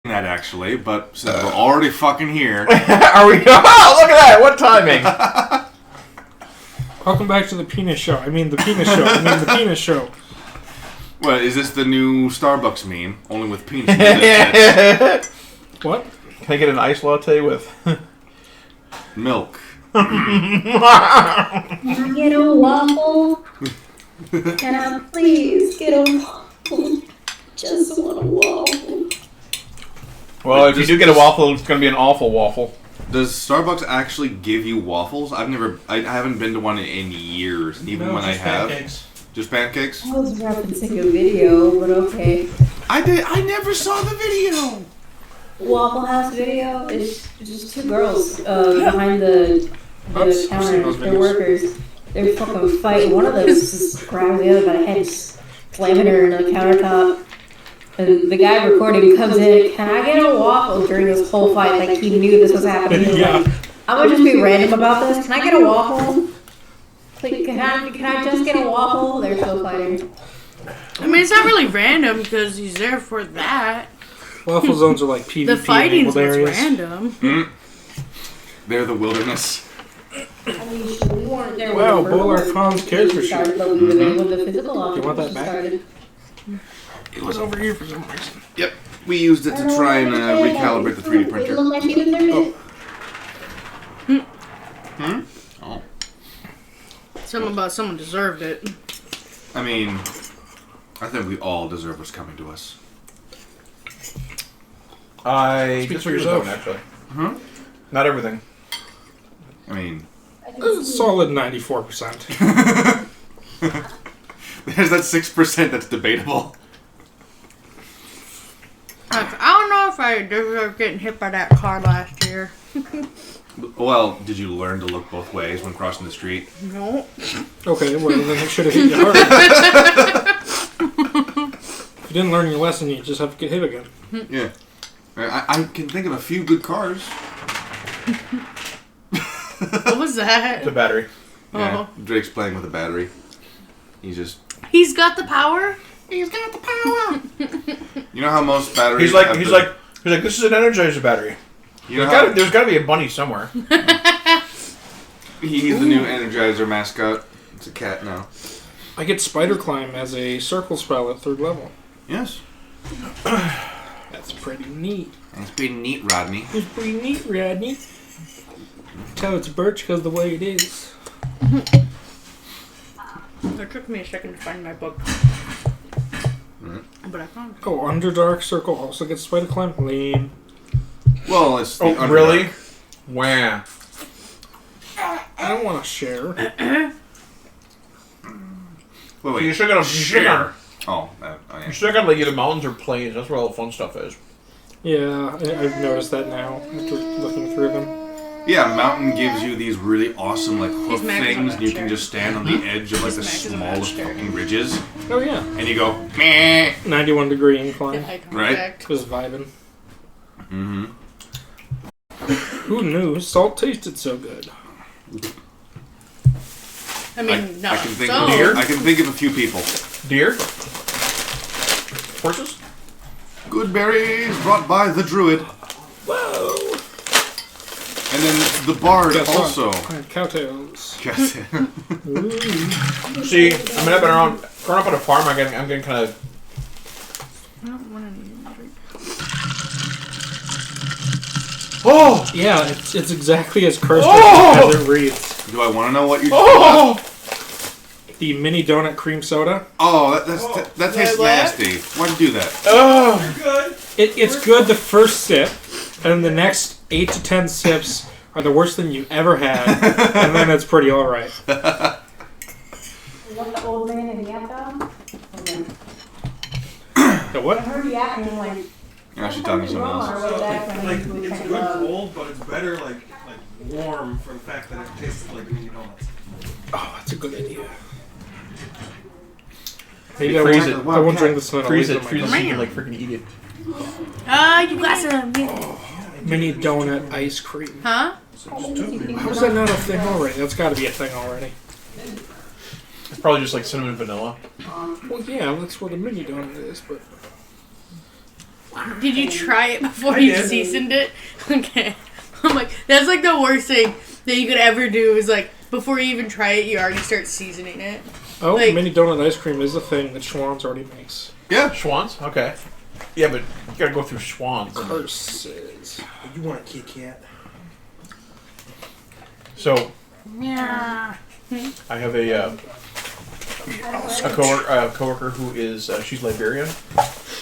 that actually, but since we're already fucking here... Are we? Oh, look at that! What timing! Welcome back to the penis show. I mean the penis show. I mean the penis show. What, is this the new Starbucks meme? Only with penis. What? Can I get an iced latte with... milk? Can I get a waffle? Can I please get a waffle? Just want a waffle. Well, if you do get a waffle, it's going to be an awful waffle. Does Starbucks actually give you waffles? I haven't been to one in years, and even when I have, pancakes. Just pancakes. I was referencing a video, but okay. I never saw the video. Waffle House video is just two girls behind the counter. They're workers. They're fucking fighting. One of them just grabs the other by the head, slamming her into the countertop. And the guy recording comes in, can I get a waffle during this whole fight? Like he knew this was happening. Yeah. Like, I'm gonna just be random about this. Can I get a waffle? Like, can I just get a waffle? They're still fighting. I mean, it's not really random because he's there for that. Waffle zones are like PvP. The fighting's what's areas. random. Mm. They're the wilderness. I mean, we weren't there. Wow, Bolar Khan's character sheet. But we were there when the physical You want that back? started. It was over here for some reason. Yep. We used it to try and recalibrate the 3D printer. It looked like he was there. Oh. Oh. Something about someone deserved it. I mean, I think we all deserve what's coming to us. I Speak for disagree with yourself. that one, actually. Huh? Not everything. I mean... Solid 94%. There's that 6% that's debatable. I don't know if I deserve getting hit by that car last year. Well, did you learn to look both ways when crossing the street? No. Okay, well then it should have hit you hard. If you didn't learn your lesson, you just have to get hit again. Yeah. I can think of a few good cars. What was that? The battery. Yeah, Drake's playing with a battery. He's got the power? He's got the power! You know how most batteries He's like, this is an Energizer battery. You know There's got to be a bunny somewhere. He's the new Energizer mascot. It's a cat now. I get Spider Climb as a circle spell at 3rd level. Yes. That's pretty neat. That's pretty neat, Rodney. It's pretty neat, Rodney. Tell it's birch because the way it is. It took me a second to find my book. But I found it. Oh, Underdark Circle also gets Spider Climb? Lame. Well, it's the Underdark. Really? Wow. I don't want to share. Wait. You still gotta share. Oh, You still gotta like either mountains or plains. That's where all the fun stuff is. Yeah, I've noticed that now after looking through them. Yeah, mountain gives you these really awesome like hoof He's things, and you chair. can just stand on the edge of like the smallest fucking ridges, Oh yeah. and you go meh. 91 degree incline. Eye Right. contact. Just vibing. Mm-hmm. Who knew salt tasted so good? I mean, not I can think so. of deer. I can think of a few people. Deer? Horses? Good berries brought by the druid, Whoa! and then the bard Guess what? also. Cowtails. Yes. See, I mean, I've been growing up on a farm. I'm getting kind of. I don't want any drink. Oh! Yeah, it's exactly as cursed Oh! as it reads. Do I want to know what you're? Oh! The mini donut cream soda. Oh, that tastes nasty. Why'd you do that? Oh! It's good the first sip, and the next 8 to 10 sips are the worst thing you ever had, and then it's pretty alright. What the old man in Yapdom? The what? I heard yapping like. Yeah, she's talking to someone else. It's good cold, but it's better like warm for the fact that it tastes like mini donuts. Oh, that's a good idea. Maybe Maybe freeze it. I won't drink this one. Freeze it so you can like freaking eat it. You got some. Mini donut ice cream. Huh? How is that not a thing already? That's got to be a thing already. It's probably just like cinnamon vanilla. Well, yeah, that's what a mini donut is, but... Did you try it before you seasoned it? Okay. I'm like, that's like the worst thing that you could ever do is like, before you even try it, you already start seasoning it. Oh, like, mini donut ice cream is a thing that Schwann's already makes. Yeah. Schwann's? Okay. Yeah, but you gotta go through Schwann's. Curses. You want a Kit Kat? So, yeah. I have a coworker who is, she's Liberian.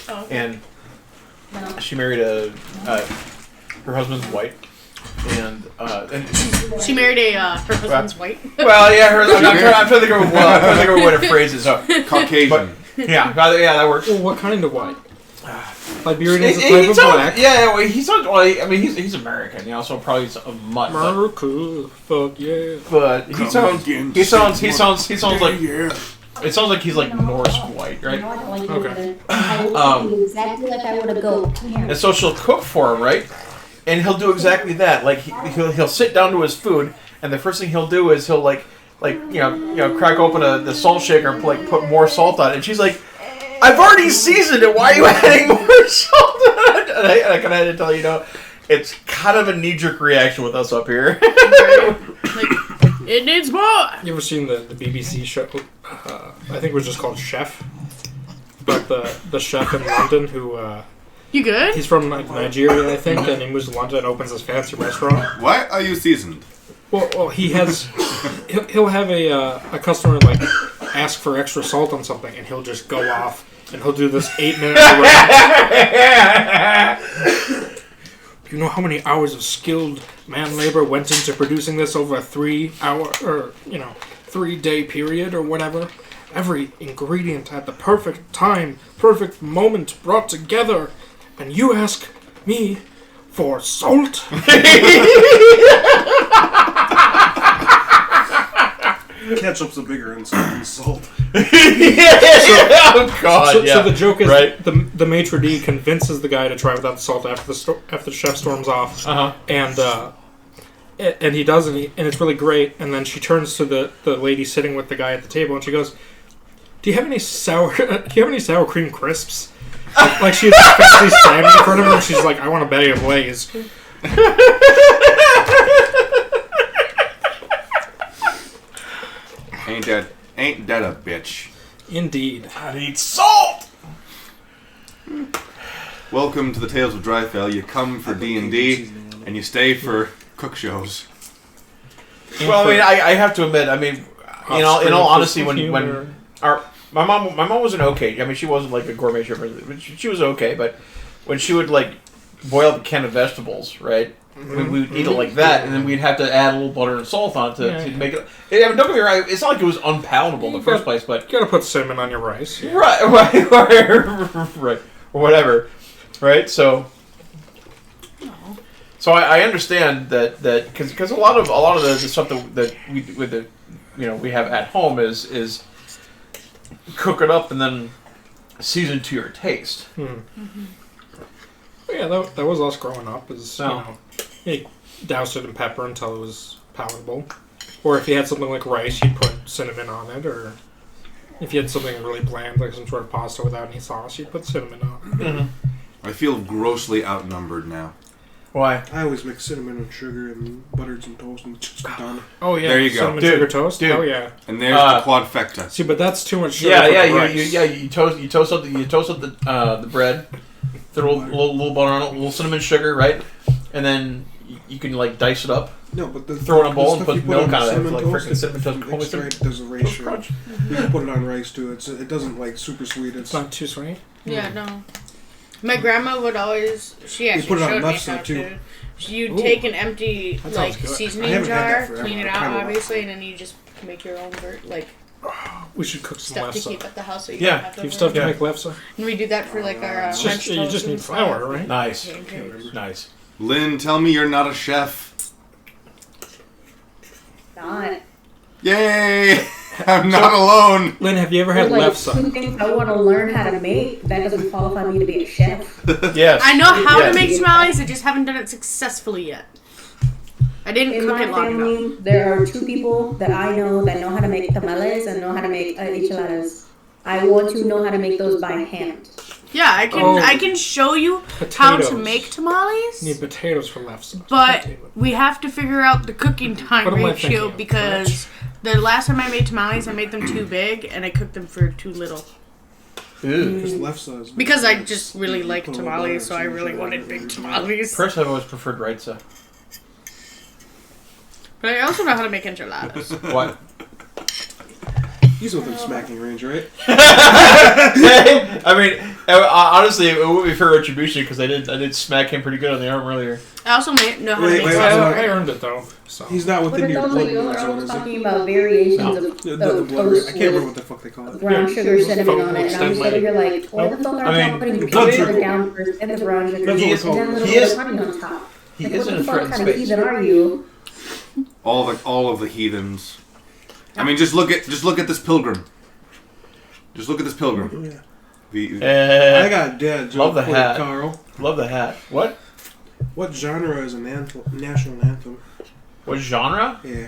Oh. And she married her husband's white. And she married her husband's white. Well, yeah, I'm trying to think of a way to phrase it. So Caucasian. But, yeah, that works. Well, what kind of white? Liberian is a type of black. Yeah, well, he sounds. Well, I mean, he's American, so probably a mutt. America, fuck yeah. But he sounds like. Yeah. It sounds like he's like Norse white, right? Okay. Exactly like I would have go. And so she'll cook for him, right? And he'll do exactly that. Like he'll sit down to his food, and the first thing he'll do is he'll like crack open the salt shaker and put more salt on it. And she's like, "I've already seasoned it. Why are you adding more salt?" And I kind of had to tell it's kind of a knee-jerk reaction with us up here. Like, it needs more. You ever seen the BBC show? I think it was just called Chef. But the chef in London who. You good? He's from Nigeria, I think, and he moves to London and opens his fancy restaurant. Why are you seasoned? Well, he'll have a customer ask for extra salt on something, and he'll just go off and he'll do this 8-minute rant. You know how many hours of skilled man labor went into producing this over a 3-day period or whatever? Every ingredient at the perfect time, perfect moment brought together. And you ask me for salt? Ketchup's a bigger insult than salt. Oh God! So the joke is the maitre d' convinces the guy to try without the salt after the chef storms off, and he does, and it's really great. And then she turns to the lady sitting with the guy at the table, and she goes, "Do you have any sour cream crisps?" Like she has fancy standing in front of her, and she's like, "I want a bag of Lay's." Ain't that a bitch? Indeed. I need salt. Welcome to the Tales of Drifell. You come for D&D, and you stay for cook shows. Well, I mean, I have to admit, in all honesty, when my mom wasn't okay. I mean, she wasn't like a gourmet chef, but she was okay. But when she would boil up a can of vegetables, right? We would eat it like that, and then we'd have to add a little butter and salt on it to make it. I mean, don't get me wrong; it's not like it was unpalatable in the first place, but you gotta put cinnamon on your rice, right, or whatever, right? So I understand that because a lot of the stuff that we have at home is cook it up and then season to your taste. Yeah, that was us growing up. You doused it in pepper until it was palatable. Or if you had something like rice, you'd put cinnamon on it. Or if you had something really bland, like some sort of pasta without any sauce, you'd put cinnamon on it. Mm-hmm. I feel grossly outnumbered now. Why? I always mix cinnamon and sugar and butter some toast and it's just done. Oh yeah, there you go, cinnamon sugar toast. Dude. Oh yeah, and there's the quadfecta. See, but that's too much sugar. You toast up the bread, throw a little butter on it, a little cinnamon sugar, right, and then you can dice it up. No, but throw it in a bowl and put milk on it, freaking cinnamon toast. There's a ratio. You can put it on rice too. It doesn't super sweet. It's not too sweet. Yeah, no. My grandma would always. She actually put it on showed me left how side too. You'd take an empty seasoning jar, clean it out obviously, and then you just make your own we should cook some stuff lefse. to keep at the house. So you Yeah, don't have keep stuff to make lefse. And we do that for our French toast. You just need flour, right? Nice. Nice. Lynn, tell me you're not a chef. Not. Yay! I'm not alone. Lynn, have you ever had lefse? Two things I want to learn how to make. That doesn't qualify me to be a chef. Yes. I know how to make tamales. I just haven't done it successfully yet. I didn't In cook my it long family, enough. there are two people that I know how to make tamales and know how to make enchiladas. I want to know how to make those by hand. Yeah, I can show you how to make tamales. You need potatoes for left sauce. But we have to figure out the cooking time ratio because the last time I made tamales, I made them too big and I cooked them for too little. Because I just really like tamales, so I really wanted big tamales. Personally, I've always preferred right side. But I also know how to make enchiladas. What? He's within smacking range, right? I mean, honestly, it would be fair retribution because I did smack him pretty good on the arm earlier. I also know how to make I earned it though. So. He's not within your blood zone, is he? Talking about variations of The blood. I can't remember what the fuck they call it. brown sugar cinnamon on it, and I'm sitting here like, why the fuck are y'all putting the sugar down first and the brown sugar and then a little bit of honey on top? He Like, is what in the a fuck threatened kind of space. heathen are you? All of the heathens. I mean, just look at this pilgrim. Just look at this pilgrim. Yeah. I got dead. Love the hat. Carl. Love the hat. What? What genre is a national anthem? What genre? Yeah.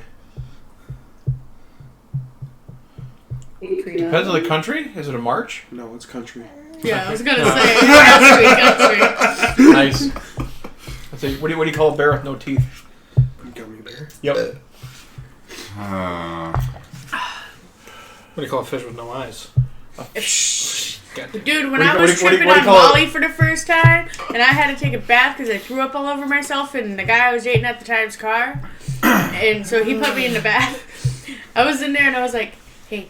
Depends on the country. Is it a march? No, it's country. Yeah, I was gonna say country. Nice. Let's see, what do you call a bear with no teeth? Gummy bear. Yep. What do you call a fish with no eyes? Dude, when I was tripping on Molly for the first time, and I had to take a bath because I threw up all over myself in the guy I was dating at the time's car, and so he put me in the bath. I was in there and I was like, hey,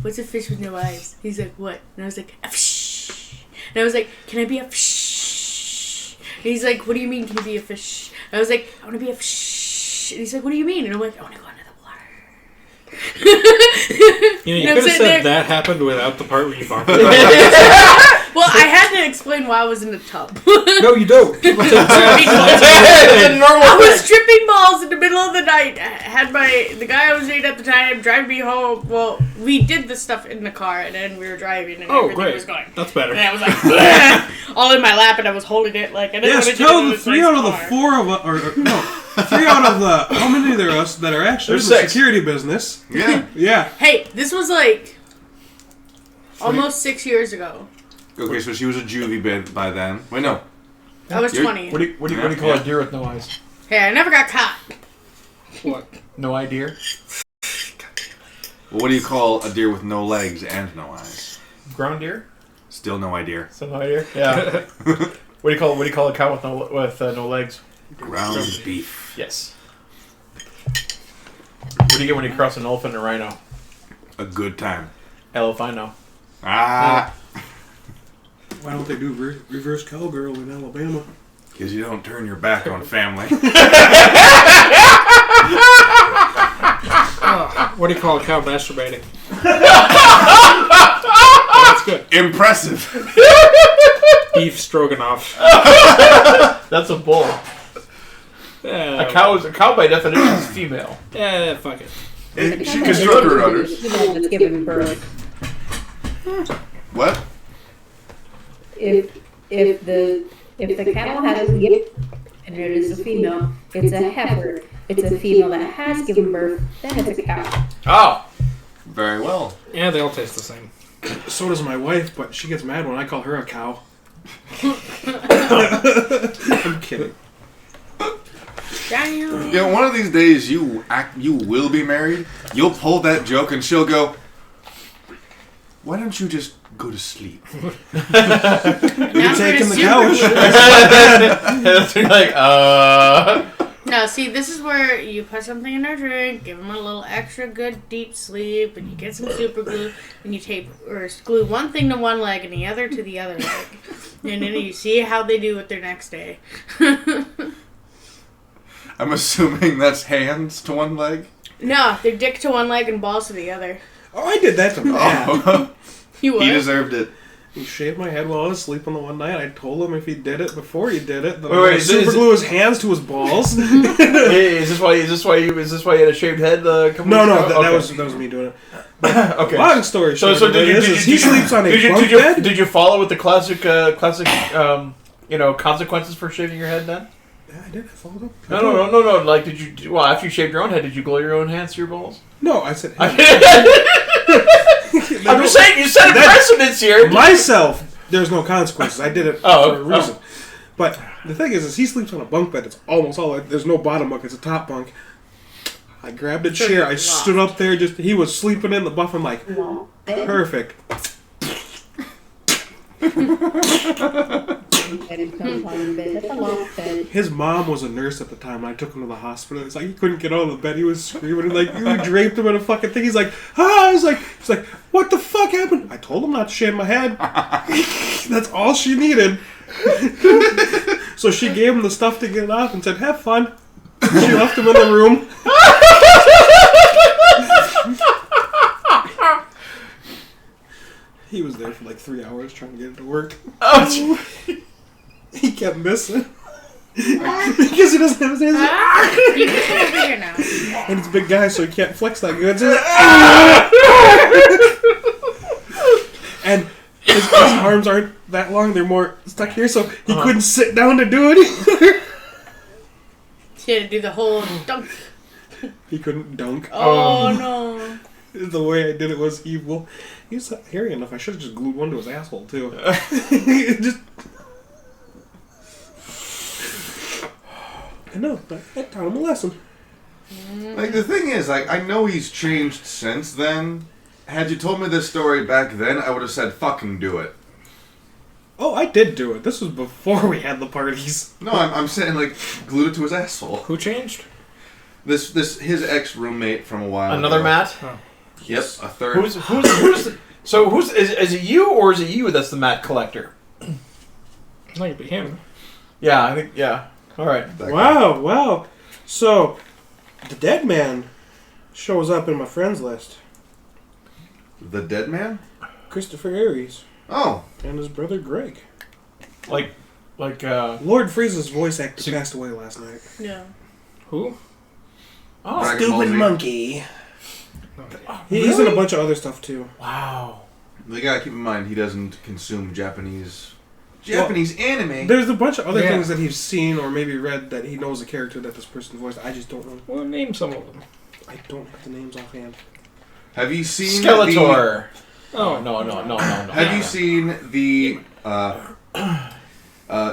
what's a fish with no eyes? He's like, what? And I was like, a fish. And I was like, can I be a fish? And he's like, what do you mean, can you be a fish? And I was like, I want to be a fish. And he's like, what do you mean? And I'm like, I want to go under the water. You could have said that happened without the part where you barked. Well, I had to explain why I was in the tub. No, you don't. It's a normal I was tripping balls in the middle of the night. I had the guy I was dating at the time drive me home. Well, we did the stuff in the car, and then we were driving, and everything was going. That's better. And I was like, all in my lap, and I was holding it like. I didn't Yes, tell the 3 out of the 4 of us, or no, 3 out of the how many there are us that are actually in the security business. Yeah. Yeah. Hey, this was like almost 6 years ago. Okay, so she was a juvie by then. Wait, no. I was 20. What do you call a deer with no eyes? Hey, I never got caught. What? No eye deer? Well, what do you call a deer with no legs and no eyes? Ground deer? Still no idea. Still no idea? Yeah. What do you call a cow with no legs? Ground beef. Yes. What do you get when you cross an elephant and a rhino? A good time. Elefino. Ah. Why don't they do reverse cowgirl in Alabama? Because you don't turn your back on family. What do you call a cow masturbating? That's good. Impressive. Beef stroganoff. That's a bull. A cow by definition is female. Yeah, fuck it. Because you're under runners. That's giving birth. What? If the cattle has a gift and it is a female, it's a heifer. It's a female that has given birth, then it's a cow. Oh. Very well. Yeah, they all taste the same. So does my wife, but she gets mad when I call her a cow. I'm kidding. Daniel. You know, one of these days you will be married. You'll pull that joke and she'll go, "Why don't you just go to sleep?" You're taking the couch. Like, No, see, this is where you put something in their drink, give them a little extra good deep sleep, and you get some super glue, and you tape or glue one thing to one leg and the other to the other leg, and then you see how they do it their next day. I'm assuming that's hands to one leg. No, they're dick to one leg and balls to the other. Oh, I did that to Matt. Oh. You He what? deserved it. He shaved my head while I was sleeping the one night. I told him if he did it before he did it, then Wait, I would is super this- glue his hands to his balls. hey, is this why you had a shaved head? No, that was me doing it. Okay. Long story short, So did you he sleeps on a bunk bed. Did you follow with the classic consequences for shaving your head then? Yeah, I did. I followed him. No. Like, did you? Well, after you shaved your own head, did you glue your own hands to your balls? No, I said. I'm just saying, you set a precedence here. Myself. there's no consequences. I did it for a reason. But the thing is he sleeps on a bunk bed. It's almost all. There's no bottom bunk. It's a top bunk. I grabbed a chair. I stood up there. He was sleeping in the buff. I'm like, perfect. His mom was a nurse at the time, and I took him to the hospital. It's like he couldn't get out of the bed. He was screaming. Like you draped him in a fucking thing. He's like, ah! He's like, what the fuck happened? I told him not to shave my head. That's all she needed. So she gave him the stuff to get it off and said, "Have fun." She left him in the room. He was there for like 3 hours trying to get it to work. Oh, he kept missing. Because he doesn't have his hands. You can come over here now. And he's a big guy, so he can't flex that good. And his arms aren't that long, they're more stuck here, so he couldn't sit down to do it either. He had to do the whole dunk. He couldn't dunk. Oh, no. The way I did it was evil. He's hairy enough. I should have just glued one to his asshole, too. Just... I know, but I taught him a lesson. Like, the thing is, like, I know he's changed since then. Had you told me this story back then, I would have said, fucking do it. Oh, I did do it. This was before we had the parties. No, I'm saying, like, glued it to his asshole. Who changed? His ex-roommate from a while Another ago. Matt? Oh. Yep, a third. Is it you or is it you that's the Matt collector? I think it'd be him. Yeah, I think, yeah. Alright. Wow. So, the dead man shows up in my friends list. The dead man? Christopher Aries. Oh. And his brother Greg. Lord Freeze's voice actor passed away last night. Yeah. Who? Oh, Dragon Ball Z. monkey. He's in a bunch of other stuff too. wow. You gotta keep in mind, he doesn't consume Japanese anime. There's a bunch of other things that he's seen or maybe read that he knows the character that this person voiced. I just don't know. Well, name some of them. I don't have the names offhand. Have you seen Skeletor. Oh No. Have you seen the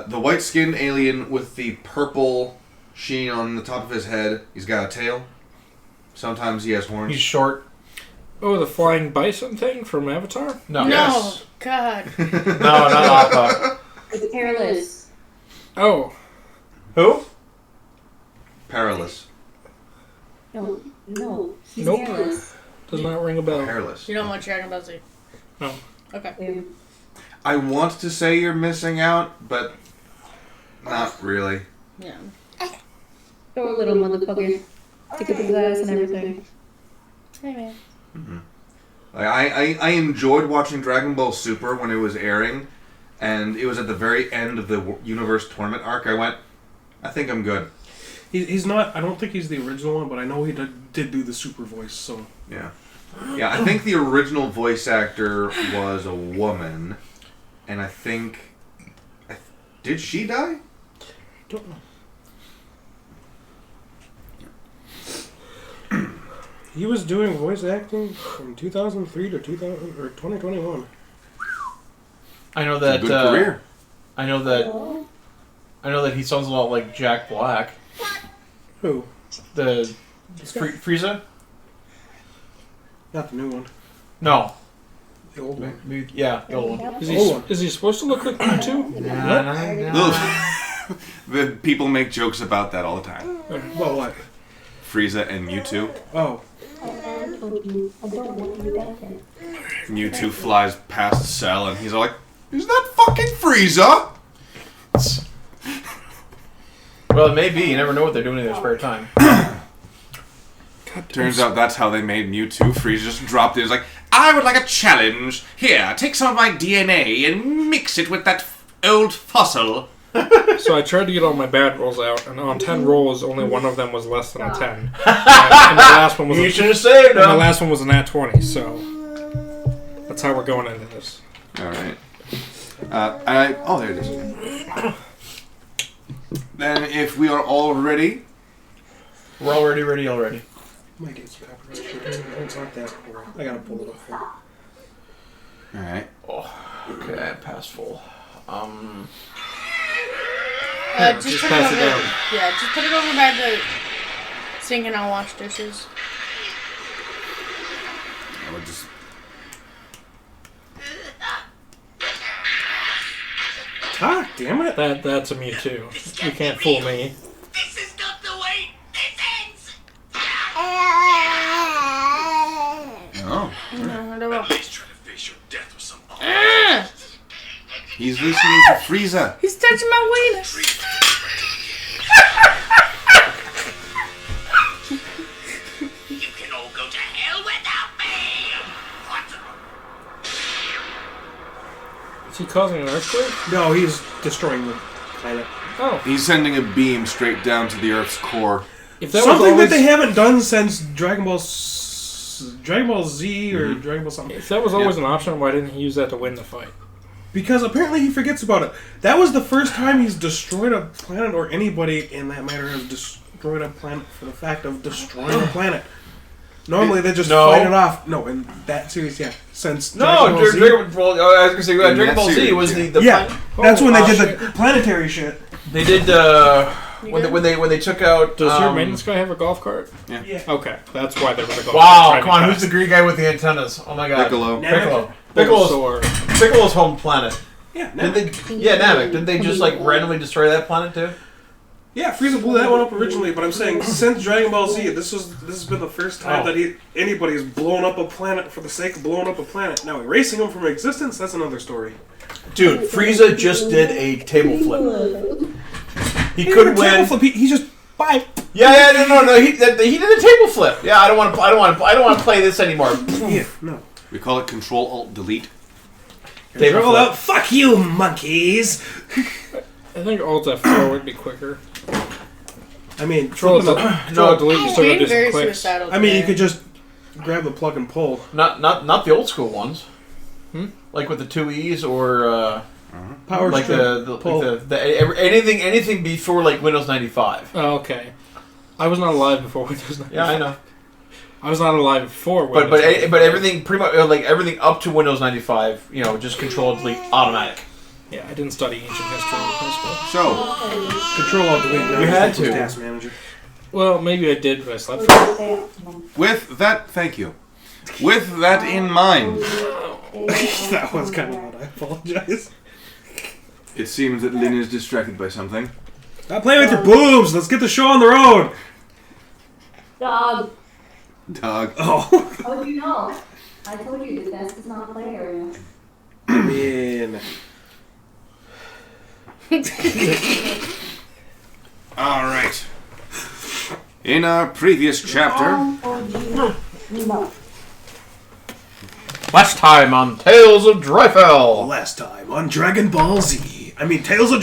white-skinned alien with the purple sheen on the top of his head? He's got a tail. Sometimes he has horns. He's short. Oh, the flying bison thing from Avatar? No. Yes. God. No, not Appa. It's Peerless. Oh. Who? Perilous. No, he's Nope. Peerless. Does not ring a bell. Perilous. You don't want Dragon Ball Z? No. Okay. Yeah. I want to say you're missing out, but not really. Yeah. Poor little motherfucker. Take up his ass and everything. Hey, man. Mm-hmm. Like, I enjoyed watching Dragon Ball Super when it was airing, and it was at the very end of the Universe Tournament arc. I went, I think I'm good. He's not. I don't think he's the original one, but I know he did do the super voice. So Yeah, I think the original voice actor was a woman, and I think did she die? don't know. He was doing voice acting from 2003 to 2021. I know that. Good career. I know that he sounds a lot like Jack Black. Who? The Frieza? Not the new one. No. The old one. Yeah, the old one. Is he supposed to look like you too? The people make jokes about that all the time. Well, what? Frieza and Mewtwo. Oh. Mewtwo flies past Cell, and he's all like, "Is that fucking Frieza?" Well, it may be. You never know what they're doing in their spare time. Turns out that's how they made Mewtwo. Frieza just dropped it. He was like, "I would like a challenge. Here, take some of my DNA and mix it with that old fossil." So I tried to get all my bad rolls out, and on 10 rolls, only one of them was less than a 10. And the last one was You should have saved the them. last one was a nat 20, so that's how we're going into this. All right. There it is. Then, if we are all ready, We're already ready already. Might get some copyright shit. It's not that cool. I gotta pull it up here. all right. Okay, pass full. Just put it over. Yeah, just put it over by the sink and I'll wash dishes. I would just. God damn it! That's a Mewtwo. You can't fool me. This is not the way this ends. Oh. No, I don't know. He's trying to face your death with some. He's listening to Frieza. He's touching my weenus. You can all go to hell without me. What? Is he causing an earthquake? No, he's destroying the planet. Oh. He's sending a beam straight down to the Earth's core. If that Something was always, that they haven't done since Dragon Ball Z or Dragon Ball something. If that was always an option, why didn't he use that to win the fight? Because apparently he forgets about it. That was the first time he's destroyed a planet, or anybody in that matter has destroyed a planet for the fact of destroying a planet. Normally they just fight it off. No, in that series, yeah. Since No, Dragon Ball Z. Dragon Ball. I was gonna say In Dragon that Ball Z series, was yeah. the Yeah, that's when they did shit. the planetary shit. They did when they took out. Does your maintenance guy have a golf cart? Yeah. Okay, that's why there was a golf Wow, cart. come on, who's the green guy with the antennas? Oh my god. Piccolo. Piccolo's home planet. Yeah, Namek. Didn't they just like randomly destroy that planet too? Yeah, Frieza blew that one up originally, but I'm saying since Dragon Ball Z, this has been the first time that anybody has blown up a planet for the sake of blowing up a planet. Now erasing them from existence, that's another story. Dude, Frieza just did a table flip. He did couldn't a table win. flip. He just bye. Yeah, no. He did a table flip. Yeah, I don't want to play this anymore. Yeah, no. We call it Control Alt Delete. Table Roll flip. out. Fuck you, monkeys. I think Alt F4 would be quicker. I mean, Control no. delete, you still gotta Being do very some clicks. suicidal. I mean, you today. could just grab the plug and pull. Not the old school ones. Like with the 2 E's or Power like strip, pull. anything before like Windows 95. Oh, okay. I was not alive before Windows 95. Yeah, I know. I was not alive before Windows But 95. everything pretty much like everything up to Windows 95, just Control Delete automatic. Yeah, I didn't study ancient history in high school. So, Control Alt Delete. You had to. Task Manager. Well, maybe I did, but I slept. with that, thank you. With that in mind, That was kind of loud. I apologize. it seems that Lynn is distracted by something. Stop playing with your boobs. Let's get the show on the road. Dog. Dog. Oh. How would you know? I told you the desk is not a play area. Man. All right. In our previous chapter, Last time on Tales of Drifell. Last time on Dragon Ball Z. I mean, Tales of...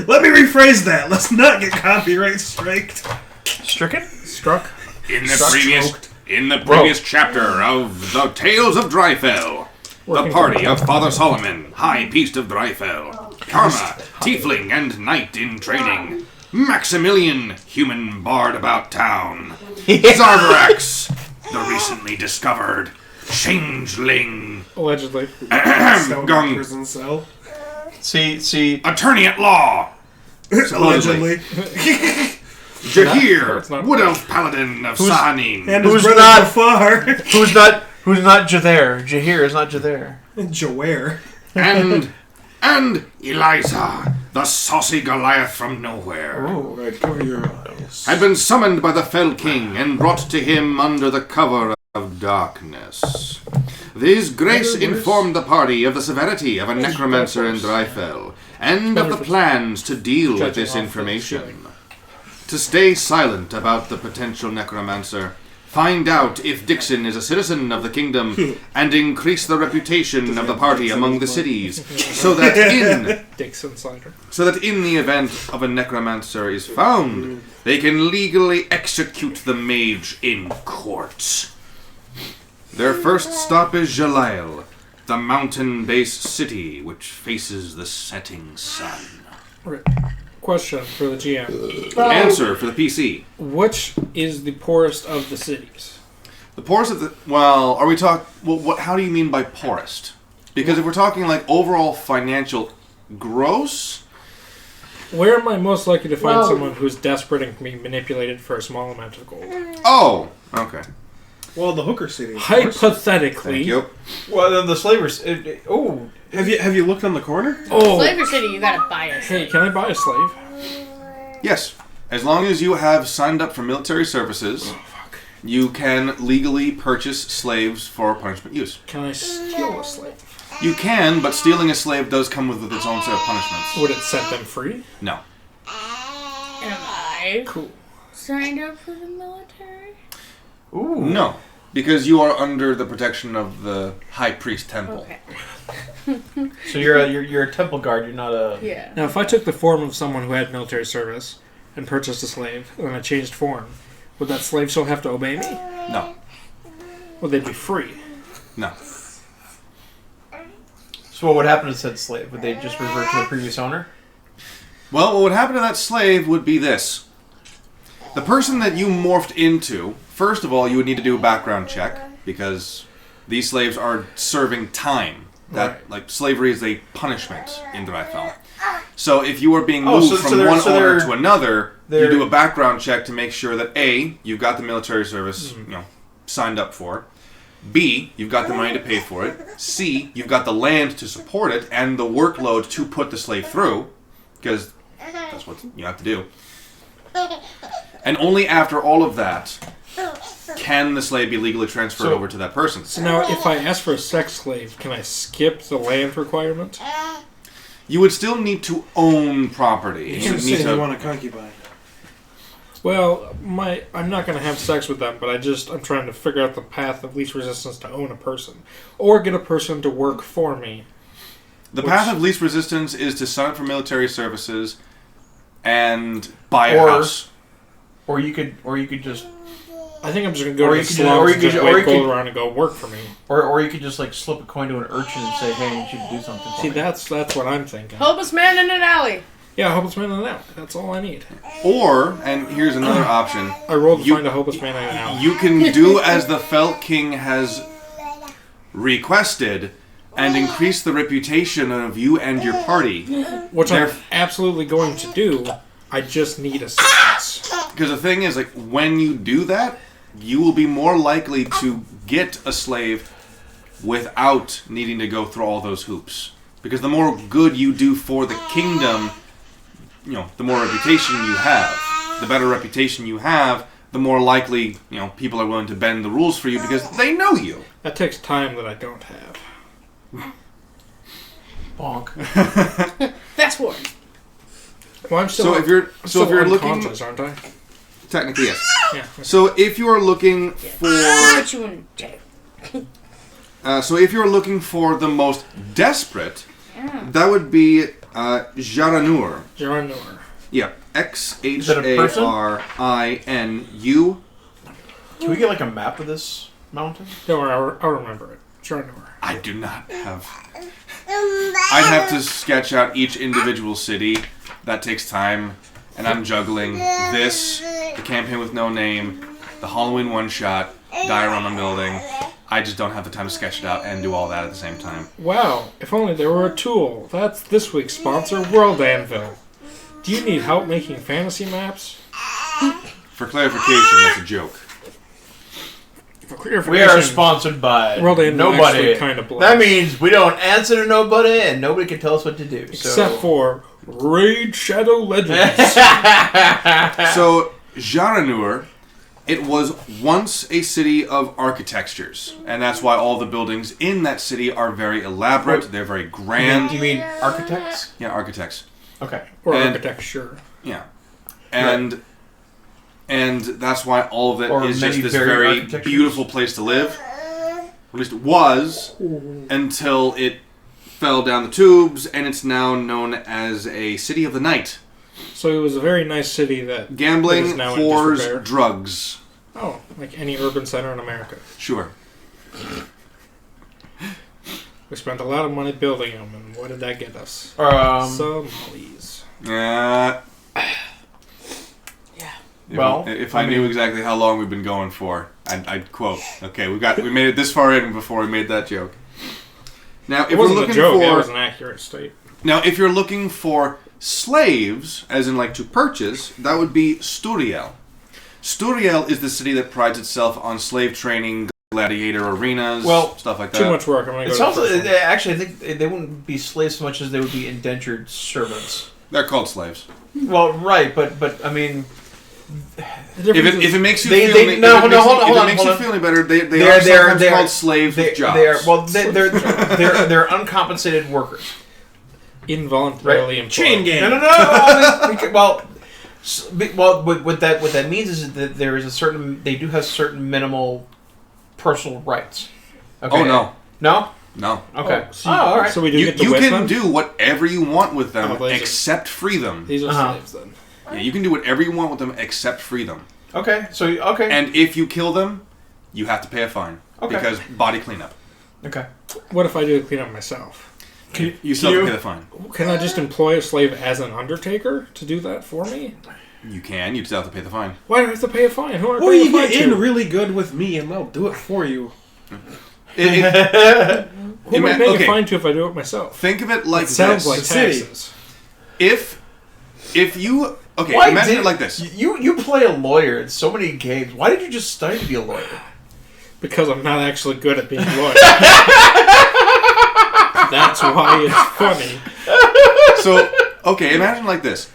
let me rephrase that. Let's not get copyright striked. Stricken? Struck? in the previous chapter of the Tales of Drifell, the party of Father Solomon, High Priest of Drifell, Karma, Tiefling and Knight in training, Maximilian, human bard about town, Zarvarax, the recently discovered Changeling, Allegedly. Gung, Prison cell. See. Attorney at Law, Allegedly. Jahir, That's not- Wood Elf Paladin of Sahanin, And Who's his brother not- Jafar. Who's not Jathair? Jahir is not Jathair. Jaware. and Eliza, the saucy Goliath from nowhere, Right, cover your eyes. had been summoned by the Fell King and brought to him under the cover of darkness. His Grace informed the party of the severity of a necromancer in Drifell, and of the plans to deal with this information. To stay silent about the potential necromancer, find out if Dixon is a citizen of the kingdom, and increase the reputation of the party among the cities, so that Dixon cider. in the event of a necromancer is found, they can legally execute the mage in court. Their first stop is Zhaliel, the mountain-based city which faces the setting sun. Right. Question for the GM. Answer for the PC. Which is the poorest of the cities? The poorest of the... Well, are we talking... Well, how do you mean by poorest? Because if we're talking like overall financial gross, Where am I most likely to find Well- someone who's desperate and can be manipulated for a small amount of gold? oh, okay, Well, the hooker city. Of course. Hypothetically. thank you. Well, then the slavers. Have you looked on the corner? Oh, Flavor City, you gotta buy it. hey, can I buy a slave? Yes, as long as you have signed up for military services, you can legally purchase slaves for punishment use. Can I steal a slave? You can, but stealing a slave does come with its own set of punishments. Would it set them free? No. Am I Cool. signed up for the military? Ooh. No. Because you are under the protection of the High Priest Temple. Okay. So you're a temple guard. You're not a. Yeah. Now, if I took the form of someone who had military service and purchased a slave, and then I changed form, would that slave still have to obey me? No. Would they be free? No. So what would happen to said slave? Would they just revert to the previous owner? Well, what would happen to that slave would be this. The person that you morphed into, first of all, you would need to do a background check, because these slaves are serving time. That like slavery is a punishment in Drifell. So if you are being moved from one owner to another, you do a background check to make sure that A, you've got the military service, signed up for. B, you've got the money to pay for it. C, you've got the land to support it and the workload to put the slave through, because that's what you have to do. And only after all of that can the slave be legally transferred over to that person. So now, if I ask for a sex slave, can I skip the land requirement? You would still need to own property. You should say you want a concubine. Well, I'm not going to have sex with them, but I'm trying to figure out the path of least resistance to own a person. Or get a person to work for me. The path of least resistance is to sign up for military services and buy a house. Or you could just. I think I'm just going to go to the slums and just wave gold around and go work for me. Or you could just like slip a coin to an urchin and say, "Hey, you should do something for See, me." that's what I'm thinking. Hopeless man in an alley. Yeah, hopeless man in an alley. That's all I need. Or, and here's another option. I rolled to find a hopeless man in an alley. You can do as the Felt King has requested and increase the reputation of you and your party. Which I'm absolutely going to do. I just need assistance. Because the thing is, like, when you do that, you will be more likely to get a slave without needing to go through all those hoops. Because the more good you do for the kingdom, the more reputation you have. The better reputation you have, the more likely, people are willing to bend the rules for you because they know you. That takes time that I don't have. Bonk. Fast forward. Well, I'm still. if you're looking, unconscious, aren't I? technically yes. Yeah. So if you are looking for, Put you in jail. if you're looking for the most desperate, that would be Jaranur. Jaranur. Yeah, Xharinu. Can we get like a map of this mountain? Don't worry, I'll remember it. Jaranur. I do not have. I'd have to sketch out each individual city. That takes time, and I'm juggling this, the campaign with no name, the Halloween one-shot, diorama building. I just don't have the time to sketch it out and do all that at the same time. Wow, if only there were a tool. That's this week's sponsor, World Anvil. Do you need help making fantasy maps? For clarification, that's a joke. We are sponsored by World Anvil nobody. Kind of that means we don't answer to nobody, and nobody can tell us what to do. Except for Raid Shadow Legends. So, Jaranur, it was once a city of architectures, and that's why all the buildings in that city are very elaborate. They're very grand. You mean architects? Yeah, architects. Okay. Or architecture. Yeah. And that's why all of it is just this very beautiful place to live. At least it was, until it fell down the tubes, and it's now known as a city of the night. So it was a very nice city that... Gambling, is now in whores, disrepair. drugs. Oh, like any urban center in America. Sure. We spent a lot of money building them, and what did that get us? Some mollies. Yeah. Well, if I knew exactly how long we've been going for, I'd quote. Okay, we made it this far in before we made that joke. Now, if It we're wasn't a looking joke. That for was an accurate state. now, if you're looking for slaves, as in like to purchase, that would be Zhaliel. Zhaliel is the city that prides itself on slave training, gladiator arenas, stuff like that. Too much work. I'm gonna go. It to sounds the first like, one. actually, I think they wouldn't be slaves so much as they would be indentured servants. They're called slaves. Well, right, but I mean, If it makes you They- feel they- no, hold on, makes hold you on. feel any better, they are sometimes called slaves with jobs. They're uncompensated workers. Involuntarily employed. Chain gang. No. I mean, well, what that means is that there is they do have certain minimal personal rights. Okay. Oh no, No. no. Okay. So, all right. So we do You, get to you whip can them? do whatever you want with them, Oh, these are- except free them. These are Uh-huh. slaves then. Yeah, you can do whatever you want with them, except free them. Okay. So okay. And if you kill them, you have to pay a fine. Okay. Because body cleanup. Okay. What if I do the cleanup myself? You still have to pay the fine. Can I just employ a slave as an undertaker to do that for me? You can. You still have to pay the fine. Why do I have to pay a fine? Who are Or paying you the fine get in to? really good with me and I'll do it for you. Who am I paying okay. a fine to if I do it myself? Think of it like It sounds this. like The city. taxes. If you okay, Why imagine did- it like this. You play a lawyer in so many games. Why did you just study to be a lawyer? Because I'm not actually good at being a lawyer. That's why it's funny. So, okay, imagine like this.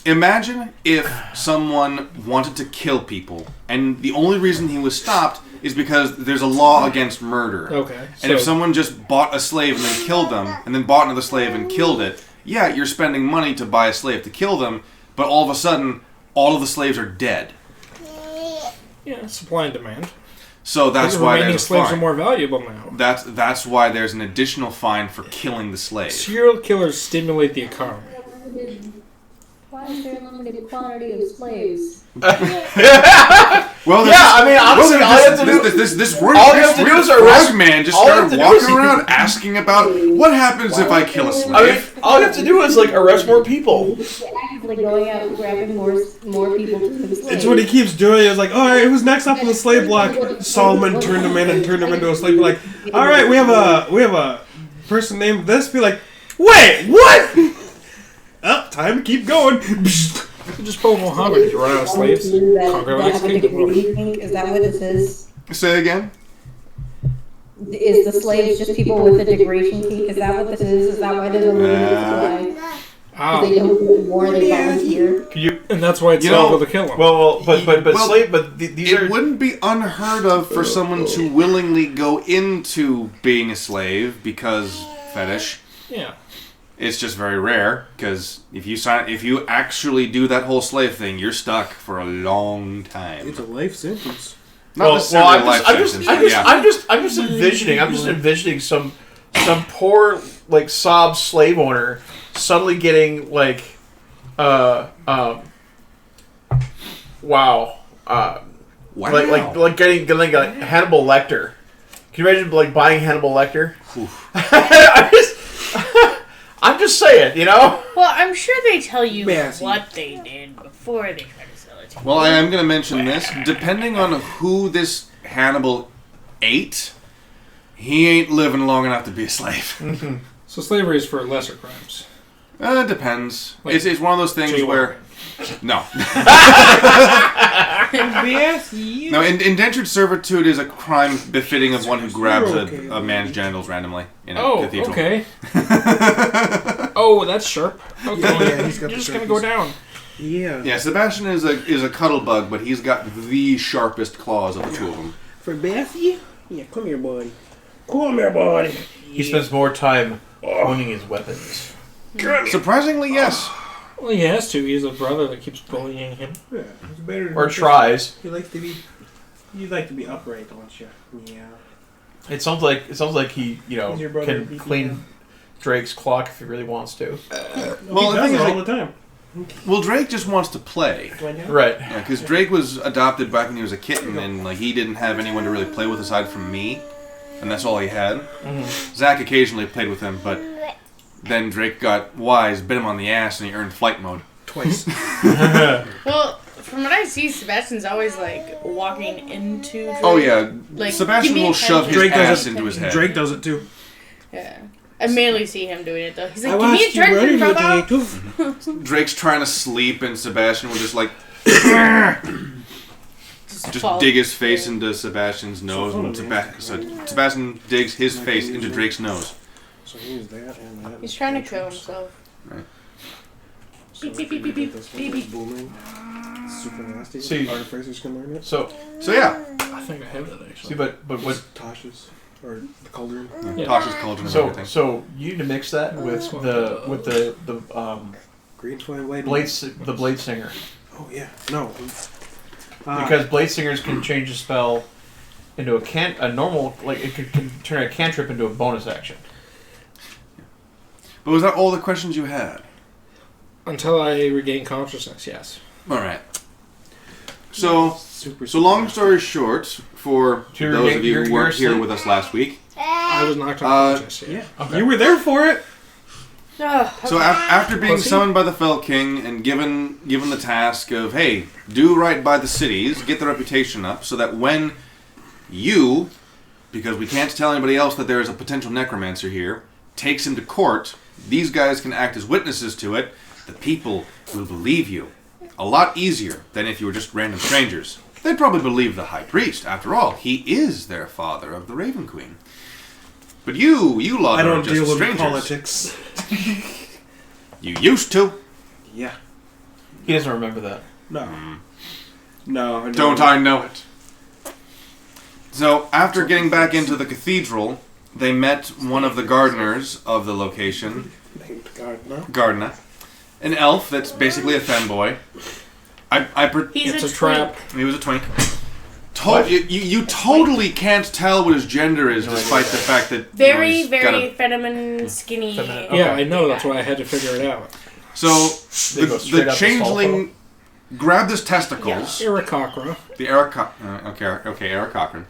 Imagine if someone wanted to kill people, and the only reason he was stopped is because there's a law against murder. Okay. And if someone just bought a slave and then killed them, and then bought another slave and killed it, yeah, you're spending money to buy a slave to kill them, but all of a sudden, all of the slaves are dead. Yeah, supply and demand. So that's The why remaining there's a slaves are fine. more valuable now. That's why there's an additional fine for killing the slave. Serial killers stimulate the economy. Why is there a limited quantity of slaves? Well, Yeah, I mean, honestly, all you have to do- this all you have to do is arrest- man just all you have started to do is- walking around asking about what happens if I kill a I mean, slave. all you have to do is like arrest more people. They're actively going out and grabbing more people to become slaves. It's what he keeps doing. It's like, alright, who's next up on the slave block? Solomon turned him in and turned him into a slave. Be like, alright, we have a person named this. Be like, wait, what? Oh, time to keep going. You just pull Muhammad if you run out of slaves. Conquer the next kingdom. Is that what this is? Say it again. Is the slaves just people with a degradation kink? Is that what this is? Is that why there's a limited supply? Ow. They don't want more, they volunteer. Can you? And that's why it's You know- illegal to kill them. Well, but Well, slave, but these It are. wouldn't be unheard of for someone to willingly go into being a slave because fetish. Yeah. It's just very rare because if you actually do that whole slave thing, you're stuck for a long time. It's a life sentence. Not necessarily a life I'm sentence, but yeah. just envisioning some poor like sob slave owner suddenly getting like, wow, Wow. like getting like a Hannibal Lecter. Can you imagine like buying Hannibal Lecter? I'm just saying, you know. Well, I'm sure they tell you Massey. what they did before they try to sell it to you. Well, I am going to mention this. Depending on who this Hannibal ate, he ain't living long enough to be a slave. So slavery is for lesser crimes. Depends. Like It's one of those things jaywalking. where... No. Massey. No, indentured servitude is a crime befitting of one who grabs a man's genitals randomly in a Oh, cathedral. okay. Oh, that's sharp. Okay. Yeah, he's got You're the just gonna go sharpies. down. Yeah. Yeah, Sebastian is a cuddle bug, but he's got the sharpest claws of the two of them. For Massey? Yeah, come here, buddy. Come here, buddy. He spends more time honing his weapons. Surprisingly, yes. Well, he has to. He's a brother that keeps bullying him. Yeah, it's better. Or tries. You like to be. You like to be upright, don't you? Yeah. It sounds like he, Is your brother can beating clean him? Drake's clock if he really wants to. Well, He the does thing it is, all the time. well, Drake just wants to play. Right. Yeah, because Drake was adopted back when he was a kitten, and like he didn't have anyone to really play with aside from me, and that's all he had. Zach occasionally played with him, but then Drake got wise, bit him on the ass, and he earned flight mode. Twice. Well, from what I see, Sebastian's always like walking into Drake. Oh yeah, Like, Sebastian give me will a shove his Drake does ass it. into his head. Drake does it too. Yeah. I mainly see him doing it, though. He's like, I give me a watched you running turn, today, brother. too. Drake's trying to sleep, and Sebastian will just like Fall. dig his face into Sebastian's nose, and Sebastian digs his face into Drake's nose. So he's that and that. He's trying to kill himself. Right. So Beep, beep, beep, beep, this beep, one is beep. booming. Super nasty. See- Artificers can learn it. So Yeah, I think I have that actually. see, but what? Tasha's or the cauldron. Yeah. Tasha's cauldron and everything. So you need to mix that with the Green flame blade. the blade singer, Oh yeah. No. because blade singers can change a spell into a normal, like it can turn a cantrip into a bonus action. But was that all the questions you had? Until I regain consciousness, yes. All right. So long story short, for To those of you you're who weren't here asleep. with us last week, I was knocked unconscious. Yeah. Okay. You were there for it. so after being Was he? summoned by the Fell King and given the task of, hey, do right by the cities, get the reputation up, so that when you, because we can't tell anybody else that there is a potential necromancer here, takes him to court, these guys can act as witnesses to it, the people will believe you. A lot easier than if you were just random strangers. They'd probably believe the High Priest. After all, he is their father of the Raven Queen. But you lot I are don't just deal with strangers. politics. You used to. Yeah. He doesn't remember that. No. No. Don't I know it? So, after getting back into the cathedral, they met one of the gardeners of the location, Named Gardner. Gardner, an elf that's basically a femboy. He's It's a a trap. He was a twink. You totally can't tell what his gender is, despite the fact that Very, he's got very a- feminine, skinny. Feminine. Yeah, I know. That's why I had to figure it out. So They go straight the up the changeling grabbed his testicles. Irakakra. The Eric Cochran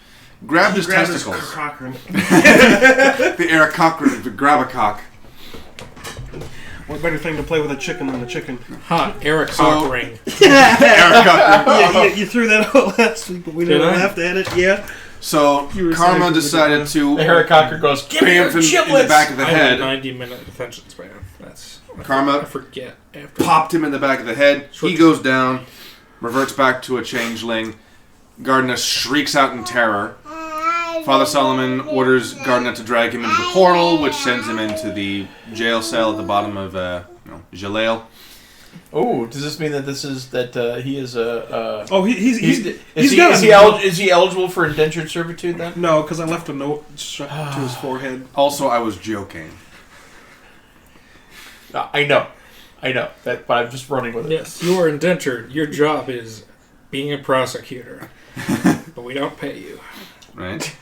grabbed his testicles. Cochrane. The Eric Cochran, the grab a cock. What better thing to play with a chicken than the chicken? Ha, Eric So- Cockring. Eric Cochran. Yeah, you threw that out last week, but we Did never I? laughed at it. Yeah. So You were Karma saying- decided to The Harry Cocker goes, "Give me your bam him in the giblets!" back of the I have a head. 90-minute attention span. That's Karma I forget after. popped him in the back of the head. He goes down, reverts back to a changeling. Gardner shrieks out in terror. Father Solomon orders Gardner to drag him into the portal, which sends him into the jail cell at the bottom of Zhaliel. Oh, does this mean that he is a? Oh, he's Is he eligible for indentured servitude then? No, because I left a note stuck to his forehead. Also, I was joking. I know that, but I'm just running with it. Yes, you are indentured. Your job is being a prosecutor, but we don't pay you. Right?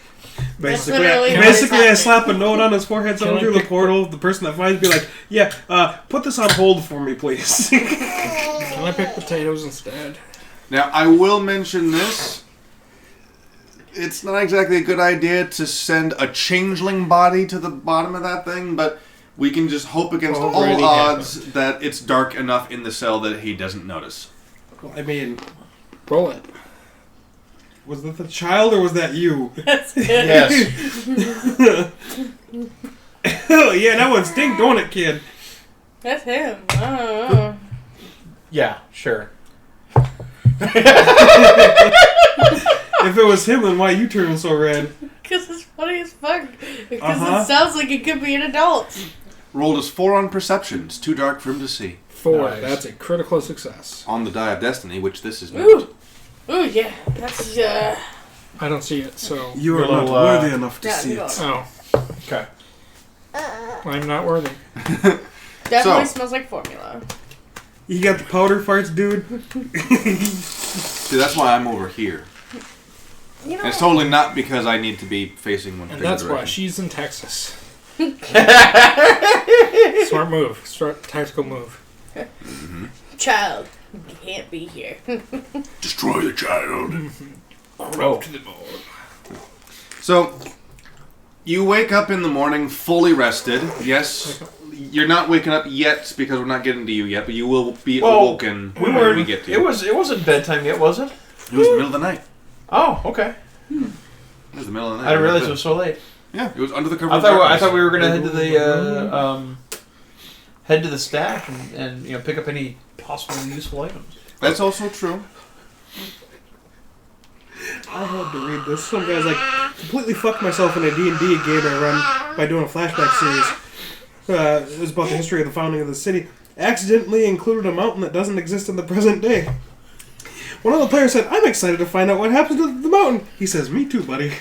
Basically, literally what is I happening. slap a note on his forehead, someone Can I through the pick- portal. The person that finds me, like, yeah, put this on hold for me, please. Can I pick potatoes instead? Now, I will mention this. It's not exactly a good idea to send a changeling body to the bottom of that thing, but we can just hope against Already all odds that it's dark enough in the cell that he doesn't notice. Well, I mean, Roll it. was that the child or was that you? Yes. Oh, yeah, that one stink, don't it, kid? That's him. I don't know. Yeah. Sure. If it was him, then why you turning so red? Because it's funny as fuck. Because Uh-huh. it sounds like it could be an adult. Rolled as 4 on perception. It's too dark for him to see. 4. Nice. That's a critical success. On the die of destiny, which this is not. Ooh. Ooh, yeah. That's, I don't see it, so... You are Your not little, worthy enough to yeah, see you it. don't. Oh, Okay. I'm not worthy. Definitely So- smells like formula. You got the powder farts, dude? See, that's why I'm over here. You know, And it's totally not because I need to be facing one And particular that's why direction. she's in Texas. Smart move. Tactical move. child, you can't be here. Destroy the child. Oh. To the ball. So, you wake up in the morning fully rested. Yes, you're not waking up yet because we're not getting to you yet, but you will be awoken We when we were. get to you. It wasn't bedtime yet, was it? It was the middle of the night. Oh, okay. It was the middle of the night. I didn't realize it was so late. Yeah, it was under the cover. I thought we were gonna head to the stash and pick up any possible useful items. That's also true. I had to read this. Some guy's like, completely fucked myself in a D&D game I run by doing a flashback series. It was about the history of the founding of the city. Accidentally included a mountain that doesn't exist in the present day. One of the players said, I'm excited to find out what happens to the mountain. He says, me too, buddy.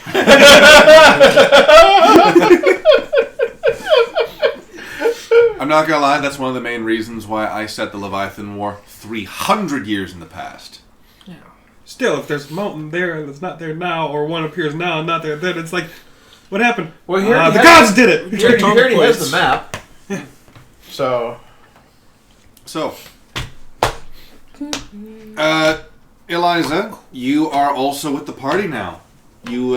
I'm not gonna lie, that's one of the main reasons why I set the Leviathan War 300 years in the past. Yeah. Still, if there's a mountain there and it's not there now, or one appears now and not there then, it's like, what happened? Well, here the gods did it! He already has the map. So, Eliza, you are also with the party now. You,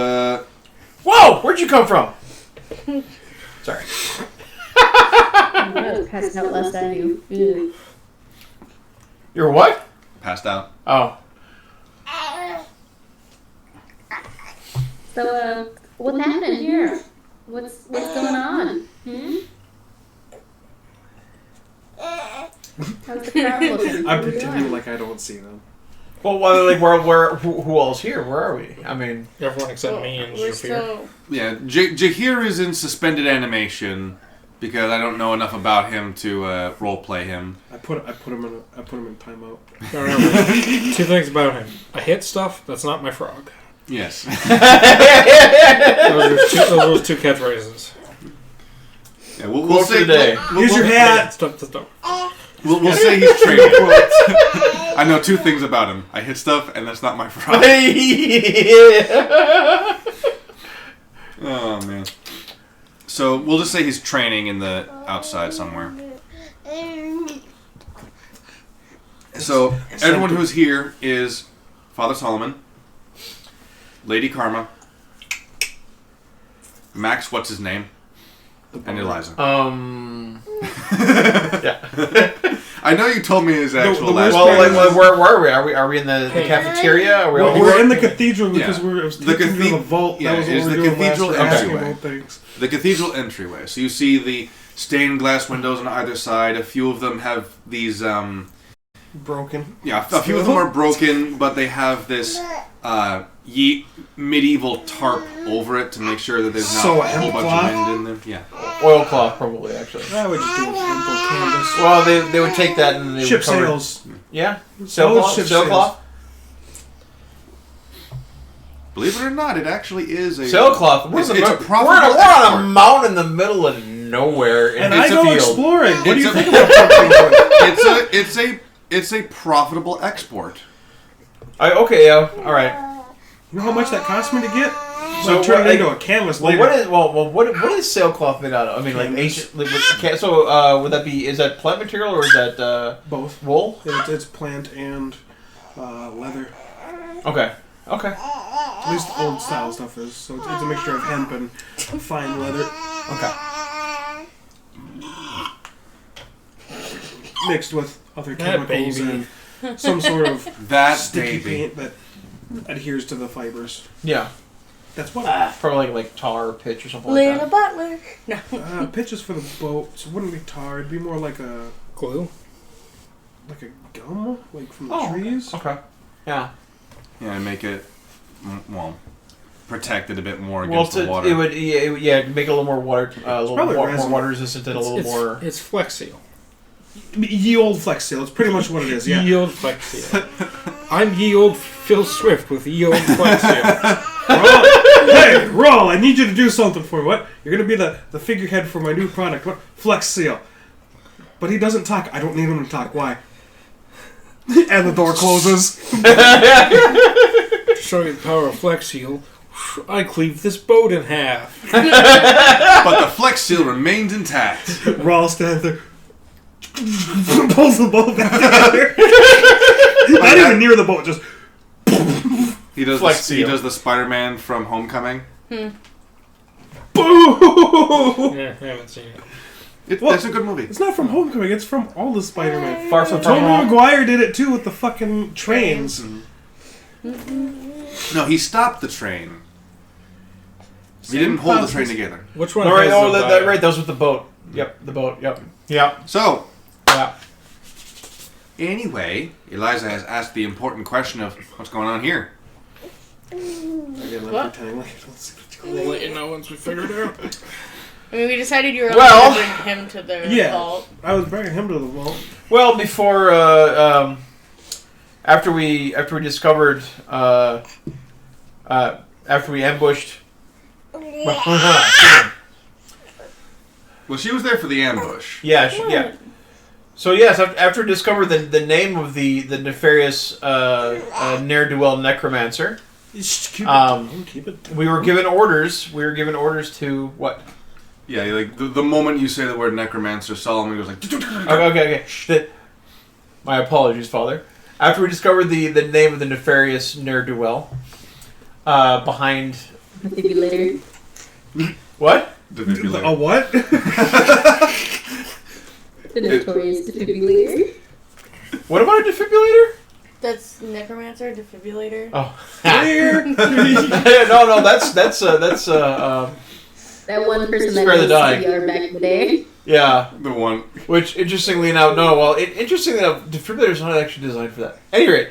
Whoa! Where'd you come from? Sorry. I was passing out last time you. You're what? passed out. Oh. So, what's happening here? What's going on? How's the crowd looking? I'm pretending like I don't see them. Well, who all's here? Where are we? I mean, everyone except me and Jafir. Yeah, Jahir is in suspended animation because I don't know enough about him to roleplay him. I put him in timeout. Now remember, two things about him: I hit stuff. That's not my frog. Yes. Those are two catchphrases. Yeah, we'll say today. Here's your hat. Stop. We'll say he's training. I know two things about him. I hit stuff, and that's not my frog. Oh, man. So, we'll just say he's training in the outside somewhere. So, everyone who's here is Father Solomon, Lady Karma, Max, what's his name? And Eliza. Yeah. I know you told me his actual the last worst name. Well, where are we? Are we in the cafeteria? Are we We're in the cathedral because Yeah. we're the vault. Yeah, That was what it's we were the doing cathedral last night, entryway. about things. The cathedral entryway. So you see the stained glass windows on either side. A few of them have these, Broken. yeah, a few of them are broken, but they have this medieval tarp over it to make sure that there's not So a whole bunch hemcloth? of wind in them. Yeah. Oilcloth, probably, actually. I would just do it hemp or canvas. Well, they would take that and they Ship would cover... sails. Yeah? Oh, Sailcloth? ship Sailcloth? Believe it or not, it actually is a Sailcloth. It's a We're profitable on a export. mountain in the middle of nowhere, And it's I a go field. exploring. What do It's you a- think about something? It's a profitable export. Okay, yeah, all right. You know how much that cost me to get? So So turn what- it into a canvas Well, later. what is sailcloth made out of? I mean, like ancient. Like, so, would that be? Is that plant material or is that Both. wool? It's plant and leather. Okay. At least old style stuff is. So it's a mixture of hemp and fine leather Okay. mixed with other That chemicals baby. and some sort of That sticky baby. paint that adheres to the fibers. Yeah. That's what. Probably like tar or pitch or something Little like that. butler. No. Pitch is for the boat, so it wouldn't be tar. It'd be more like a Glue. gum, like from the Oh, trees. Okay. Yeah. Yeah, and make it protect it a bit more Well, against the water. it would make it a little more water, a little probably more resin. water resistant, and a little more. It's Flex Seal. Ye old Flex Seal. It's pretty much what it is. Yeah. Ye old Flex Seal. I'm ye old Phil Swift with ye old Flex Seal. Hey, Roll! I need you to do something for me. What? You're gonna be the figurehead for my new product. What? Flex Seal. But he doesn't talk. I don't need him to talk. Why? And the door closes. To show you the power of Flex Seal, I cleave this boat in half. But the Flex Seal remains intact. Rawl stands there. Pulls the boat back together. Not even near the boat, just. He does Flex he Seal. does the Spider-Man from Homecoming. Boo! Yeah, I haven't seen it. That's a good movie. It's not from Homecoming, it's from all the Spider-Man. Far from Tobey home. Maguire did it too with the fucking trains. No, he stopped the train. You didn't hold the train together. Which one? Right, has right. Those with the boat. Yep, the boat. Yep. Yeah. So, Yeah. anyway, Eliza has asked the important question of what's going on here. Again, I'm What? pretending like We'll let you know once we figure it out. I mean, we decided you were Well- only going to bring him to the vault. I was bringing him to the vault. Well, before after we discovered after we ambushed. Well, she was there for the ambush. Yeah. So yes, after we discovered the name of the nefarious ne'er-do-well necromancer, Keep it. we were given orders. We were given orders to what? Yeah, like the moment you say the word necromancer, Solomon goes like. Okay. My apologies, Father. After we discovered the name of the nefarious ne'er-do-well, behind Defibrillator. what? A what? The notorious defibrillator. What about a defibrillator? That's necromancer, defibrillator. Oh, Here. no, that's That one person that Spare the did dying. CPR back in the day. yeah. The one. Which interestingly enough, interestingly enough, defibrillators are not actually designed for that. At any rate,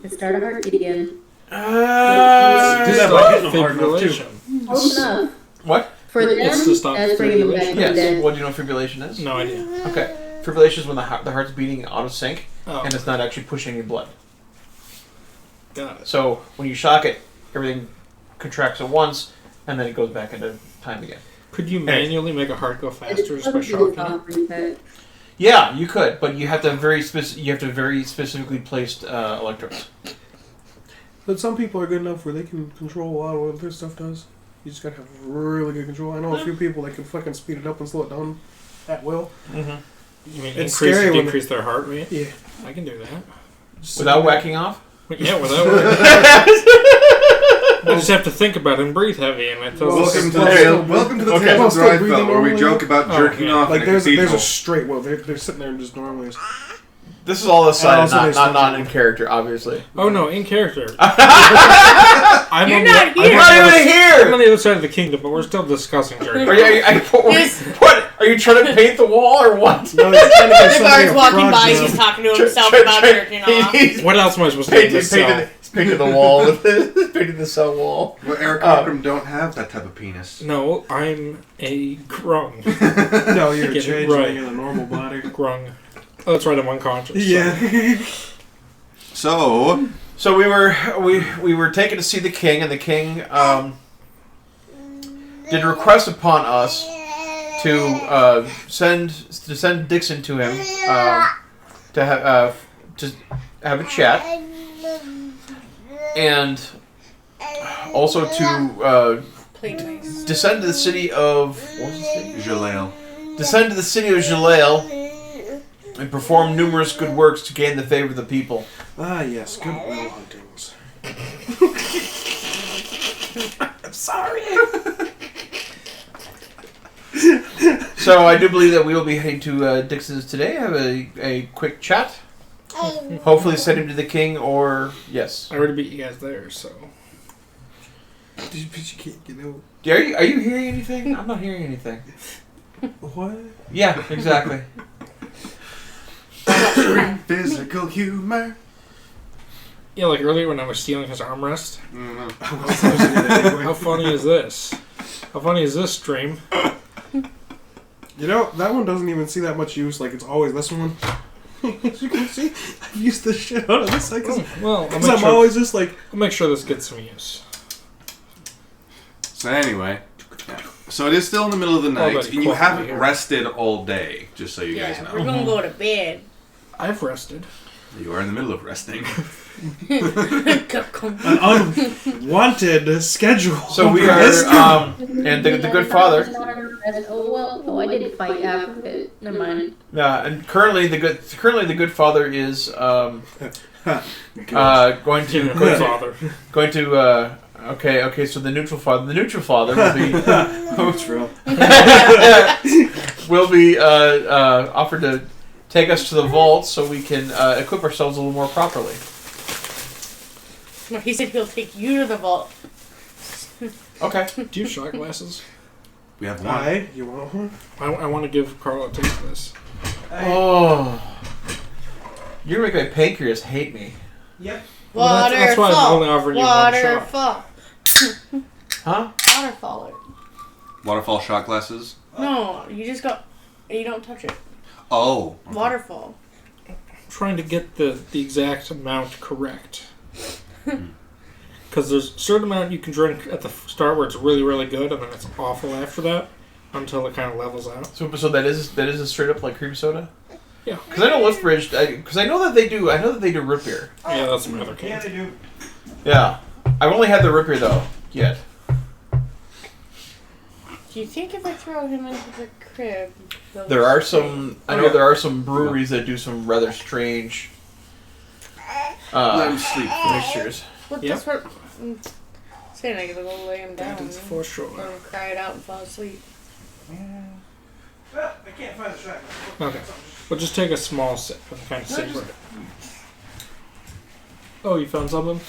Let's start a heartbeat again. Do that by hitting them hard enough, too. Fibrillation. Close enough. What? For them, It's to stop that's bringing them back fibrillation. from the Yes. dead. What do you know what fibrillation is? No idea. Okay. Fibrillation is when the heart's beating out of sync Oh, and it's not actually pushing your blood. got it. So when you shock it, everything contracts at once and then it goes back into time again. Could you manually make a heart go faster just by It's probably shocking it? offering that. Yeah, you could, but you have to have very specifically placed electrodes. But some people are good enough where they can control a lot of what their stuff does. You just gotta have really good control. I know a few people that can fucking speed it up and slow it down at will. Mm-hmm. You mean It's increase scary or when decrease their heart rate? Yeah. I can do that. Without whacking off? Yeah, without I just have to think about it and breathe heavy, and it doesn't. Welcome to the Okay. tale of Still Drifell, breathing where we normally? joke about Oh, jerking yeah. off Like in a there's cathedral. a straight. Well, they're sitting there and just normally. This is all aside, also they not start- in character, obviously. Oh no, in character. You're not here. You're not even I'm here! on the other side of the kingdom, but we're still discussing jerking. Are you trying to paint the wall or what? No, he's trying to get The somebody guard's a walking by, project. he's talking to himself about jerking off. He's What else am I supposed to do? painted the wall with painted the cell wall. Well, Eric Cochran don't have that type of penis. No, I'm a grung. No, you're Get it changing right. in a normal body. Grung. Oh, that's right, I'm unconscious. so- Yeah. So we were taken to see the king, and the king did a request upon us to send Dixon to him to have a chat, and also to descend to the city of Zhaliel. descend to the city of Zhaliel and perform numerous good works to gain the favor of the people. Ah, yes. Good will huntings. I'm sorry. So I do believe that we will be heading to Dixon's today. Have a quick chat. Hopefully send him to the king, or yes. I already beat you guys there, so. But you can't get out. Are you hearing anything? I'm not hearing anything. What? Yeah, exactly. Physical humor. Yeah, like earlier when I was stealing his armrest. Mm-hmm. How funny is this? How funny is this stream? You know, that one doesn't even see that much use. Like, it's always this one. As you can see, I've used this shit out of this side because Well, I'm always just like... I'll make sure this gets some use. So anyway, so it is still in the middle of the night, buddy, and you quiet haven't here. rested all day, just so you guys Yeah, know. we're gonna go to bed. I've rested. You are in the middle of resting. An unwanted schedule. So we are, and the good father. Oh well, oh I did fight after it. Never mind. And currently the good father is going Good to father. going to. Okay. So the neutral father will be Neutral. will be offered to take us to the vault so we can equip ourselves a little more properly. No, he said he'll take you to the vault. Okay. Do you have shot glasses? We have one. You want one? I want to give Carl a taste of this. Oh. You're going to make my pancreas hate me. Yep. Well, that's why I'm only offering you one shot. Waterfall. Huh? Waterfall. Waterfall shot glasses? No, you just go. You don't touch it. Oh. Okay. Waterfall. I'm trying to get the exact amount correct. Because there's a certain amount you can drink at the start where it's really, really good, and then it's awful after that until it kind of levels out. So that is a straight up like cream soda? Yeah. Because I know Lethbridge, because I know that they do root beer. Yeah, that's my other case. Yeah, they do. Yeah. I've only had the root beer though, yet. Do you think if I throw him into the crib, There are some, I know there are some breweries that do some rather strange Let him sleep. mixtures. What Yeah. that's what I'm saying, I gotta go lay him down. That is for sure. Or cry it out and fall asleep. Well, I can't find the shot. Okay. Well, just take a small sip and kind of savor it. Oh, you found something?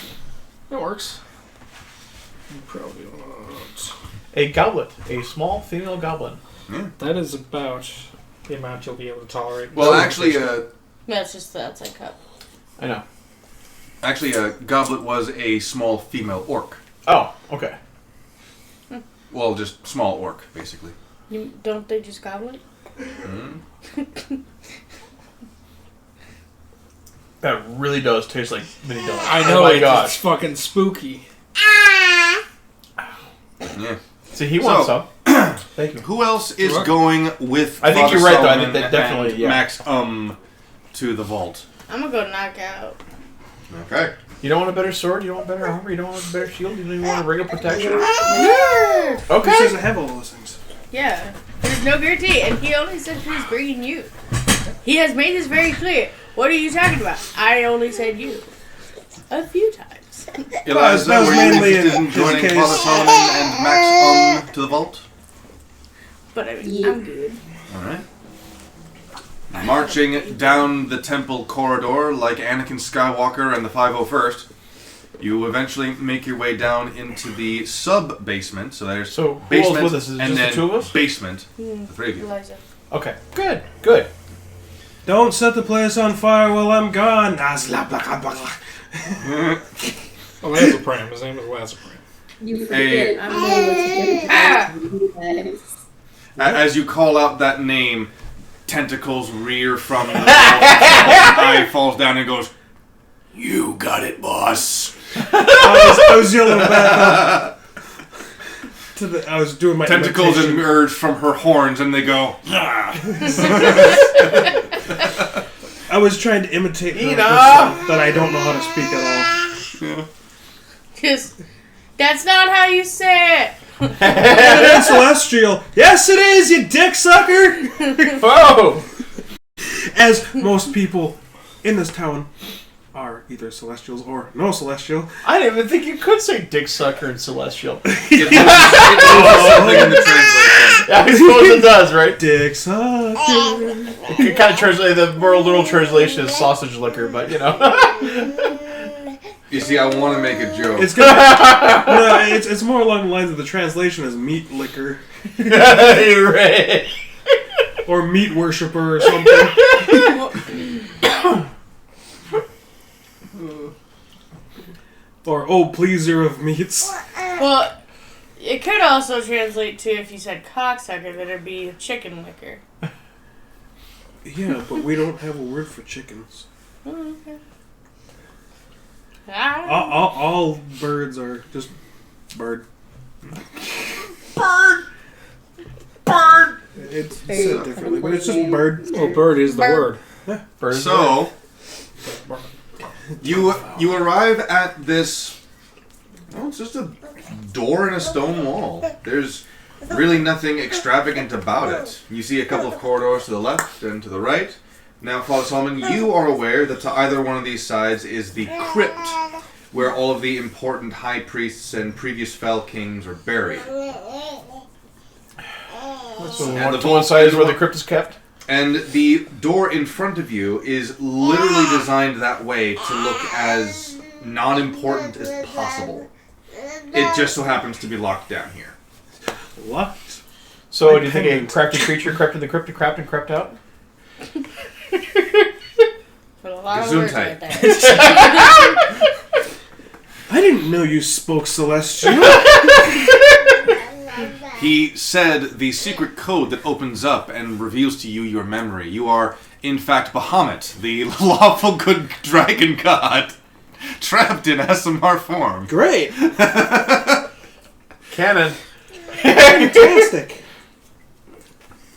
That works. You probably won't. A goblet. A small female goblin. That is about the amount you'll be able to tolerate. Well, actually, That's just the outside cup. I know. Actually, a goblet was a small female orc. Oh, okay. Well, just small orc, basically. Don't they just goblet? That really does taste like mini donuts. I know, oh my it's gosh. fucking spooky. Yeah. See, he wants some. Thank you. Who else is going with I think Father you're right, though. I Solomon think that definitely, and yeah. Max to the vault? I'm gonna go knock out. Okay. You don't want a better sword? You don't want better armor? You don't want a better shield? You don't even want a ring of protection? Yeah. Who Okay. says I have all those things? Yeah. There's no guarantee, and he only said he was bringing you. He has made this very clear. What are you talking about? I only said you. A few times. Eliza, that was were you mainly interested in in his joining case. Father Solomon and Max to the vault? But I mean, Yeah. I'm good. Alright. Marching down the temple corridor like Anakin Skywalker and the 501st, you eventually make your way down into the sub-basement. So there's So, who else basement with us? Is it and just then the two of us? basement. The three of you. Eliza. Okay. Good. Good. Don't set the place on fire while I'm gone. Lazapram. His name is Lazapram. You forget I'm the one that's As you call out that name, tentacles rear from the eye falls down and goes, "You got it, boss." I was yelling back up. I was doing my Tentacles imitation. emerge from her horns and they go, "Ah." I was trying to imitate her Ina! that I don't know how to speak at all. Just, that's not how you say it. It's celestial. Yes, it is, you dick sucker. Whoa! As most people in this town are either celestials or no celestial. I didn't even think you could say dick sucker and celestial. It loses something in the translation. Yeah, I suppose it does, right? Dick sucker. It kind of translate the more literal translation is sausage liquor, but you know. You see, I want to make a joke. It's gonna, no, it's more along the lines of the translation as meat liquor You're right. or meat worshiper or something. Or oh pleaser of meats. Well, it could also translate to, if you said cocksucker, that it'd be chicken liquor. Yeah, but we don't have a word for chickens. Oh, okay. All birds are just bird. Bird! Bird! It's said differently, but it's just bird. Well, bird is the word. Bird is So, you arrive at this. Well, it's just a door in a stone wall. There's really nothing extravagant about it. You see a couple of corridors to the left and to the right. Now, Father Solomon, you are aware that to either one of these sides is the crypt, where all of the important high priests and previous fell kings are buried. So And the one side is where the crypt is kept? And the door in front of you is literally designed that way to look as non-important as possible. It just so happens to be locked down here. What? So, do you think a crafty creature crept in the crypt and crept out? Put a lot of words Gesundheit. right there. I didn't know you spoke Celestial. He said the secret code that opens up and reveals to you your memory. You are, in fact, Bahamut, the lawful good dragon god, trapped in SMR form. Great. Canon. Fantastic.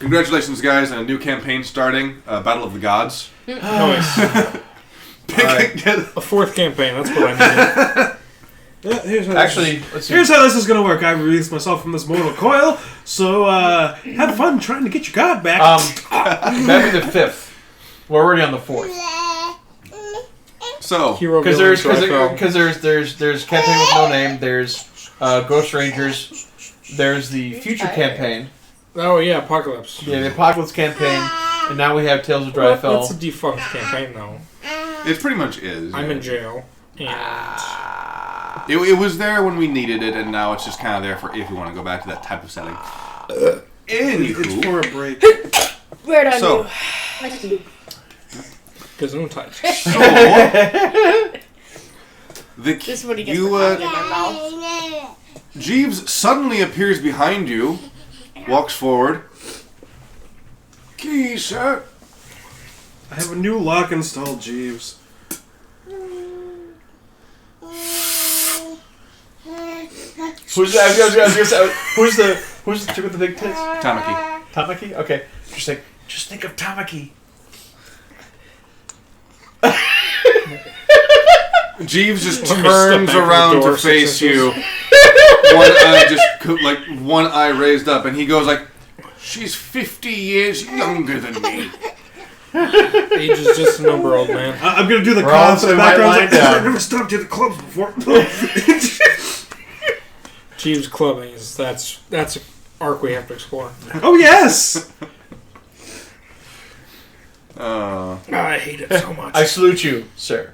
Congratulations, guys, on a new campaign starting, Battle of the Gods. Nice. Alright. A fourth campaign. That's what I needed. Yeah, Actually, let's see. here's how this is going to work. I released myself from this mortal coil, so have fun trying to get your god back. That'd be the 5th. We're already on the 4th. So, Hero Because villain, there's campaign with no name. There's Ghost Rangers. There's the future campaign. Oh yeah, Apocalypse. Yeah, the Apocalypse campaign. And now we have Tales of Drifell. That's a defunct campaign though. it pretty much is. I'm yeah. in jail. And It was there when we needed it, and now it's just kind of there for if you want to go back to that type of setting. It's Anywho, for a break. Right on so, you. Gesundheit. This is what he gets for talking in my mouth. Jeeves suddenly appears behind you, walks forward. Key, sir. I have a new lock installed, Jeeves. Who's the chick with the big tits? Tamaki. Tamaki? Okay. Just think of Tamaki. Jeeves just Let me turns step back around from the to door, face 6 you. inches. One eye raised up, and he goes like, "She's 50 years younger than me." Age is just a number, old man. I'm going to do the We're calls all in the putting my background. line down. I've never stopped you at the clubs before. Jeeves clubbing is that's an arc we have to explore. Oh, yes! I hate it so much. I salute you, sir.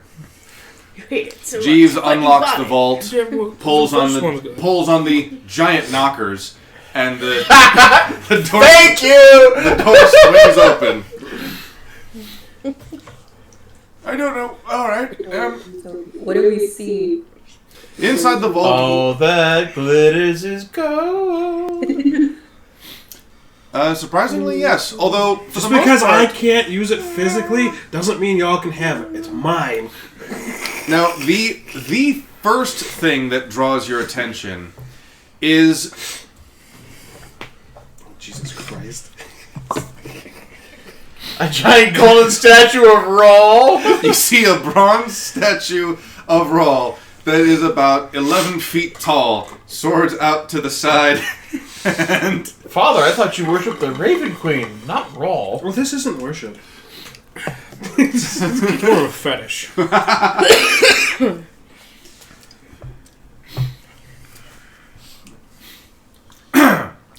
You hate it so Jeeves much. But you unlocks got the it. vault, pulls on the giant knockers, and the door. Thank you! The door swings open. I don't know. All right. What do we see? Inside the vault, All that glitters is gold. surprisingly, yes. Although for Just the because most I part, can't use it physically doesn't mean y'all can have it. It's mine. now the first thing that draws your attention is Jesus Christ. A giant golden statue of Rawl. you see a bronze statue of Rawl that is about 11 feet tall, swords out to the side, and Father, I thought you worshipped the Raven Queen, not Rawl. Well, this isn't worship. It's more of a fetish.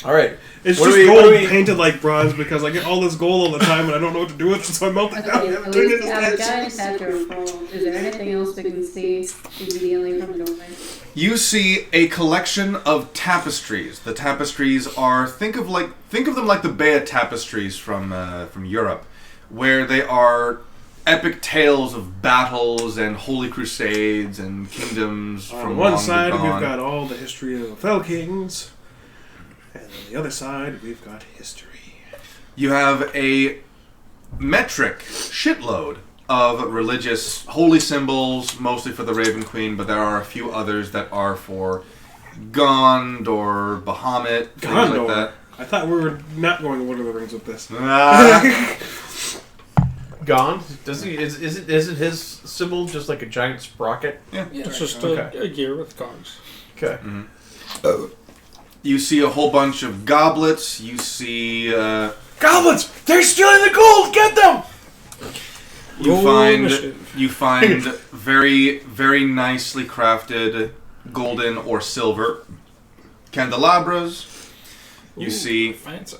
All right. It's What just do we- what gold do we- painted like bronze because I get all this gold all the time and I don't know what to do with it, so I melt it down and Okay, turn it we into have a statues. giant statue of Paul. Is there anything else we can see immediately from the doorway? you see a collection of tapestries. The tapestries are think of them like the Bea tapestries from Europe, where they are epic tales of battles and holy crusades and kingdoms On from one long side, gone. we've got all the history of the Fell Kings, and on the other side, we've got history. You have a metric shitload of religious holy symbols, mostly for the Raven Queen, but there are a few others that are for Gond or Bahamut, things like Gondor. that. I thought we were not going to Lord of the Rings with this. Gone? Isn't his symbol just like a giant sprocket? Yeah, it's just Okay. a gear with cogs. Okay. You see a whole bunch of goblets. You see Goblins! They're stealing the gold! Get them! you find very, very nicely crafted golden or silver candelabras. You see Fancy.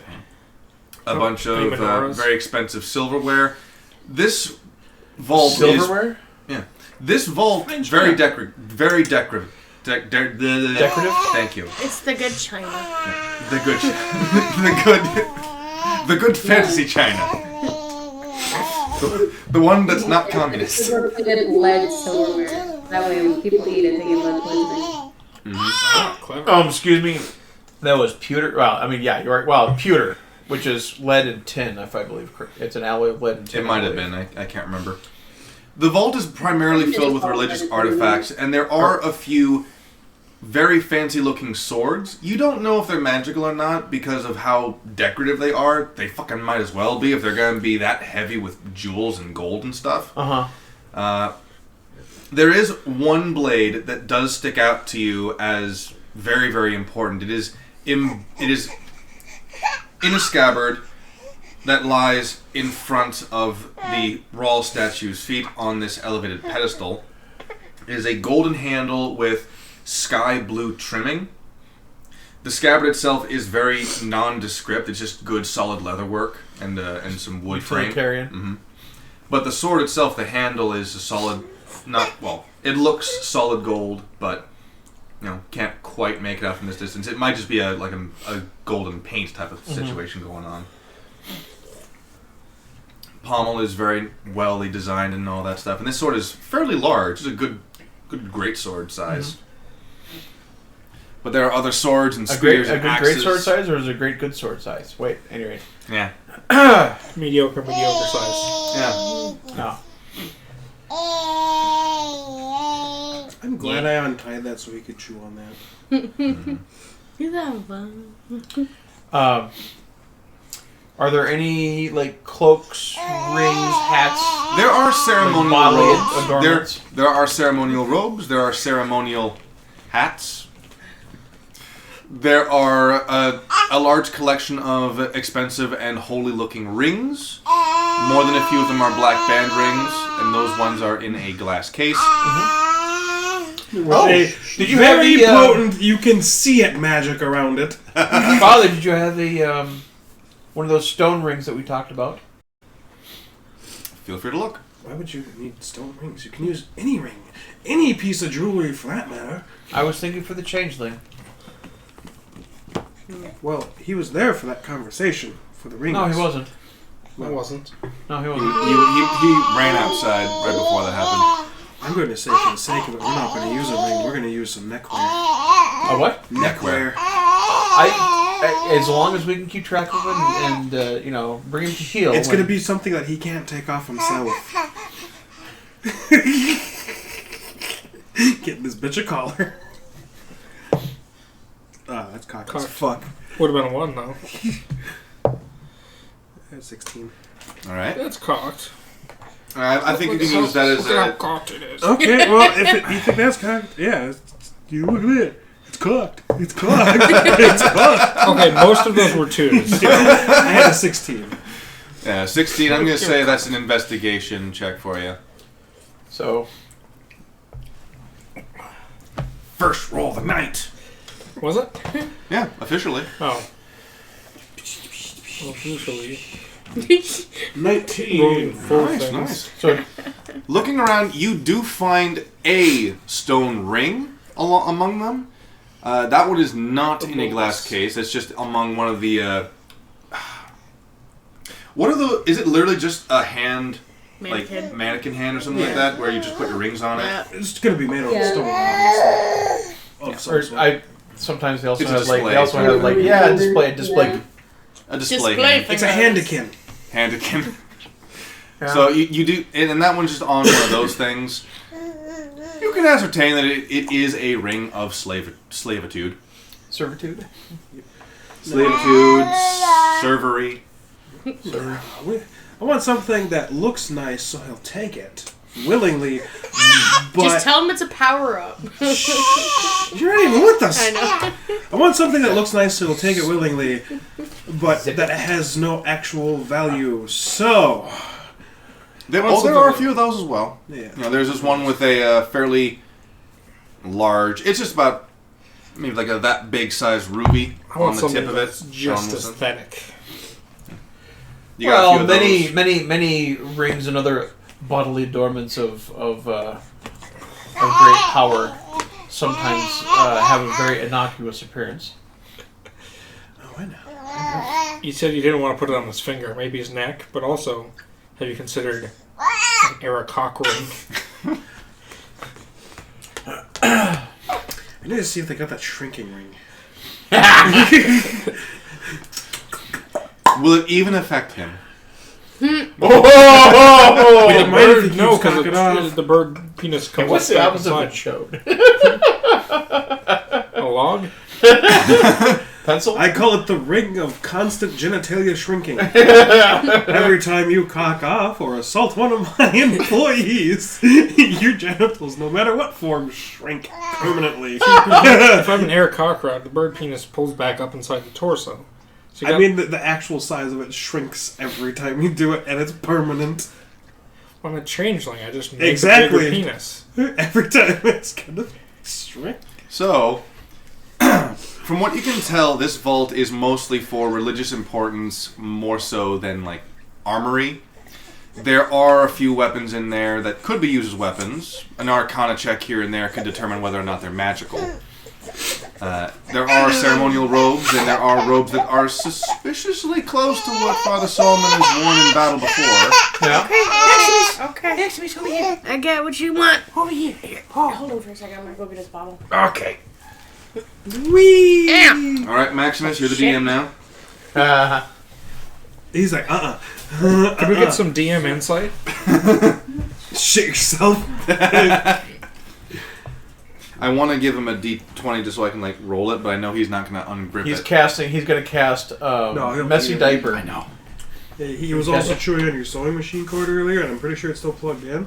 a bunch of menorahs. very expensive silverware. This vault Silverware? This vault very decorative. Decorative? Thank you. It's the good china. The good, the good fantasy china. The one that's not communist. We're good lead silverware. That way when people eat it, they get lead poisoning. Clever. Excuse me. That was pewter. Well, I mean, yeah, you're right. Well, pewter, which is lead and tin, if I believe. It's an alloy of lead and tin. It might have been. I can't remember. The vault is primarily filled with religious artifacts, and there are a few very fancy-looking swords. You don't know if they're magical or not because of how decorative they are. They fucking might as well be if they're going to be that heavy with jewels and gold and stuff. There is one blade that does stick out to you as very, very important. It is in a scabbard that lies in front of the Rawl statue's feet on this elevated pedestal. It is a golden handle with sky blue trimming. The scabbard itself is very nondescript. It's just good solid leather work and some wood frame. Mm-hmm. But the sword itself, the handle is a solid, it looks solid gold, but can't quite make it out from this distance. It might just be a golden paint type of situation going on. Pommel is very well designed and all that stuff, and this sword is fairly large. It's a good great sword size. But there are other swords and spears and axes. Great sword size, or is it a good sword size? Wait, anyway. Yeah. Mediocre size. Yeah. No. I'm glad I untied that so we could chew on that. You have fun. Are there any cloaks, rings, hats? There are ceremonial robes. Adornments? There are ceremonial robes. There are ceremonial hats. There are a large collection of expensive and holy-looking rings. More than a few of them are black band rings, and those ones are in a glass case. Did you have very potent? You can see it magic around it. Father, did you have the one of those stone rings that we talked about? Feel free to look. Why would you need stone rings? You can use any ring, any piece of jewelry for that matter. I was thinking for the changeling. Well, he was there for that conversation for the rings. No, he wasn't. I wasn't. No, he wasn't. He ran outside right before that happened. I'm going to say, for the sake of it, we're not going to use a ring. We're going to use some neckwear. A what? Neckwear. As long as we can keep track of him and bring him to heel. It's going to be something that he can't take off himself. Getting this bitch a collar. That's cocky as fuck. Would have been a 1 though. That's 16. All right. That's cocked. I think you can use that as how cocked it is. Okay, well, you think that's cocked, yeah. You look at it. It's cocked. It's cocked. It's cocked. Okay, most of those were 2s. I had a 16. Yeah, 16. I'm going to say that's an investigation check for you. So, first roll of the night. Was it? Yeah, officially. Oh. Officially. 19. Nice. So, looking around, you do find a stone ring among them. That one is not in a glass case. It's just among one of the. What are the? Is it literally just a hand, mannequin hand or something like that, where you just put your rings on it? It's going to be made out of stone, obviously. Sometimes they also It's a have display. display. A display hand. It's a handikin. Handikin. Yeah. So you do, and that one's just on one of those things. You can ascertain that it is a ring of slavitude. Servitude. Servitude, servery. I want something that looks nice, so he'll take it willingly. But just tell him it's a power-up. You're not even with us. I know. I want something that looks nice, so he'll take it willingly, but that has no actual value. So, There are a few of those as well. Yeah. There's this one with a fairly large. It's just about maybe like that big size ruby on the tip of it. Just aesthetic. You got a few of those. many rings and other bodily adornments of great power sometimes have a very innocuous appearance. Oh, I know. You said you didn't want to put it on his finger, maybe his neck, but also, have you considered an Eric cock ring? I need to see if they got that shrinking ring. Will it even affect him? No, because the bird penis comes What's the opposite of a inside. chode? A log? Pencil? I call it the ring of constant genitalia shrinking. Every time you cock off or assault one of my employees, your genitals, no matter what form, shrink permanently. If I have an Eric cock rod, the bird penis pulls back up inside the torso. So I mean, the actual size of it shrinks every time you do it, and it's permanent. I'm a changeling. I just make Exactly. a bigger penis. Every time it's gonna shrink. So, from what you can tell, this vault is mostly for religious importance, more so than, like, armory. There are a few weapons in there that could be used as weapons. An arcana check here and there could determine whether or not they're magical. There are ceremonial robes, and there are robes that are suspiciously close to what Father Solomon has worn in battle before. Yeah. Okay. Maximus, over here. I get what you want. Over here. Hold on for a second. I'm gonna go get his bottle. Okay. Whee! Alright, Maximus, you're the DM now. He's like, Can we get some DM insight? shit yourself. I want to give him a D20 just so I can, like, roll it, but I know he's not going to ungrip He's it. going to cast he'll Messy be- Diaper. I know. He was also chewing on your sewing machine cord earlier, and I'm pretty sure it's still plugged in.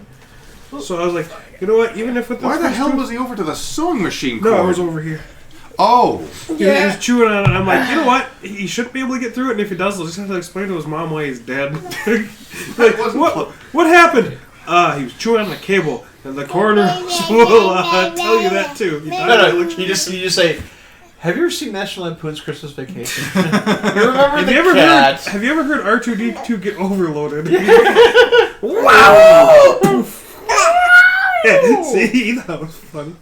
So I was like, you know what? Even if with Why the hell was he over to the sewing machine cord? No, I was over here. Oh! He was chewing on it, and I'm like, you know what? He shouldn't be able to get through it, and if he does, he'll just have to explain to his mom why he's dead. Like, what happened? He was chewing on the cable, and the coroner will tell you that too. No, you just say, have you ever seen National Lampoon's Christmas Vacation? You remember the cat? Have you ever heard R2-D2 get overloaded? Wow! See, that was funny.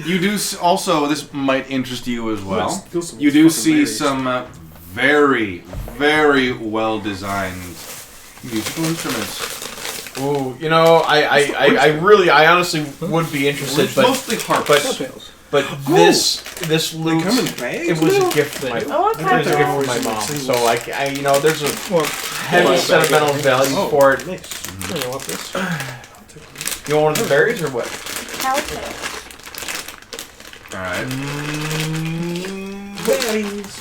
You do also, this might interest you as well. Still some You do fucking see berries. some very, very well designed musical instruments. Oh, you know, I honestly would be interested, but Mostly harps. but this loot, Come in bags. it was a gift from my mom. So like, you know, there's a heavy sentimental value for it. Nice. You want this? You want one of the berries or what? Alright. Berries.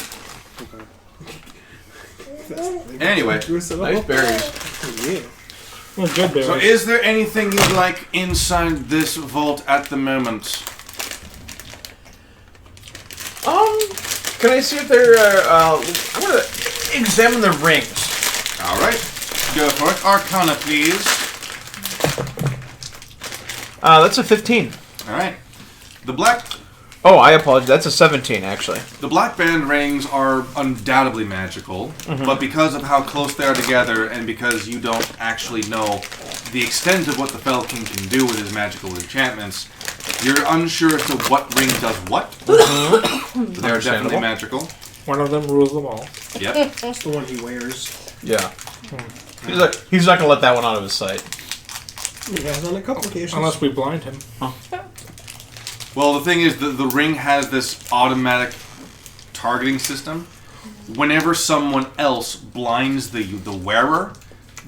Anyway. Nice berries. Yeah. Well, good berries. So is there anything you'd like inside this vault at the moment? Can I see if they're? I'm gonna examine the rings. Alright. Go for it. Arcana, please. That's a 15. Alright. The black Oh, I apologize. That's a 17, actually. The black band rings are undoubtedly magical, but because of how close they are together, and because you don't actually know the extent of what the Fell King can do with his magical enchantments, you're unsure as to what ring does what. They are definitely magical. One of them rules them all. Yep. That's the one he wears. Yeah. He's not going to let that one out of his sight. He has on a couple occasions. Unless we blind him. Well, the thing is, the ring has this automatic targeting system. Whenever someone else blinds the wearer,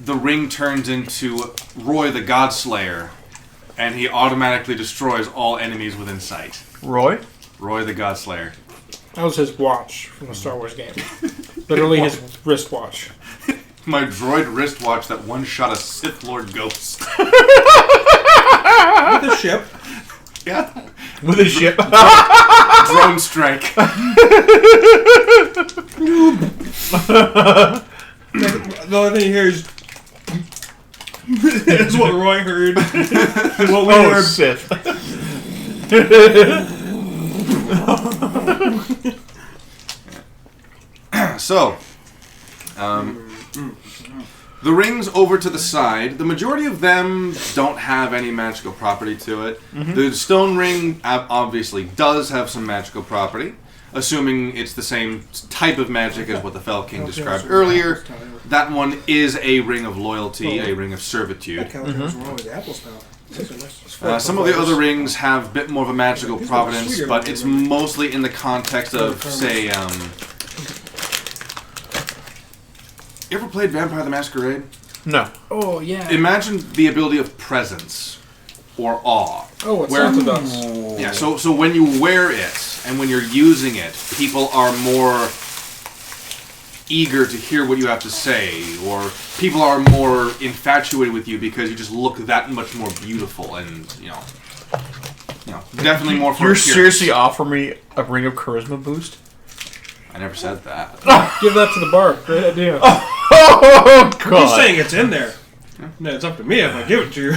the ring turns into Roy the Godslayer, and he automatically destroys all enemies within sight. Roy? Roy the Godslayer. That was his watch from the Star Wars game. Literally his wristwatch. My droid wristwatch that one-shot a Sith Lord ghost. With a ship. Yeah. With a ship? Drone strike. The only thing here is is what Roy heard. What we heard. Sith. So, The rings over to the side, the majority of them don't have any magical property to it. Mm-hmm. The stone ring obviously does have some magical property, assuming it's the same type of magic as what the Fell King described earlier. That one is a ring of loyalty, a ring of servitude. Some of the other rings have a bit more of a magical providence, but it's mostly in the context of, say, you ever played Vampire the Masquerade? No. Oh, yeah. Imagine the ability of presence or awe. Oh, it's Santa does. Yeah, so when you wear it and when you're using it, people are more eager to hear what you have to say, or people are more infatuated with you because you just look that much more beautiful and, definitely more for You're appearance. seriously offering me a ring of charisma boost? I never said that. Give that to the bard. Great idea. Oh, God. He's saying it's in there. Yeah. No, it's up to me if I give it to you.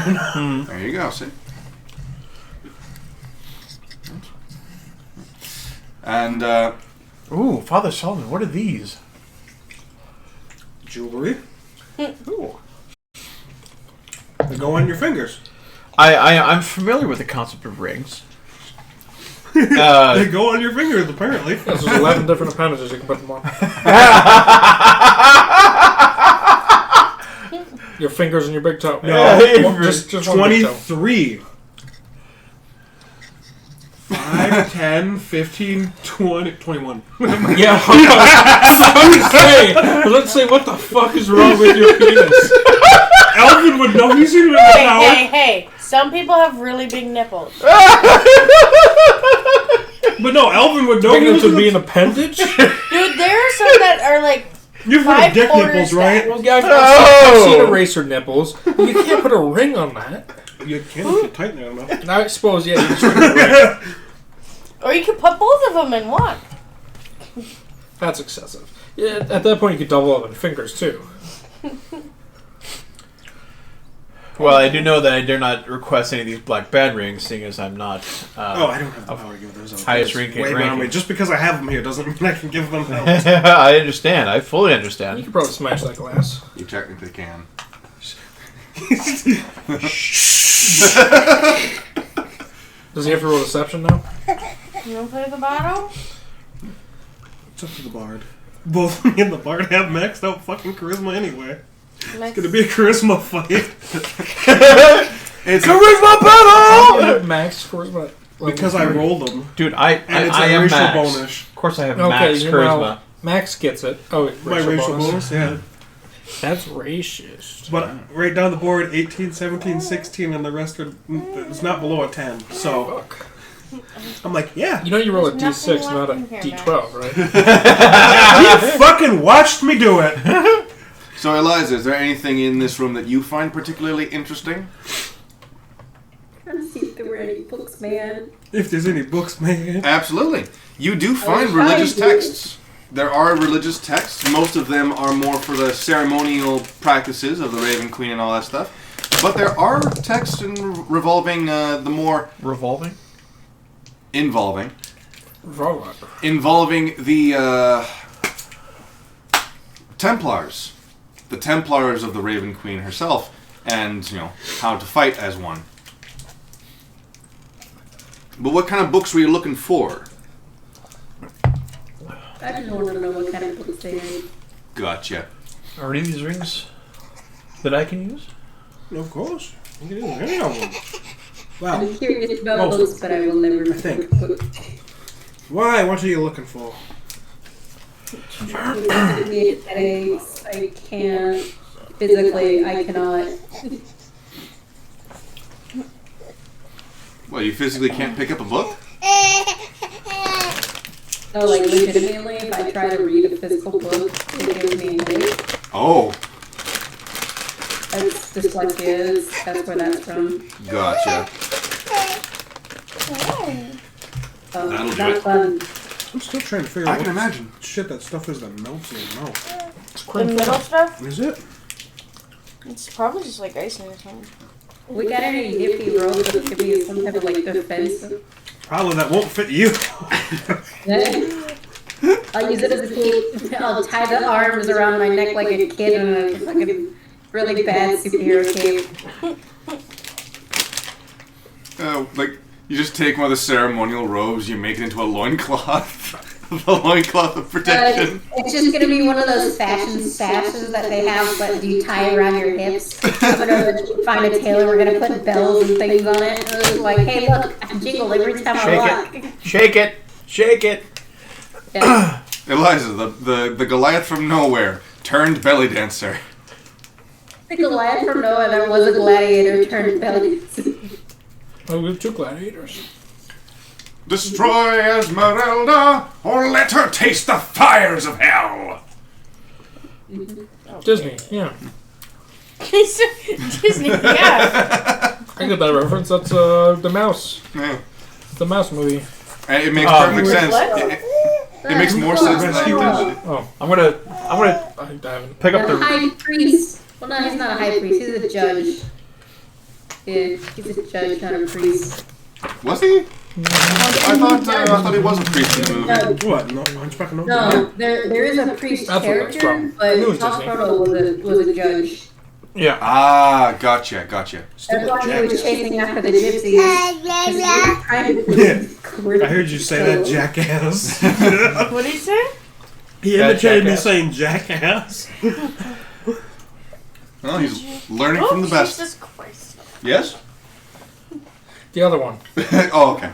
There you go, see? And, ooh, Father Solomon, what are these? Jewelry. Ooh. They go on your fingers. I'm familiar with the concept of rings. They go on your fingers, apparently. There's 11 different appendages you can put them on. Your fingers and your big toe. No, just 23. 5, 10, 15, 20, 21. Yeah, I would say, but let's say, what the fuck is wrong with your penis? Alvin would know. He's seen it in the tower. Hey, some people have really big nipples. But no, Alvin would know. Penis would be an appendage? Dude, there are some that are like You've heard of dick nipples, right? Well, yeah, I've seen eraser nipples. You can't put a ring on that. You can if you tighten it enough. And I suppose, yeah, you can put a ring. Or you could put both of them in one. That's excessive. Yeah, at that point, you could double up in fingers, too. Well, I do know that I dare not request any of these black bad rings, seeing as I'm not. I don't have the power to give those out. Highest ranking. Just because I have them here doesn't mean I can give them out. I understand. I fully You understand. could probably smash that glass. you technically can. Does he have to roll deception now? You don't play the bottom? It's up to the bard. Both me and the bard have maxed out fucking charisma anyway. It's gonna be a charisma fight. It's Charisma battle! Max charisma. Because I rolled them. Dude, And it's I a am racial Max. bonus. Of course I have Okay, Max you charisma. know, Max gets it. Oh, My racial bonus, yeah. That's racist. But right down the board, 18, 17, 16, and the rest are it's not below a 10. So Fuck. I'm like, yeah. You know you roll a There's d6, nothing not a left in here, d12, right? You fucking watched me do it. So, Eliza, is there anything in this room that you find particularly interesting? I don't see if there were any books, man. If there's any books, man. Absolutely. You do find religious texts. There are religious texts. Most of them are more for the ceremonial practices of the Raven Queen and all that stuff. But there are texts involving the more... Revolving? Involving Rollout. the Templars. The Templars of the Raven Queen herself. And, how to fight as one. But what kind of books were you looking for? I just want to know what kind of books they had. Gotcha. Are any of these rings that I can use? Of course. You can use any of them. Wow. I'm curious about books, but I will never think. book. Why? What are you looking for? Headaches. I can't. Physically, I cannot. Well, you physically can't pick up a book? No, like legitimately, if I try to read a physical book, it gives me a headache. Oh, That's dyslexia. That's where that's from. gotcha. That'll do Not it. fun. I'm still trying to figure I out can what imagine. shit that stuff is that melts in your mouth. The middle stuff? Is it? It's probably just like icing or something. We got any hippie rolls that could be some type of like defense. Probably that won't fit you. I'll use it as a cape. I'll tie the arms around my neck like a kid and I fucking really bad superhero cape. Like, you just take one of the ceremonial robes, you make it into a loincloth. The loincloth of protection. It's just gonna be one of those fashion sashes that they have, but you tie it around your hips. I'm gonna find a tailor, we're gonna put bells and things on it. And it's like, hey, look, I jingle every time I walk. Shake it. Shake it. Yeah. Eliza, the Goliath from nowhere, turned belly dancer. The Goliath from nowhere that was a gladiator turned belly dancer. Oh, we have 2 gladiators. Destroy Esmeralda, or let her taste the fires of hell. Disney, yeah. Disney, yeah. I get that reference. That's the mouse. Yeah. The mouse movie. And it makes perfect sense. What? It makes more sense than I intended. Oh, I'm gonna I haven't. pick up The the. high priest. Well, no, he's not a high priest. He's a judge. Yeah, he's a judge, not a priest. Was he? I thought he was a priest in the movie. What? No, Hunchback of Notre No, Dame? there is a priest That's what that's character, from. I but knew it was Tom Disney. Frodo was a judge. Yeah. Ah, gotcha. That's why he was chasing after the gypsies. 'Cause he was trying to I heard you say that, jackass. What did he say? He That imitated me jackass. saying jackass. Well, he's learning from the best. Jesus Christ. Yes? The other one. Oh, okay.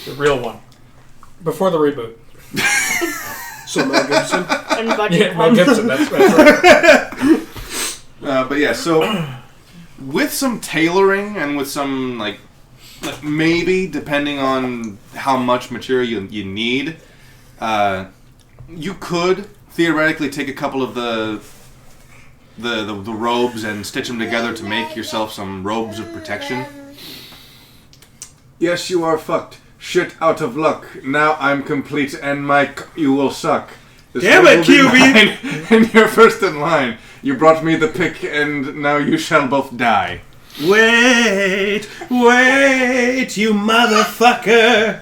The real one. Before the reboot. So Mel Gibson. And budget Yeah, Mel Gibson. That's right. But yeah, so with some tailoring and with some like maybe depending on how much material you need, you could theoretically take a couple of the robes and stitch them together to make yourself some robes of protection. Yes, you are fucked. Shit out of luck. Now I'm complete and you will suck. This Damn it, will be QB! mine, and you're first in line. You brought me the pick and now you shall both die. Wait, you motherfucker!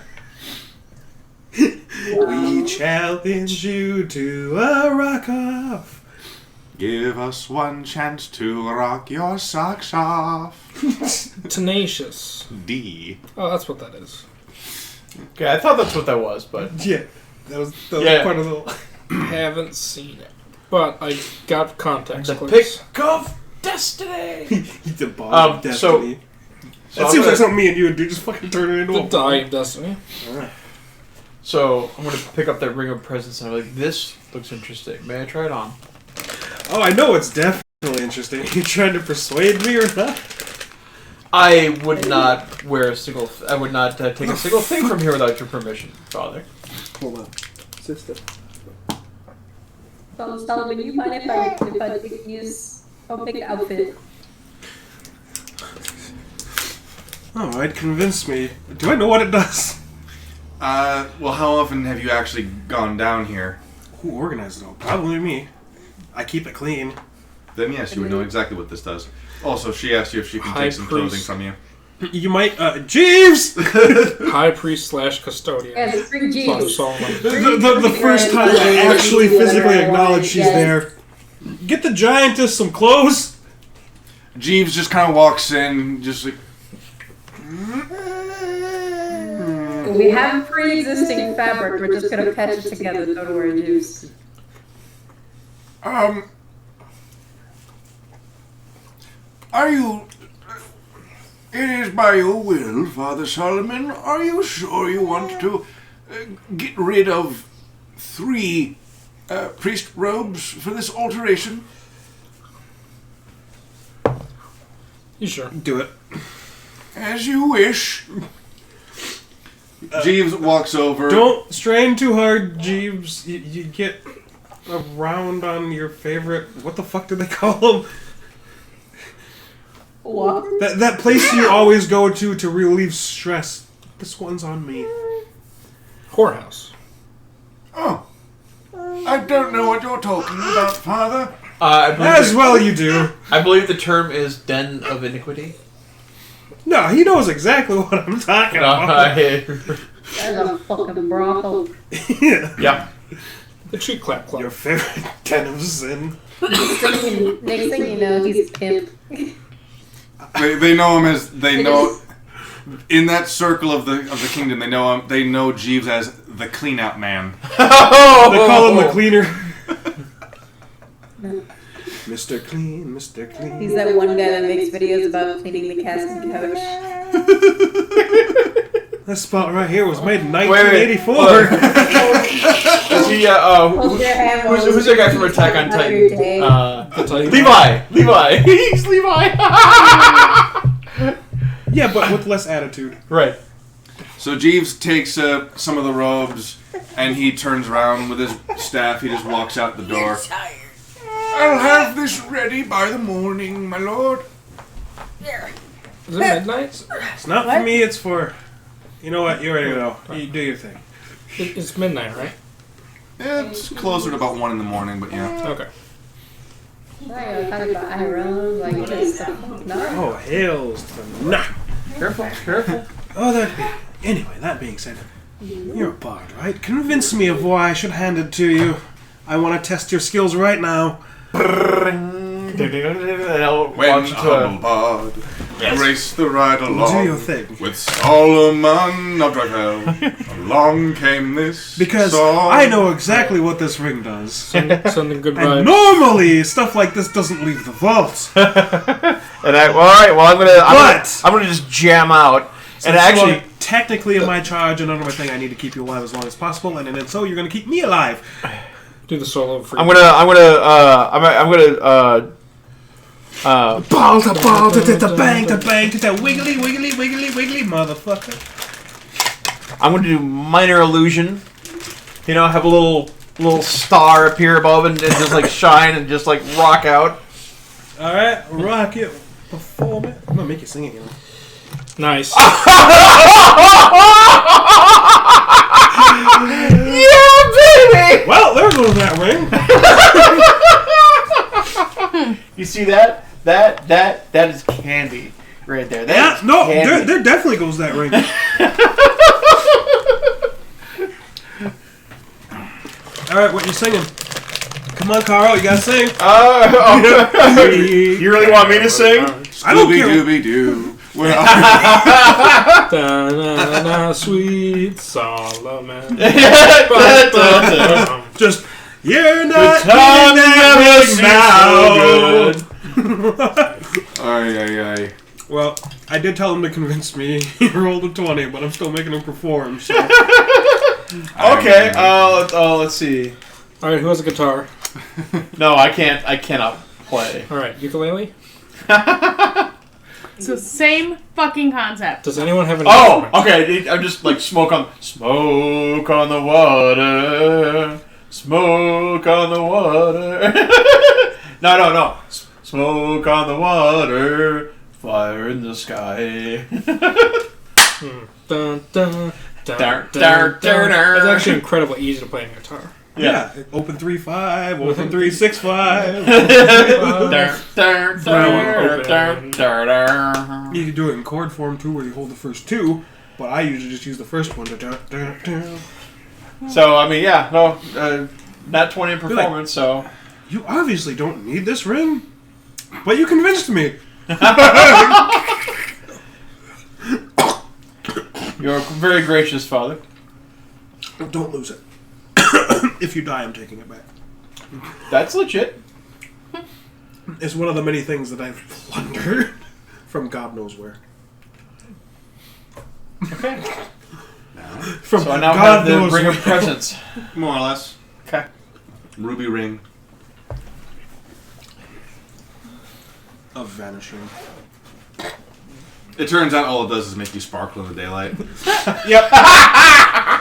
We challenge you to a rock-off. Give us one chance to rock your socks off. Tenacious. D. Oh, that's what that is. Okay, I thought that's what that was, but Yeah, that was Yeah. part of the... Haven't seen it, but I got context the clues. pick of destiny. the ball of destiny. So That I'm seems gonna- like something me and you would do, just fucking turn it into The a die of destiny. So I'm gonna pick up that ring of presence and I'm like, this looks interesting. May I try it on? Oh, I know it's definitely interesting. Are you trying to persuade me or not? I would not wear a single. I would not take a single thing from here without your permission, Father. Hold on. Sister. Solomon, you mind if I use a big outfit? Alright, convince me. Do I know what it does? Well, how often have you actually gone down here? Who organized it all? Probably me. I keep it clean. Then yes, you would know exactly what this does. Also, she asked you if she can High take some clothing priest. from you. You might, Jeeves! High priest / custodian. Yes, bring Father Jeeves. Solomon. The first time I actually physically acknowledge she's there. Get the giantess some clothes! Jeeves just kind of walks in, just like, We have pre-existing fabric. We're just gonna patch it together. Don't worry, Jeeves. are you... It is by your will, Father Solomon. Are you sure you want to get rid of 3 priest robes for this alteration? You sure? Do it. As you wish. Jeeves walks over. Don't strain too hard, Jeeves. You get a round on your favorite... What the fuck do they call them? What? That place you always go to relieve stress. This one's on me. Whorehouse. Oh. I don't know what you're talking about, Father. As well you do. I believe the term is den of iniquity. No, he knows exactly what I'm talking about. That's a fucking brothel. Yeah. Yeah. The cheek clap club. Your favorite den of sin. Next thing you know, he's a pimp. They know him as in that circle of the kingdom. They know Jeeves as the clean out man. They call him the cleaner. Mr. Clean, Mr. Clean. He's that one guy that makes videos about cleaning the casting couch. This spot right here was made in 1984. Is he, who's that guy from Attack on Titan? Levi! He's Levi! Yeah, but with less attitude. Right. So Jeeves takes some of the robes, and he turns around with his staff. He just walks out the door. I'll have this ready by the morning, my lord. Is it midnight? It's not for me, it's for... You know what? You're ready to go. You do your thing. It's midnight, right? It's closer to about 1 in the morning, but yeah. Okay. Oh, hails to the nah. Careful. Oh, that being said, you're a bard, right? Convince me of why I should hand it to you. I want to test your skills right now. When humble bard race the ride along Do your thing. with Solomon of Drifell, along came this Because song. I know exactly what this ring does. Sending good vibes. And normally, stuff like this doesn't leave the vault. I'm gonna just jam out. And actually, technically in my charge and under my thing, I need to keep you alive as long as possible, and so you're gonna keep me alive. Do the solo for I'm gonna ball to ball to bang to bang to wiggly motherfucker. I'm gonna do minor illusion. You know, have a little star appear above and just like shine and just like rock out. All right, rock it, perform it. I'm gonna make you sing it, you know. Nice. Yeah, baby. Well, there goes that ring. You see that? That is candy right there. That is candy. There definitely goes that ring. All right, what you singing? Come on, Carl, you gotta sing. You really want me to sing? I don't care. Scooby-Dooby-Doo. Da-na-na, sweet Solomon. Just you're not time never now. Aye. Well, I did tell him to convince me. He rolled a 20, but I'm still making him perform. So. Okay. Let's see. All right, who has a guitar? No, I can't. I cannot play. All right, ukulele. So same fucking concept. Does anyone have any? Oh, okay. I'm just like smoke on the water. Smoke on the water. No. Smoke on the water. Fire in the sky. Dun, dun, dun, Dar. It's actually incredibly easy to play on guitar. Yeah. Open 3-5, open 3-6-5. You can do it in chord form too, where you hold the first two, but I usually just use the first one to. So I mean, yeah, no, not 20 in performance. So you obviously don't need this ring, but you convinced me. You're very gracious, Father. Don't lose it. If you die, I'm taking it back. That's legit. It's one of the many things that I've plundered from God knows where. Okay. From So I now God have the knows ring of where. presence. More or less. Okay. Ruby ring. Of vanishing. It turns out all it does is make you sparkle in the daylight. Yep.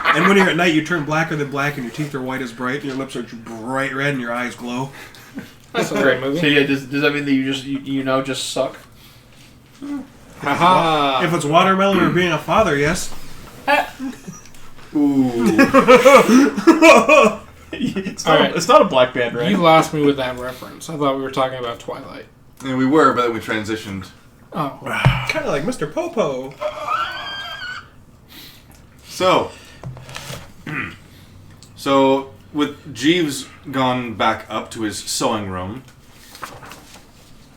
And when you're at night, you turn blacker than black, and your teeth are white as bright, and your lips are bright red, and your eyes glow. That's a great movie. So yeah, does that mean that you just suck? Haha. If it's watermelon or being a father, yes. Ooh. It's not a black band, right? You lost me with that reference. I thought we were talking about Twilight. And we were, but then we transitioned. Oh. Kind of like Mr. Popo. So with Jeeves gone back up to his sewing room,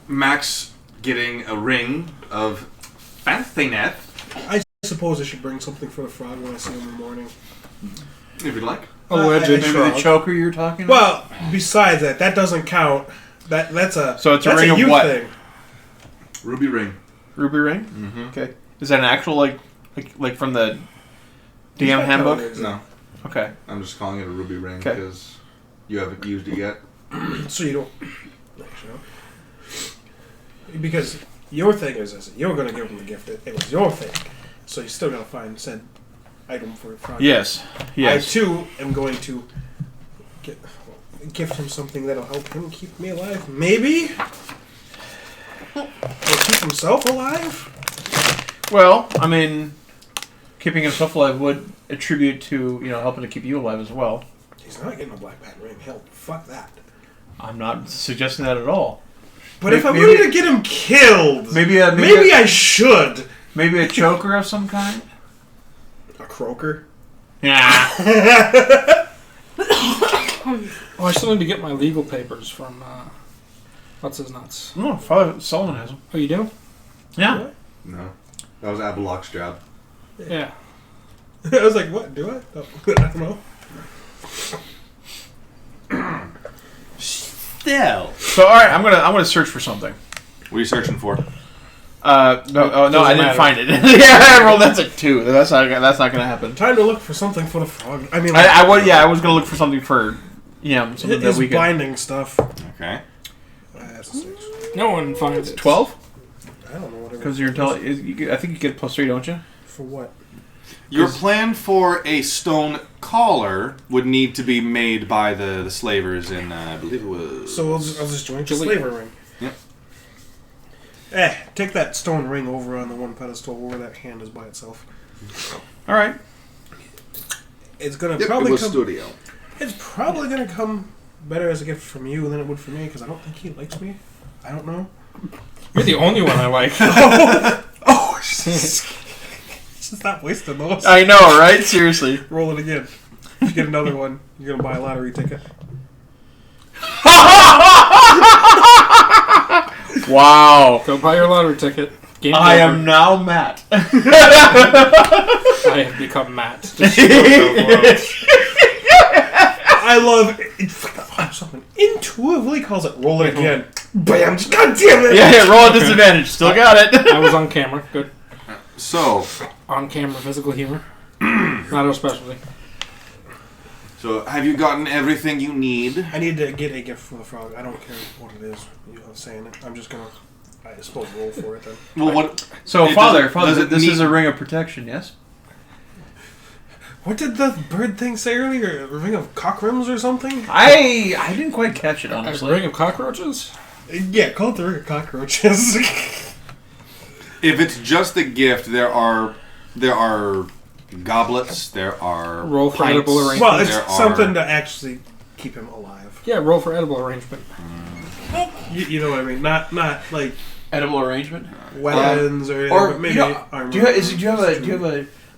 Max getting a ring of fanciness. I suppose I should bring something for the frog when I see him in the morning. If you'd like. Alleged Maybe frog. the choker you're talking about? Well, besides that doesn't count. That's a So it's a that's ring of youth what? thing. Ruby ring. Ruby ring? Mm-hmm. Okay. Is that an actual, like from the DM That's handbook? how it is. No, Okay. I'm just calling it a ruby ring 'Kay. because you haven't used it yet. So you don't. Actually, no. Because your thing is this: you're going to give him the gift. It was your thing, so you still got to find said item for a frog. Yes. Yes. I too am going to gift him something that'll help him keep me alive. Maybe. Or keep himself alive. Well, I mean, keeping himself alive would attribute to, helping to keep you alive as well. He's not getting a black bat ring. Hell, fuck that. I'm not suggesting that at all. But if I wanted to get him killed, maybe I should. Maybe a choker of some kind? A croaker? Yeah. Oh, I still need to get my legal papers from, what's his nuts? No, Father Solomon has them. Oh, you do? Yeah. No, that was Abelock's job. Yeah. I was like, what? Do I? Oh, I don't know. Still. So, all right, I'm gonna search for something. What are you searching for? No, I didn't matter. find it. Yeah, I rolled. That's a 2. That's not gonna happen. Time to look for something for the frog. I mean, I was gonna look for something for, something that his we could. binding stuff. Okay. That's a 6. No one finds it. 12? I don't know whatever. Because you're I think you get +3, don't you? For what? Your plan for a stone collar would need to be made by the slavers in, I believe it was... So I'll just join the slaver ring. Yep. Take that stone ring over on the one pedestal where that hand is by itself. All right. It's gonna Yep, probably it was come. studio. It's probably gonna come better as a gift from you than it would for me because I don't think he likes me. I don't know. You're the only one I like. Oh, stop wasting those. I know, right? Seriously. Roll it again. If you get another one, you're gonna buy a lottery ticket. Wow. Go buy your lottery ticket. Game I over. am now Matt. I have become Matt. I love something intuitively calls it roll it again. Bam! God damn it! Yeah, roll at disadvantage. Still got it. I was on camera. Good. So, On camera physical humor. Not our specialty. have you gotten everything you need? I need to get a gift for the frog. I don't care what it is. You know, saying it. I'm just gonna, I suppose, roll for it then. Well, what... So, It Father, does it this need- is a ring of protection, yes? What did the bird thing say earlier? A ring of cockrims or something? I didn't quite catch it, A honestly. ring of cockroaches? Yeah, call it the ring of cockroaches. If it's just a gift, there are goblets, there are Roll for pints. edible arrangement. Well, it's There are- something to actually keep him alive. Yeah, roll for edible arrangement. You know what I mean? Not like Edible arrangement? weapons or anything, Or, but maybe armor. do you have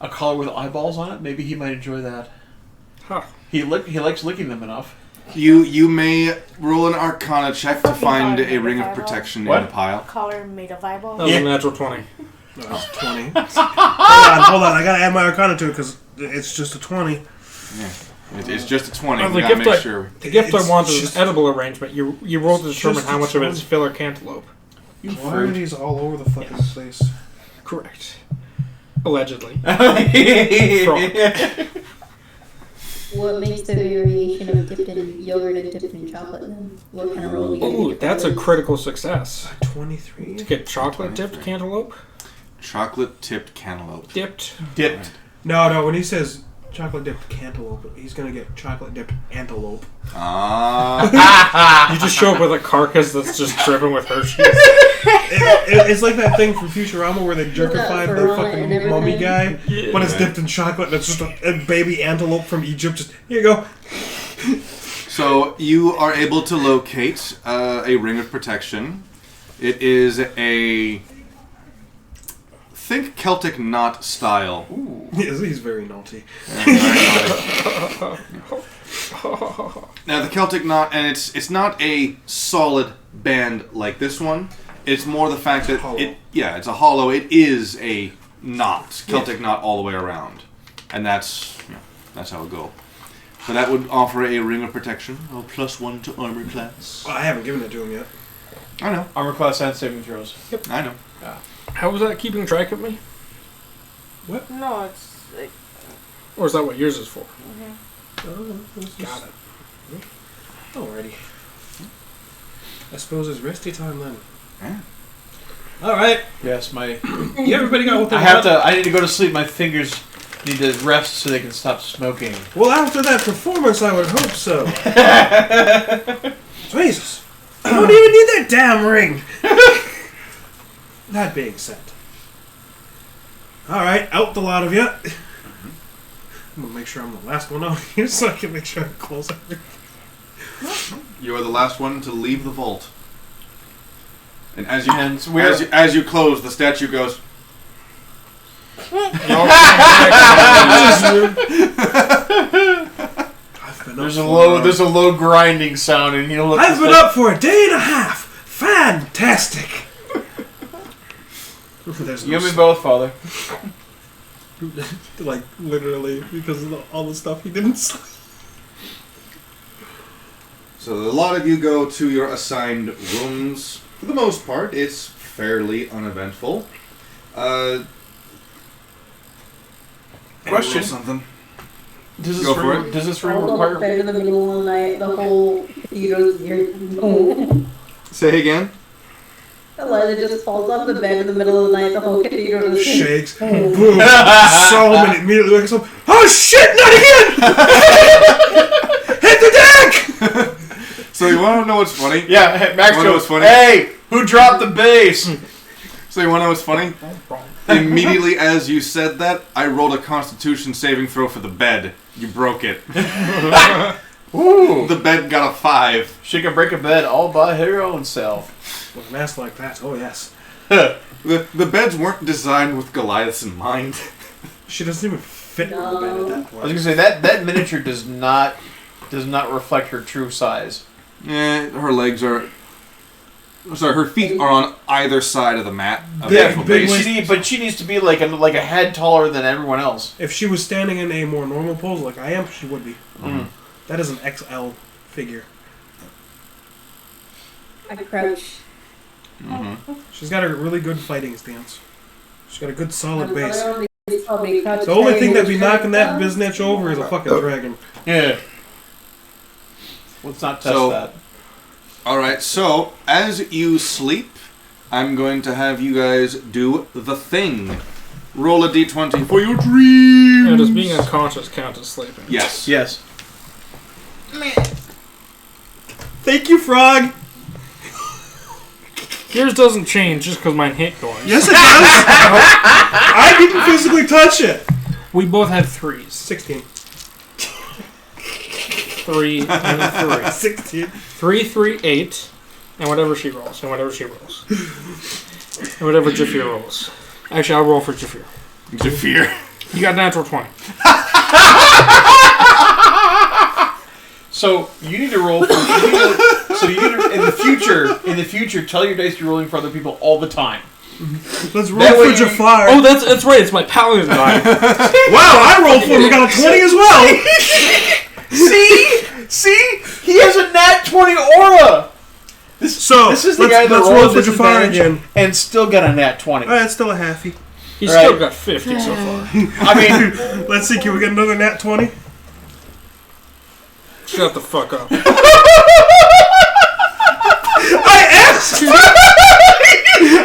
a collar with eyeballs on it? Maybe he might enjoy that. Huh. He likes licking them enough. You may roll an Arcana check to find a ring of protection What? in the pile. Collar made of eyeball. That was a natural 20. No, it's 20. hold on. I gotta add my Arcana to it because it's just a 20. Yeah. It's just a 20. Well, We the gotta gift make I- sure. The gift It's I want is just- an edible arrangement. You roll to determine just how a much of it is 20. filler cantaloupe. Quantities all over the fucking Yes. place. Correct. Allegedly. What makes the variation of dipped in yogurt and dipped in chocolate then? What kind of roll do you get? Ooh, that's a critical success. 23? To get chocolate dipped cantaloupe? Chocolate tipped cantaloupe. Dipped. Dipped. No, when he says chocolate dipped cantaloupe, he's gonna get chocolate dipped antelope. Ah. You just show up with a carcass that's just dripping with Hershey's. It's like that thing from Futurama where they jerkified fur the on it fucking and mummy everything. guy, but it's dipped in chocolate and it's just a baby antelope from Egypt. Just, here you go. So you are able to locate a ring of protection. It is a... Think Celtic knot style. He's very naughty. Very naughty. Now the Celtic knot, and it's not a solid band like this one. It's more the fact that it's a hollow. It is a knot, Celtic knot all the way around, and that's how it go. So that would offer a ring of protection, a +1 to armor class. Well, I haven't given it to him yet. I know. Armor class and saving throws. Yep, I know. Yeah. How was that keeping track of me? What? No, it's like... Or is that what yours is for? Got it. Alrighty. I suppose it's resty time then. Yeah. Alright. Yes, my... Everybody got what they I want? I need to go to sleep. My fingers need to rest so they can stop smoking. Well, after that performance, I would hope so. Jesus. I don't even need that damn ring. That being said. Alright, out the lot of you. I'm going to make sure I'm the last one out here so I can make sure I close everything. You are the last one to leave the vault. And as you close, the statue goes... There's a low grinding sound, and you look. I've been up for a day and a half. Fantastic. You and me both, Father. Like literally because of all the stuff he didn't sleep. So a lot of you go to your assigned rooms. For the most part, it's fairly uneventful. Question. Something. Does Go for it. Does this room All the require? bed in the middle of the night, the whole cathedral. Say again. Elijah just falls off the bed in the middle of the night, the whole cathedral is Shakes. Boom. Solomon immediately wakes up. Oh shit! Not again! Hit the deck! So you want to know what's funny? Yeah, Max You wanna know goes. what's funny? Hey, who dropped the bass? So you want to know what's funny? Immediately as you said that, I rolled a Constitution saving throw for the bed. You broke it. Ooh. The bed got a 5. She can break a bed all by her own self. With a mask like that, oh yes. The beds weren't designed with Goliaths in mind. She doesn't even fit in the bed at that I was point. gonna say that miniature does not reflect her true size. Her legs are... Sorry, her feet are on either side of the mat. Of the Big, actual big base. But she needs to be like a head taller than everyone else. If she was standing in a more normal pose like I am, she would be. Mm. That is an XL figure. I crouch. She's got a really good fighting stance. She's got a good solid base. The The only thing that'd be knocking that biznitch over is a fucking dragon. Yeah. Let's not test that. Alright, so as you sleep, I'm going to have you guys do the thing. Roll a d20 for your dreams. Yeah, does being unconscious count as sleeping? Yes. Yes. Thank you, Frog! Yours doesn't change just because mine hit yours. Yes, it does! I didn't physically touch it! We both had 3s. 16. 3 and 3. 16. 3, 3, 8, and whatever she rolls, and whatever she rolls. And whatever Jafir rolls. Actually, I'll roll for Jafir. Jafir. You got natural 20. So you need to roll for. In the future, tell your dice you're rolling for other people all the time. Let's roll for Jafar. Oh, that's right. It's my paladin die. Wow, I rolled for him. We got a 20 as well. See, he has a nat 20 aura. This is the guy that rolled for Jafar again and still got a nat 20. Alright, it's still a halfie. He's still got 50 so far. I mean, let's see. Can we get another nat 20? Shut the fuck up. I asked.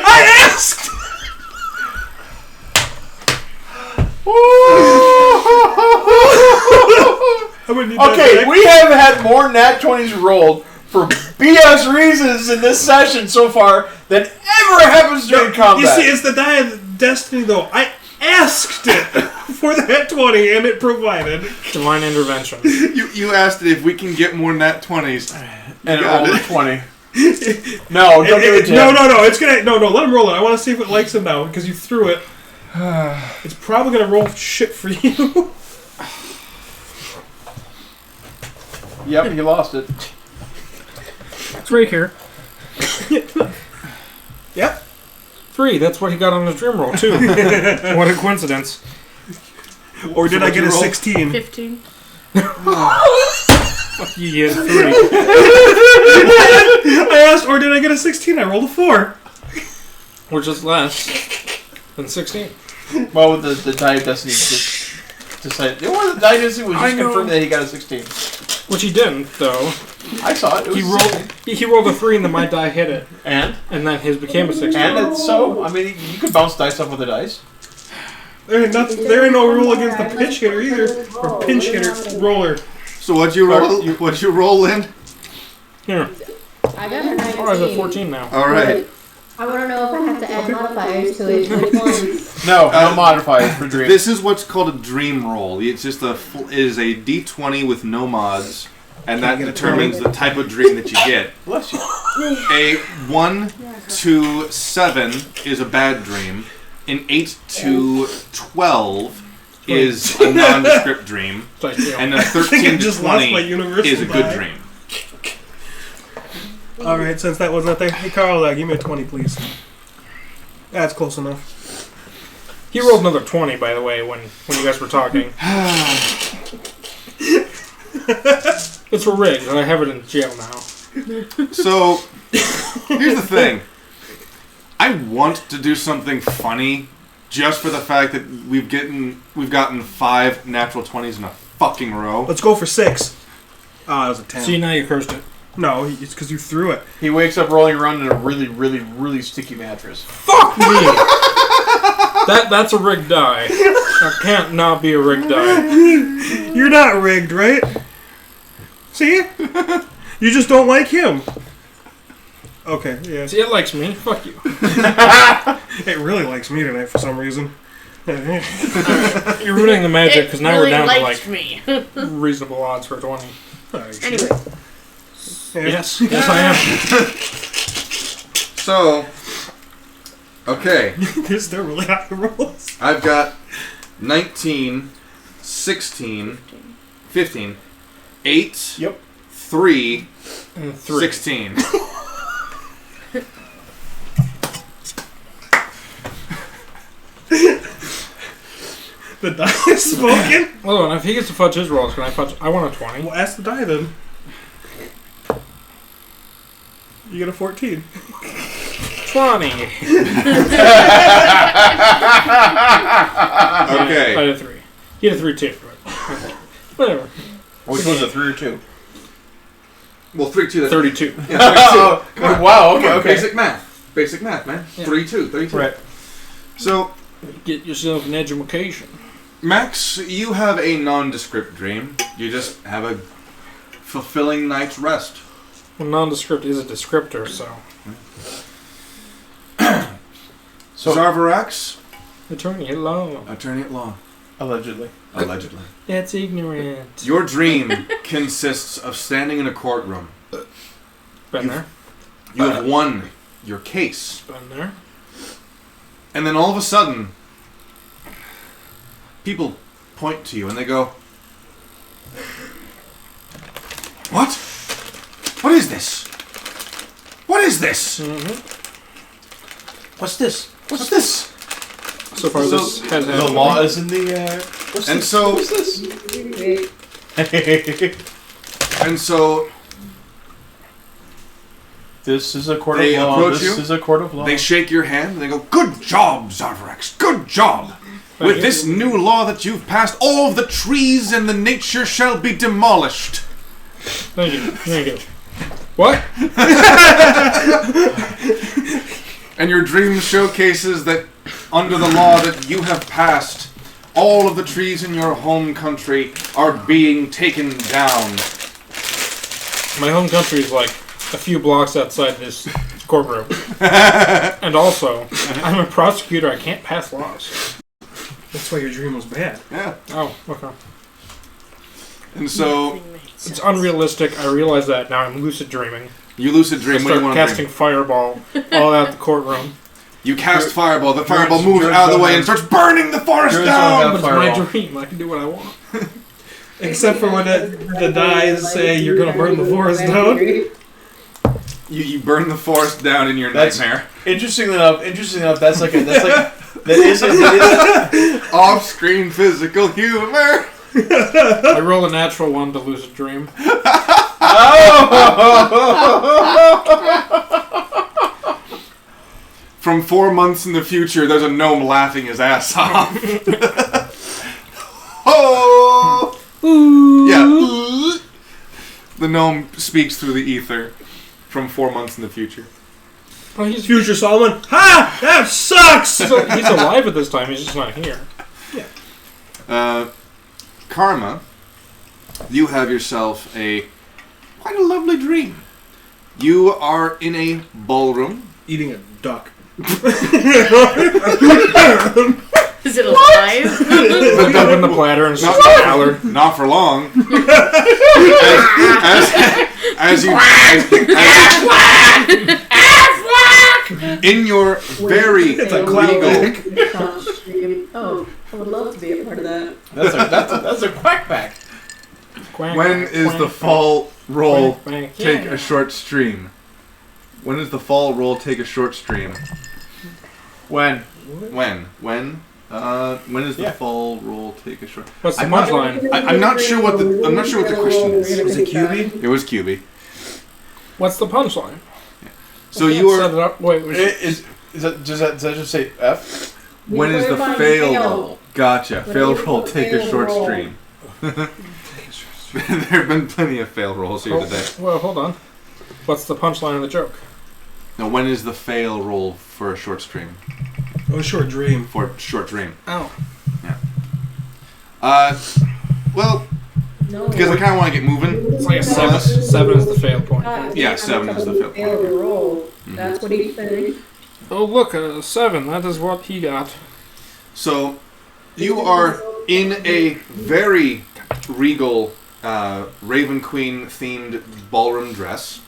I asked. Okay, we have had more nat 20s rolled for BS reasons in this session so far than ever happens during combat. You see, it's the die of destiny, though. I asked it for that 20, and it provided. Divine intervention. You asked it if we can get more nat 20s. And it rolled a 20. No, don't do it. No. It's gonna let him roll it. I want to see if it likes him now because you threw it. It's probably gonna roll shit for you. Yep, you lost it. It's right here. Yep. 3. That's what he got on his dream roll too. What a coincidence. Or did I get a roll? 16? 15. Fuck you, get 3. I asked, or did I get a 16? I rolled a 4. Which is less than 16. Well, with the die of destiny just decided. Well, the die of destiny was just confirmed that he got a 16. Which he didn't, though. I saw it. It was He rolled a 3 and then my die hit it. And then his became a 16. And it's so, I mean, you can bounce dice off with the dice. There ain't no rule against the pitch hitter either. Or pinch hitter roller. So what'd you roll? What'd you roll in? Here. I got a 19. Oh, I have a 14 now. All right. I want to know if I have to add modifiers to it. Which ones? No modifiers for dream. This is what's called a dream roll. It's just it is a D20 with no mods, and that determines the type of dream that you get. Bless you. A 1 to 7 is a bad dream. An 8 to 12 is a nondescript dream, and a 13 to 20 is a good dream. Alright, since that was not there. Hey, Carl, give me a 20, please. That's close enough. He rolled another 20, by the way, when you guys were talking. It's rigged, and I have it in jail now. So, here's the thing. I want to do something funny just for the fact that we've gotten 5 natural 20s in a fucking row. Let's go for 6. Ah, that was a 10. See, now you cursed it. No, it's because you threw it. He wakes up rolling around in a really, really, really sticky mattress. Fuck me! That's a rigged die. That can't not be a rigged die. You're not rigged, right? See? You just don't like him. Okay, yeah. See, it likes me. Fuck you. It really likes me tonight for some reason. You're ruining the magic because now really we're down to liked like me. reasonable odds for 20. Anyway. Yes, I am. So, okay. They're really high rolls. I've got 19, 16, 15, 8, Yep. 3, And 3. 16. The die is spoken. Hold on, if he gets to fudge his rolls, can I fudge? I want a 20. Well, ask the die then. You get a 14. 20. Okay. I had a 3. He had a 3 too. But whatever. Which was a 3 or 2? Well, 3, 2, that's 32. Yeah, 32. Oh, wow, okay. Basic math, man. Yeah. 3, 2, 32. Right. So, Get yourself an education. Max, you have a nondescript dream. You just have a fulfilling night's rest. Well, nondescript is a descriptor, so. So Zarvarax, Attorney at law. attorney at law. Allegedly. Allegedly. That's ignorant. Your dream consists of standing in a courtroom. Been there. You have won your case. Been there. And then all of a sudden, people point to you and they go, "What? What is this? What is this? What's this? What's this?" So far, this has The happened. law is in the, what's And this? so, What's this? and so This is a court They of law. approach This you. is a court of law. they shake your hand and they go, "Good job, Zarvarax. Good job. With this new law that you've passed, all the trees and the nature shall be demolished." Thank you. Thank you. What? And your dream showcases that under the law that you have passed, all of the trees in your home country are being taken down. My home country is like a few blocks outside this courtroom. And also, I'm a prosecutor. I can't pass laws. That's why your dream was bad. Yeah. Oh, okay. And so It's unrealistic. I realize that now. I'm lucid dreaming. you lucid I dream. What do start you want to casting dream? fireball all out the courtroom. You cast fireball. The Druids- fireball moves druids out of the don't way have- and starts burning the forest druids don't down. have But it's fireball. my dream. I can do what I want. Except for when the dies say you're gonna burn the forest down. You burn the forest down in your nightmare. Interestingly enough, that isn't Off-screen physical humor. I roll a natural one to lose a dream. From 4 months in the future, there's a gnome laughing his ass off. Oh! Yeah. The gnome speaks through the ether from 4 months in the future. Oh, he's Future Solomon. Ha! That sucks! He's alive at this time, he's just not here. Karma, you have yourself quite a lovely dream. You are in a ballroom. Eating a duck. Is it alive? Put up in the platter and Not, just Allard. not for long. In your very legal. Oh, I would love to be a part of that. that's a quack. When is the fall roll Quack. take a short stream? When does the fall roll take a short stream? When? When does the fall roll take a short? What's the I'm not- punchline? I'm not sure what the question is. Was it QB? It was QB. What's the punchline? So I you can't set are. it up. Wait, Does that just say F? When is the fail roll? Gotcha. Fail roll take a short roll. stream. There have been plenty of fail rolls here today. Well, hold on. What's the punchline of the joke? Now, when is the fail roll for a short stream? Oh, short dream. For short dream. Oh. Well, No. because I kind of want to get moving. It's like a 7. 7 is the fail point. Yeah, 7 is the fail Failed to roll. That's what he said. Oh, look, a 7. That is what he got. So, you are in a very regal Raven Queen themed ballroom dress,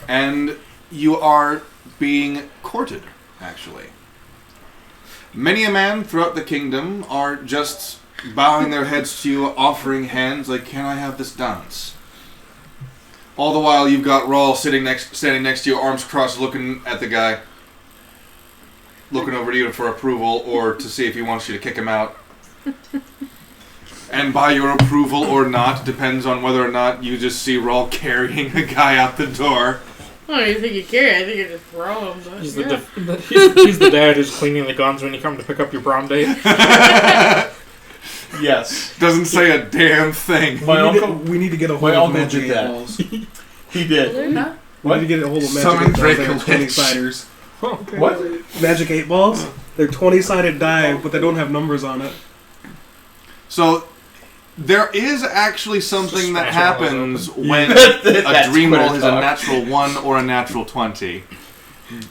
and you are being courted, actually. Many a man throughout the kingdom are just bowing their heads to you, offering hands like, can I have this dance? All the while you've got Rawl standing next to you, arms crossed, looking at the guy, looking over to you for approval or to see if he wants you to kick him out. And by your approval or not, depends on whether or not you just see Rawl carrying a guy out the door. I don't even think you carry. I think you just throw him. But He's yeah. he's the dad who's cleaning the guns when you come to pick up your prom date. Yes. Doesn't say a damn thing. We need to get a hold of Magic 8 Balls. He did. Huh? We need to get a hold of Magic Summon 8 Balls. Draco They're 20 Lich. siders. What? Magic 8 Balls? They're 20-sided die, but they don't have numbers on it. So, there is actually something that smash all those happens open. when a That's dream Twitter roll is a talk. natural 1 or a natural 20.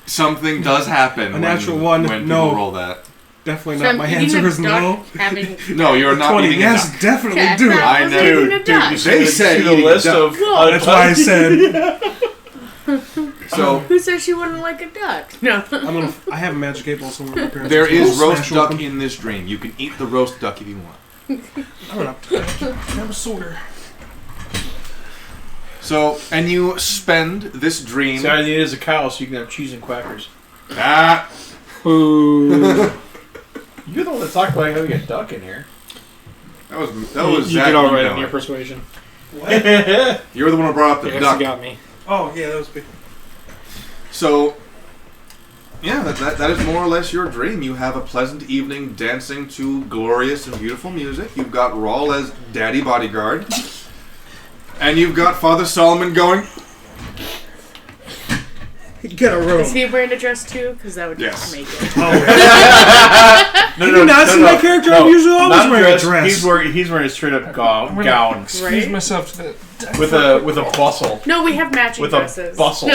Something does happen A natural 1, when no. people roll that. Definitely So not. I'm My eating answer a is duck, no. Having No, you're not 20. eating a Yes, duck. definitely Okay, do it. I was know. eating a duck. They said the eating list duck. of. That's why I said So, Who said she wouldn't like a duck? No. I have a Magic 8 Ball somewhere. in my parents' there house. is I'll roast smash duck open. in this dream. You can eat the roast duck if you want. I'm gonna have a soda. So, and you spend this dream. See, all I need is a cow so you can have cheese and crackers. Ah! Ooh. You're the one that talked about having a duck in here. That was You Zach. did all you right know in your it. persuasion. You were the one who brought up the I guess duck. you got me. Oh, yeah, that was big. So, yeah, that is more or less your dream. You have a pleasant evening dancing to glorious and beautiful music. You've got Rawl as daddy bodyguard. And you've got Father Solomon going, Get a room. Is he wearing a dress too? Because that would Yes. make it. No, Did you not see my character? I'm usually always not wearing a dress. He's wearing a straight up gown Excuse Right? myself to the... with a bustle. No, we have matching With dresses. a bustle.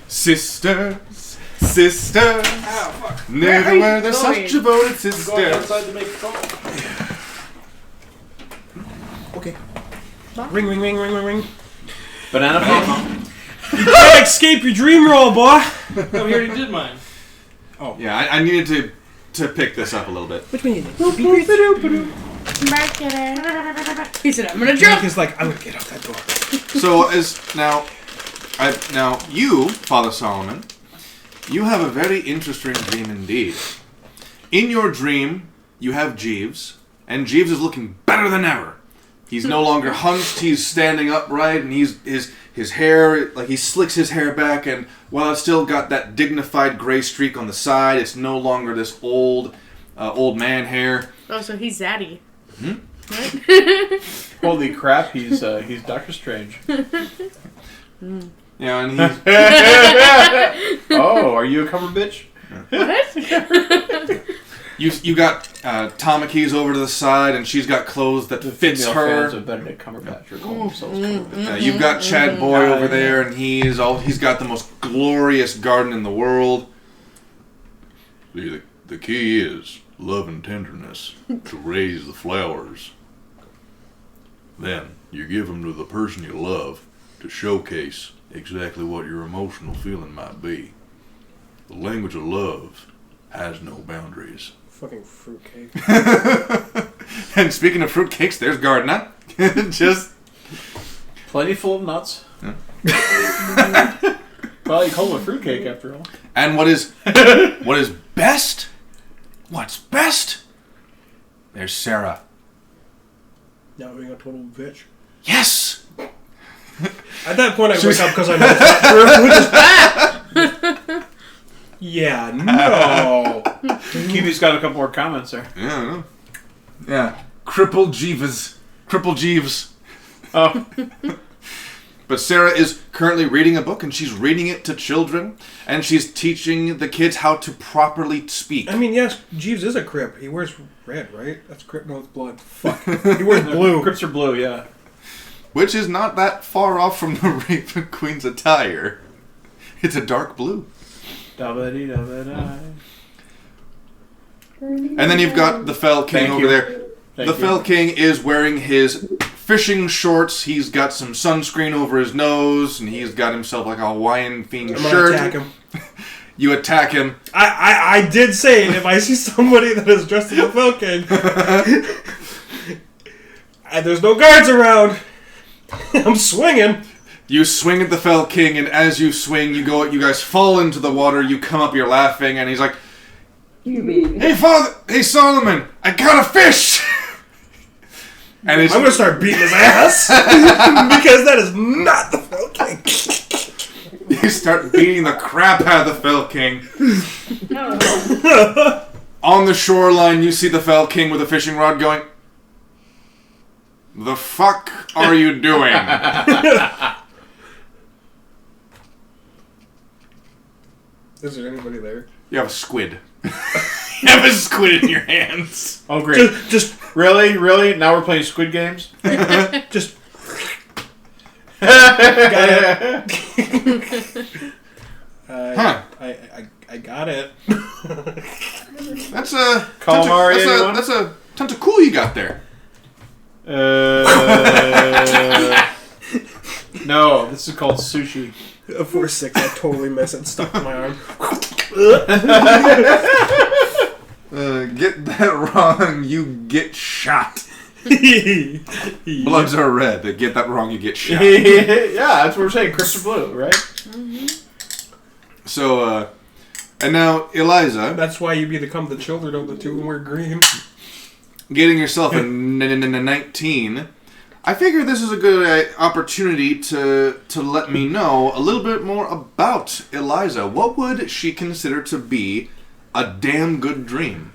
sisters, sisters. Never you were there going? such devoted sisters. to make a call. Okay. Ring, ring, ring, ring, ring, ring. Banana phone. You can't escape your dream roll, boy. No, we already did mine. Yeah, I needed to pick this up a little bit. Which one you did? Marketer. He said, I'm gonna jump. He's like, I'm gonna get out that door. So now you, Father Solomon, you have a very interesting dream indeed. In your dream, you have Jeeves, and Jeeves is looking better than ever. He's no longer hunched, he's standing upright, and his hair, like he slicks his hair back, and while it's still got that dignified gray streak on the side, it's no longer this old man hair. Oh, so he's Zaddy. Hmm? What? Holy crap, he's Doctor Strange. Yeah, and he's... Oh, are you a cover bitch? What? You got Tamakis over to the side, and she's got clothes that fits her. Fans of Benedict Cumberbatch are calling themselves Cumberbatch. You've got Chad Boy over there, and he's got the most glorious garden in the world. The key is love and tenderness to raise the flowers. Then you give them to the person you love to showcase exactly what your emotional feeling might be. The language of love has no boundaries. Fucking fruitcake. And speaking of fruitcakes, there's Gardner. Just plenty full of nuts. Yeah. Probably call it a fruitcake after all. And what is best? What's best? There's Sarah. Now being a total bitch. Yes. At that point, I wake up because I know it's not true. Yeah, no. Kiwi's got a couple more comments there. Yeah, I know. Yeah. Cripple Jeeves. Oh. But Sarah is currently reading a book, and she's reading it to children, and she's teaching the kids how to properly speak. I mean, yes, Jeeves is a Crip. He wears red, right? That's Crip. No, it's blood. Fuck. He wears blue. Crips are blue, yeah. Which is not that far off from the Raven Queen's attire. It's a dark blue. Da-ba-dee-da-ba-da. And then you've got the Fell King over there. The Fell King is wearing his fishing shorts. He's got some sunscreen over his nose, and he's got himself like a Hawaiian-themed shirt. Attack him. You attack him. I did say if I see somebody that is dressed as the Fell King, and there's no guards around, I'm swinging. You swing at the Fell King, and as you swing, you guys fall into the water. You come up, you're laughing, and he's like, "Hey, Solomon, I got a fish!" And I'm gonna start beating his ass because that is not the Fell King. You start beating the crap out of the Fell King. On the shoreline, you see the Fell King with a fishing rod going, "The fuck are you doing?" Is there anybody there? You have a squid. You have a squid in your hands. Oh, great. Just really? Now we're playing Squid Games? just... Got it. I got it. That's a... Calamari, that's a tentacool you got there. No, this is called sushi. A 4-6, I totally miss it. Stuck in my arm. Get that wrong, you get shot. Bloods are red. Get that wrong, you get shot. Yeah, that's what we're saying. Crips are blue, right? Mm-hmm. So, and now, Eliza... That's why you become the children of the two and we're green. Getting yourself a 19... I figure this is a good opportunity to let me know a little bit more about Eliza. What would she consider to be a damn good dream?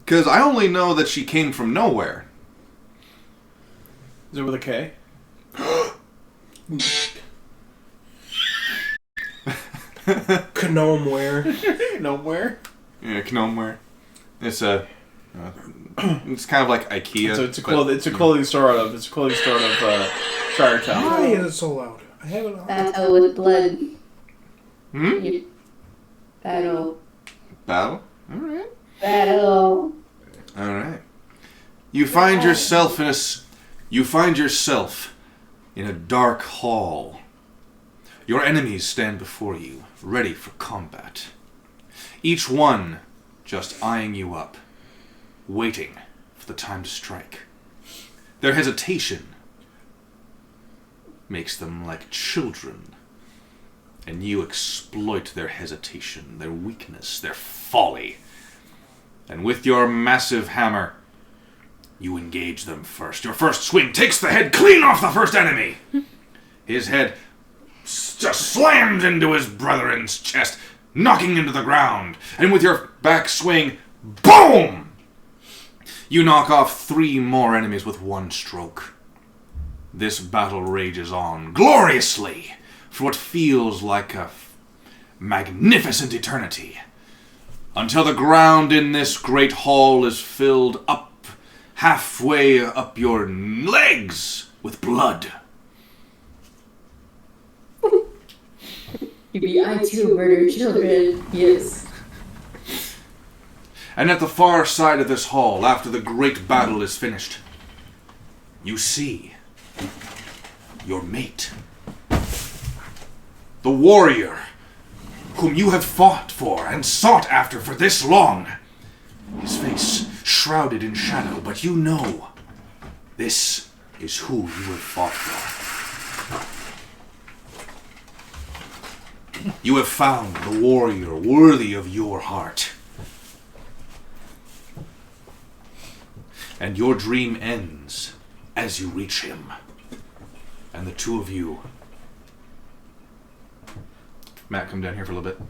Because I only know that she came from nowhere. Is it with a K? Gnomeware. Nowhere? Yeah, Gnomeware. It's a... it's kind of like IKEA. So it's a clothing store out of Shiretown. Why is it so loud? I have it on. Battle with blood. Battle? Alright. Battle. Alright. You find yourself in a dark hall. Your enemies stand before you, ready for combat. Each one just eyeing you up, waiting for the time to strike. Their hesitation makes them like children, and you exploit their hesitation, their weakness, their folly. And with your massive hammer, you engage them first. Your first swing takes the head clean off the first enemy. His head just slams into his brethren's chest, knocking into the ground. And with your back swing, boom! You knock off 3 more enemies with one stroke. This battle rages on gloriously for what feels like a magnificent eternity, until the ground in this great hall is filled up halfway up your legs with blood. I too murder children, yes. And at the far side of this hall, after the great battle is finished, you see your mate. The warrior whom you have fought for and sought after for this long. His face shrouded in shadow, but you know this is who you have fought for. You have found the warrior worthy of your heart. And your dream ends as you reach him. And the two of you... Matt, come down here for a little bit.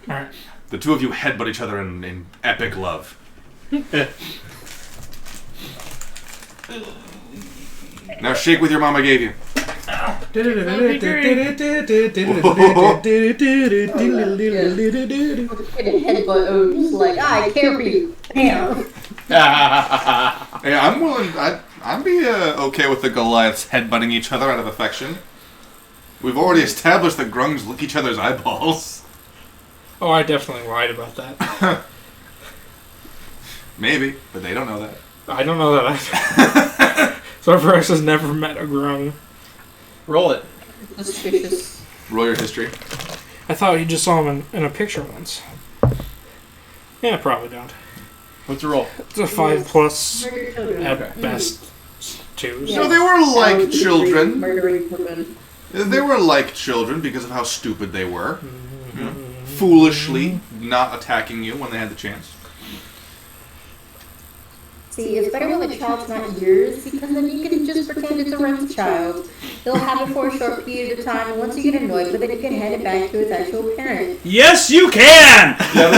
Alright. The two of you headbutt each other in epic love. Now shake with your mama gave you. Headbutt, just like, I care for you. Bam. Hey, I'm willing. I'd be okay with the Goliaths headbutting each other out of affection. We've already established that grungs lick each other's eyeballs. Oh, I definitely lied about that. Maybe, but they don't know that. I don't know that either. Zorvaris has never met a grung. Roll it. Suspicious. Roll your history. I thought you just saw him in a picture once. Yeah, probably don't. What's the roll? It's a 5+ Murder children. at best 2. Yeah. So they were like children. Murdering children. They were like children because of how stupid they were. You know, foolishly not attacking you when they had the chance. See, it's better when the child's not yours, because then you can just pretend it's a rent child. They'll have it for a short period of time, and once you get annoyed with it, you can hand it back to its actual parent. Yes, you can! Yeah,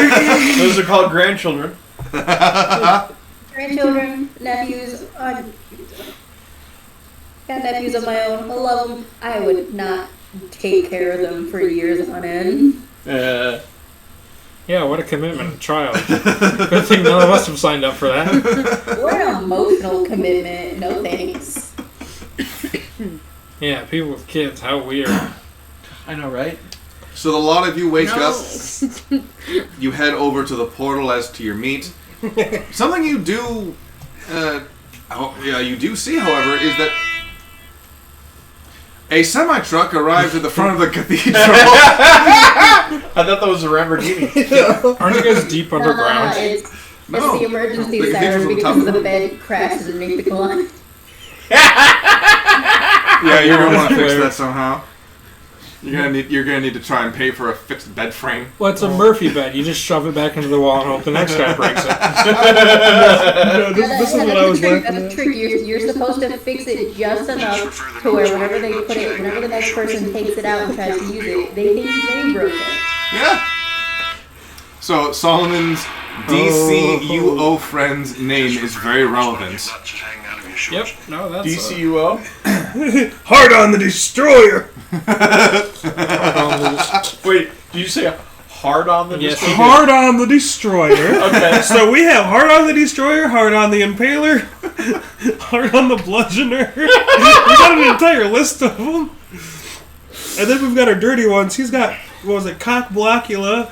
those are called grandchildren. Grandchildren, nephews, got nephews of my own. I love them. I would not take care of them for years on end. Yeah, what a commitment, child. Good thing none of us have signed up for that. What an emotional commitment. No thanks. Yeah, people with kids, how weird. I know, right? So the lot of you wake up. You head over to the portal as to your meet. Something you do, you do see, however, is that a semi-truck arrives at the front of the cathedral. I thought that was a Lamborghini. Aren't you guys deep underground? It's No. the emergency The cathedral's siren on top because of the bed crashes underneath the climb. Yeah, you're gonna want to fix that somehow. You're gonna need to try and pay for a fixed bed frame. Well, it's a Murphy bed. You just shove it back into the wall and hope the next guy breaks it. No, this is what I was That's laughing the at. trick. You're supposed to fix it just enough to where whenever they put it, whenever the next person takes it out and tries to use it, they think they broke it. Yeah. So Solomon's DCUO friend's name is very relevant. Yep, no, that's DCUO? Hard on the destroyer! Wait, did you say hard on the Yes, destroyer? Hard on the destroyer. Okay. So we have hard on the destroyer, hard on the impaler, hard on the bludgeoner. We got an entire list of them. And then we've got our dirty ones. He's got, what was it, cock blockula.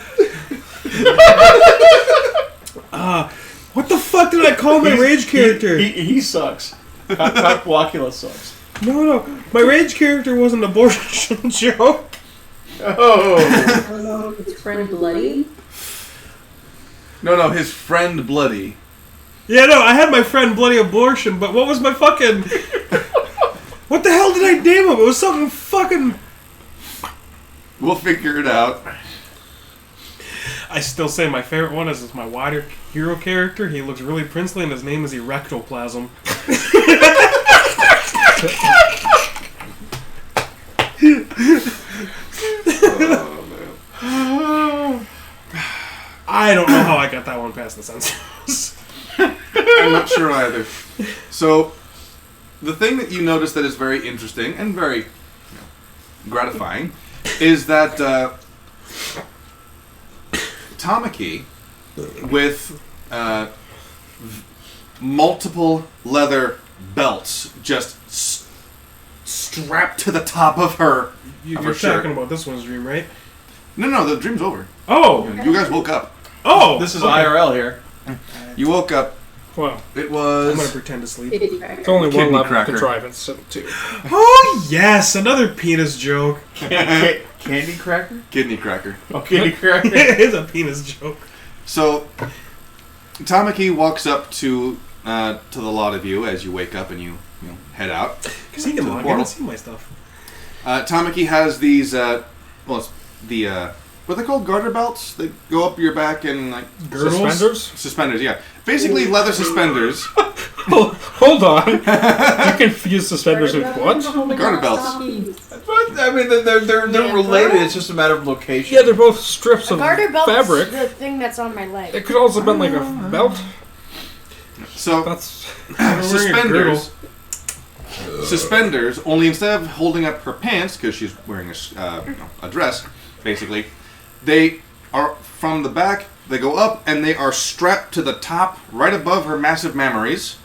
What the fuck did I call my rage character? He sucks. Cock Blockula sucks. No, my rage character was an abortion joke. Oh. I don't know if it's friend Bloody. No, his friend Bloody. Yeah, no, I had my friend Bloody Abortion, but what was my fucking... What the hell did I name him? It was something fucking... We'll figure it out. I still say my favorite one is my water hero character. He looks really princely, and his name is Erectoplasm. I don't know how I got that one past the censors. I'm not sure either. So, the thing that you notice that is very interesting and very gratifying is that Tamaki, with multiple leather belts just strapped to the top of her. You're talking about this one's dream, right? No, the dream's over. Oh! You guys woke up. Oh! This is IRL here. You woke up. Well, It I'm gonna was... pretend to sleep. it's only one Kidney level cracker. contrivance, so 2. Oh, yes! Another penis joke. Candy cracker? Kidney cracker. Oh, candy cracker. It is a penis joke. So, Tamaki walks up to the lot of you as you wake up and you head out. Because he can log in and see my stuff. Tamaki has these, it's the, what are they called? Garter belts? They go up your back and, like... Suspenders? Suspenders, yeah. Basically, leather suspenders. Hold on. You confuse suspenders with what? Garter belts. I mean, they're related. It's just a matter of location. Yeah, they're both strips A of garter belt's fabric. the thing that's on my leg. It could also have been like a belt. So, That's suspenders, only instead of holding up her pants, because she's wearing a dress, basically, they are from the back, they go up, and they are strapped to the top, right above her massive mammaries,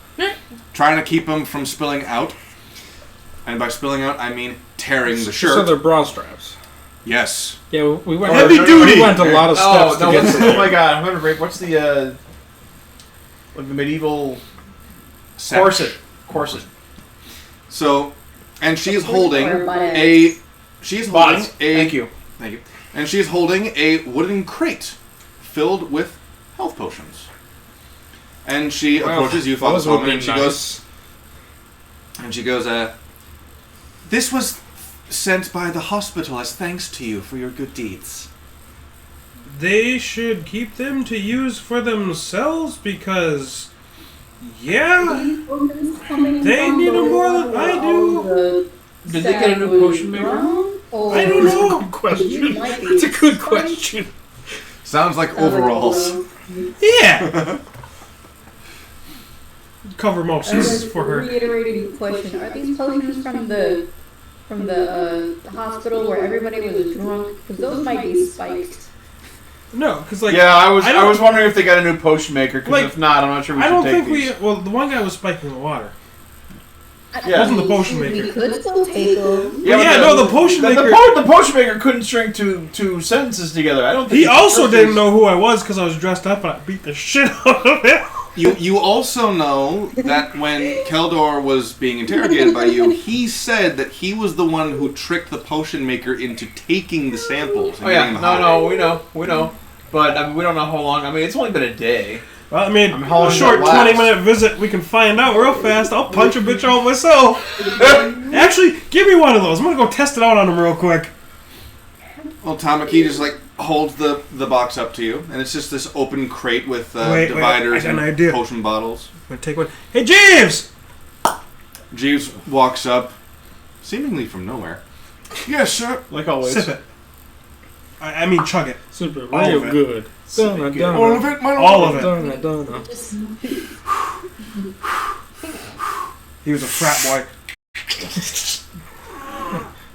trying to keep them from spilling out. And by spilling out, I mean tearing the shirt. so they're bra straps. Yes. Yeah, we went. Heavy duty! We went a lot of steps to get to Oh there. my god, I'm gonna break. What's the like the medieval Set. corset? So, and she's holding Or butt a... She's holding Bodies. a... Thank you. Thank you. And she's holding a wooden crate filled with health potions. And she approaches you, Father those would Solomon, be and she nice. goes, this was sent by the hospital as thanks to you for your good deeds. They should keep them to use for themselves because... Yeah! They need them more than I do. Did they get a new potion maker? I don't know. Good question. That's a good question. Sounds like overalls. Yeah! Cover motions for her. Reiterating the question: are these potions from the hospital where everybody was drunk? Because those might be spiked. No, because like... Yeah, I don't- was wondering if they got a new potion maker. Because Like, if not, I'm not sure we I should don't take think these. Well, the one guy was spiking the water. Yeah. Wasn't the potion We maker. could still take them. Yeah, but no, the potion maker... The potion maker couldn't string two sentences together. I don't think He also didn't know who I was because I was dressed up and I beat the shit out of him. You also know that when Keldor was being interrogated by you, he said that he was the one who tricked the potion maker into taking the samples. And Oh yeah, getting them high. we know. But I mean, we don't know how long. I mean, it's only been a day. Well, I mean, I'm hauling a short that last. 20-minute visit, we can find out real fast. I'll punch a bitch out myself. Actually, give me one of those. I'm going to go test it out on him real quick. Well, Tamaki just holds the box up to you, and it's just this open crate with Wait, dividers I got and an idea. potion bottles. I'm going to take one. Hey, Jeeves! Jeeves walks up, seemingly from nowhere. Yes, sir. Like always. Sip it. I mean, chug it. Super, All real of it. good. Donna, Donna. All of it, my All lord. of it. Donna, Donna. He was a frat boy.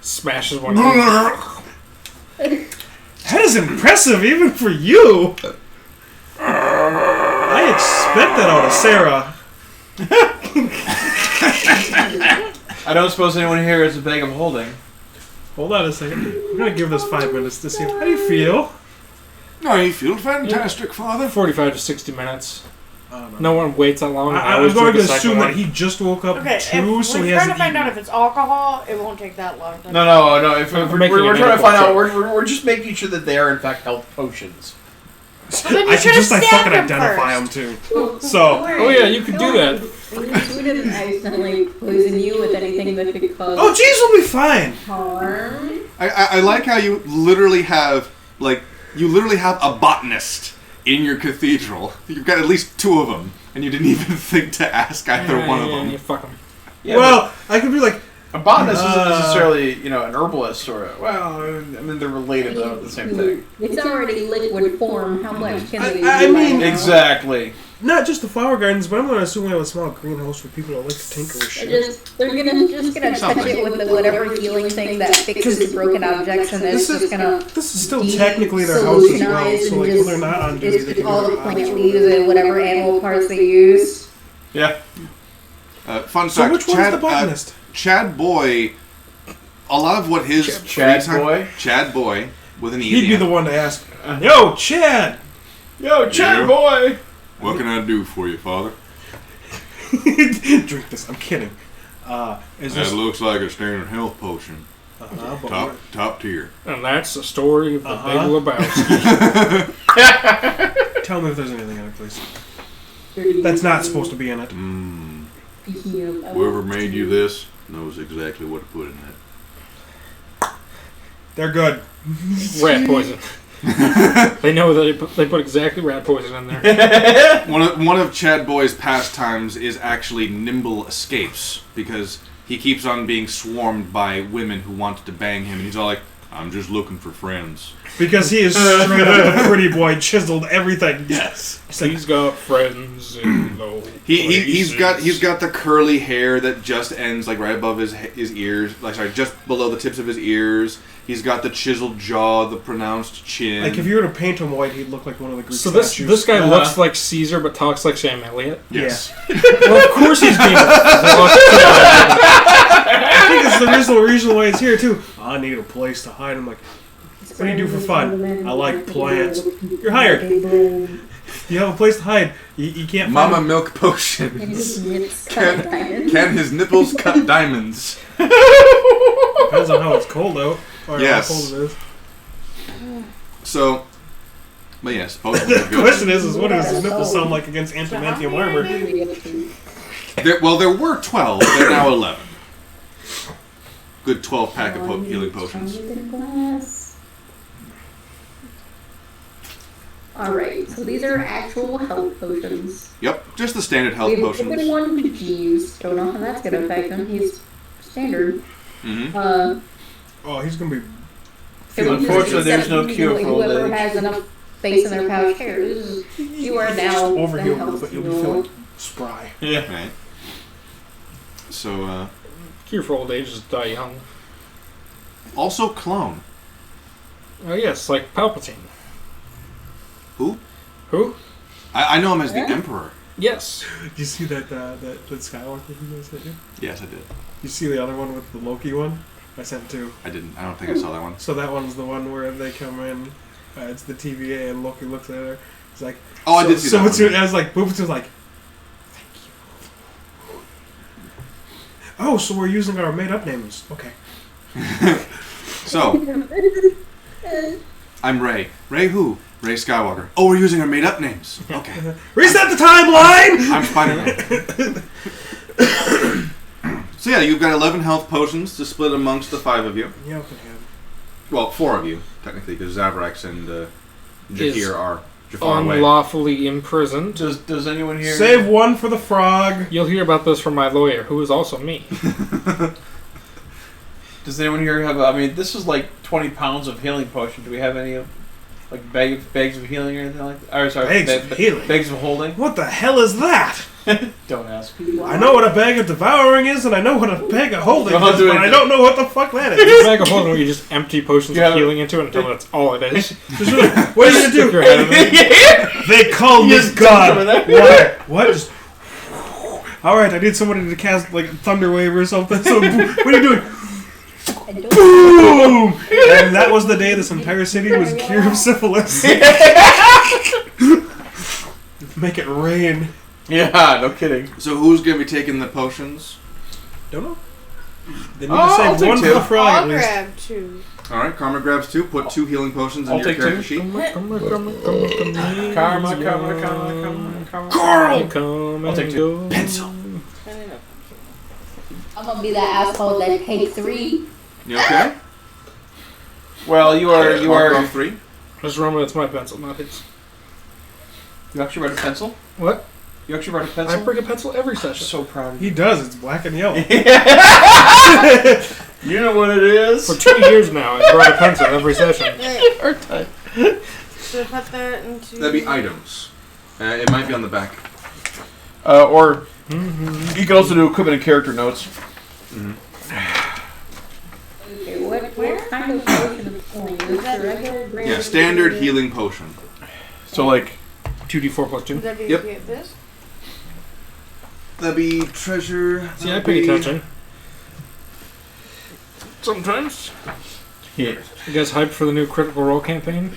Smashes one. That is impressive, even for you. I expect that out of Sarah. I don't suppose anyone here has a bag of holding. Hold on a second. I'm going to give this 5 minutes to see. How do you feel? No, you feel fantastic, Father. 45 to 60 minutes. No one waits that long. I was going to assume that he just woke up too, so he we're trying hasn't to find eaten. out if it's alcohol, it won't take that long. No. If we're trying to find out, check. we're just making sure that they are in fact health potions. I should just fucking identify them too. So. Oh yeah, you could do that. We didn't accidentally poison you with anything that could cause Oh, jeez, we'll be fine. harm. I like how you literally have a botanist in your cathedral. You've got at least 2 of them, and you didn't even think to ask either one of them. Yeah, fuck them. Yeah, well, I could be like a botanist isn't necessarily, an herbalist or they're related though, the same thing. It's already liquid form. How much can they do? I mean, exactly. Not just the flower gardens, but I'm going to assume we have a small greenhouse for people that like to tinker with shit. They're gonna touch it with the whatever healing thing that fixes broken objects, and it's just gonna. This is still technically their house as well, so like when they're not on duty, they can all do the it. plant leaves and whatever animal parts they use. Yeah. Fun So fact: which one's the botanist? Chad Boy. A lot of what his Chad Boy with an E. He'd be the one to ask. Yo, Chad. Chad Boy. What can I do for you, Father? Drink this. I'm kidding. Is this That looks like a standard health potion. Top tier. And that's the story of the Big Lebowski. Tell me if there's anything in it, please. That's not supposed to be in it. Whoever made you this knows exactly what to put in it. They're good. Rat poison. They know that they put exactly rat poison in there. One of Chad Boy's pastimes is actually nimble escapes, because he keeps on being swarmed by women who want to bang him, and he's all like, I'm just looking for friends. Because he is straight up the pretty boy, chiseled everything. Yes. He's got friends in low He's got the curly hair that just ends like right above his ears, just below the tips of his ears. He's got the chiseled jaw, the pronounced chin. Like if you were to paint him white, he'd look like one of the Greek So statues. this guy looks like Caesar but talks like Sam Elliott. Yes. Yeah. Well, of course he's being I think it's the reason why he's here too. I need a place to hide. I'm like, what do you do for fun? I like plants. You're hired. You have a place to hide. You can't. Mama milk potions. Can his nipples cut diamonds? Depends on how it's cold out. Or Yes. how cold it is. So, but yes, potions The are good. question is what does his nipples sound like against adamantium armor? There were 12. They're now 11. Good 12 pack of healing potions. Alright, so these are actual health potions. Yep, just the standard health We have a potions. different one to use. Don't know how that's going to affect him. He's standard. Mm-hmm. He's gonna be. Unfortunately, there's no cure for old whoever age. has enough space in their pouch cares. You are now Overhealed, but you'll be feeling spry. Yeah. Right. So, Cure for old age is die young. also clone. Oh yes, like Palpatine. Who? Who? I know him as the Emperor. Yes. Did you see that Skywalker thing I sent you? Yes, I did. You see the other one with the Loki one? I sent two. I didn't. I don't think I saw that one. So that one's the one where they come in. It's the TVA, and Loki looks at her. He's like, Oh, I did see that one. I was like, Boobs was like, thank you. Oh, so we're using our made-up names. Okay. So, I'm Rey. Rey who? Rey Skywalker. Oh, we're using our made-up names. Okay. Reset the timeline! I'm Spider-Man. So yeah, you've got 11 health potions to split amongst the 5 of you. Yeah, okay. Well, 4 of you, technically, because Zavrax and Jahir are far away. Unlawfully imprisoned. Does anyone here Save one for the frog. You'll hear about this from my lawyer, who is also me. Does anyone here have? I mean, this is like 20 pounds of healing potion. Do we have any of like bags of healing or anything like that? Or sorry, Bags of healing? Bags of holding. What the hell is that? Don't ask. I know what a bag of devouring is, and I know what a bag of holding Well, is, but I don't know what the fuck that is. It's like a whole where you just empty potions Yeah. of healing into it until that's all it is. What are you gonna Stick your do? head in it. They call me Just God. over there. Why? What? Just... All right, I need somebody to cast like thunder wave or something. So, what are you doing? Boom! And that was the day this entire city was cured of syphilis. Make it rain. Yeah, no kidding. So who's going to be taking the potions? Don't know. They need to save one for the frog I'll at least. grab 2. All right, Karma grabs 2. Put 2 healing potions in I'll your take character 2. sheet. Karma. Carl! I'll take 2. Pencil. I'm gonna be that asshole that takes 3. You okay? Well, you Mark are. off 3. Just remember, it's my pencil, not his. You actually write a pencil? What? You actually write a pencil? I bring a pencil every I'm session. so proud of you. He does. It's black and yellow. You know what it is? For 2 years now, I brought a pencil every session. So put that into... That'd be items. It might be on the back. Or you can also do equipment and character notes. Okay, what kind of potion is pulling? Is that regular? Yeah, standard healing potion. So like 2d4 plus 2. Would that be Yep. this? That'd be treasure. See, I pay attention. Sometimes. yeah. You guys hyped for the new Critical Role campaign?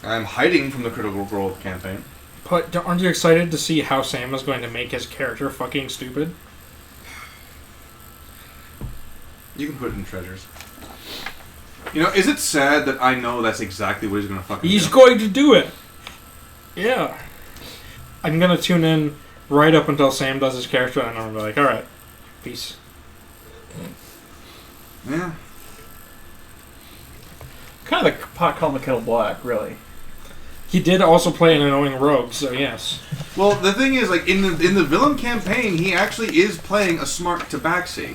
I'm hiding from the Critical Role campaign. But aren't you excited to see how Sam is going to make his character fucking stupid? You can put it in treasures. You know, is it sad that I know that's exactly what he's going to fucking He's do? going to do it! Yeah. I'm going to tune in right up until Sam does his character, and I'm going to be like, alright, peace. Yeah. Kind of the pot calling the kettle black, really. He did also play an annoying rogue, so yes. Well, the thing is, like, in the villain campaign, he actually is playing a smart tabaxi.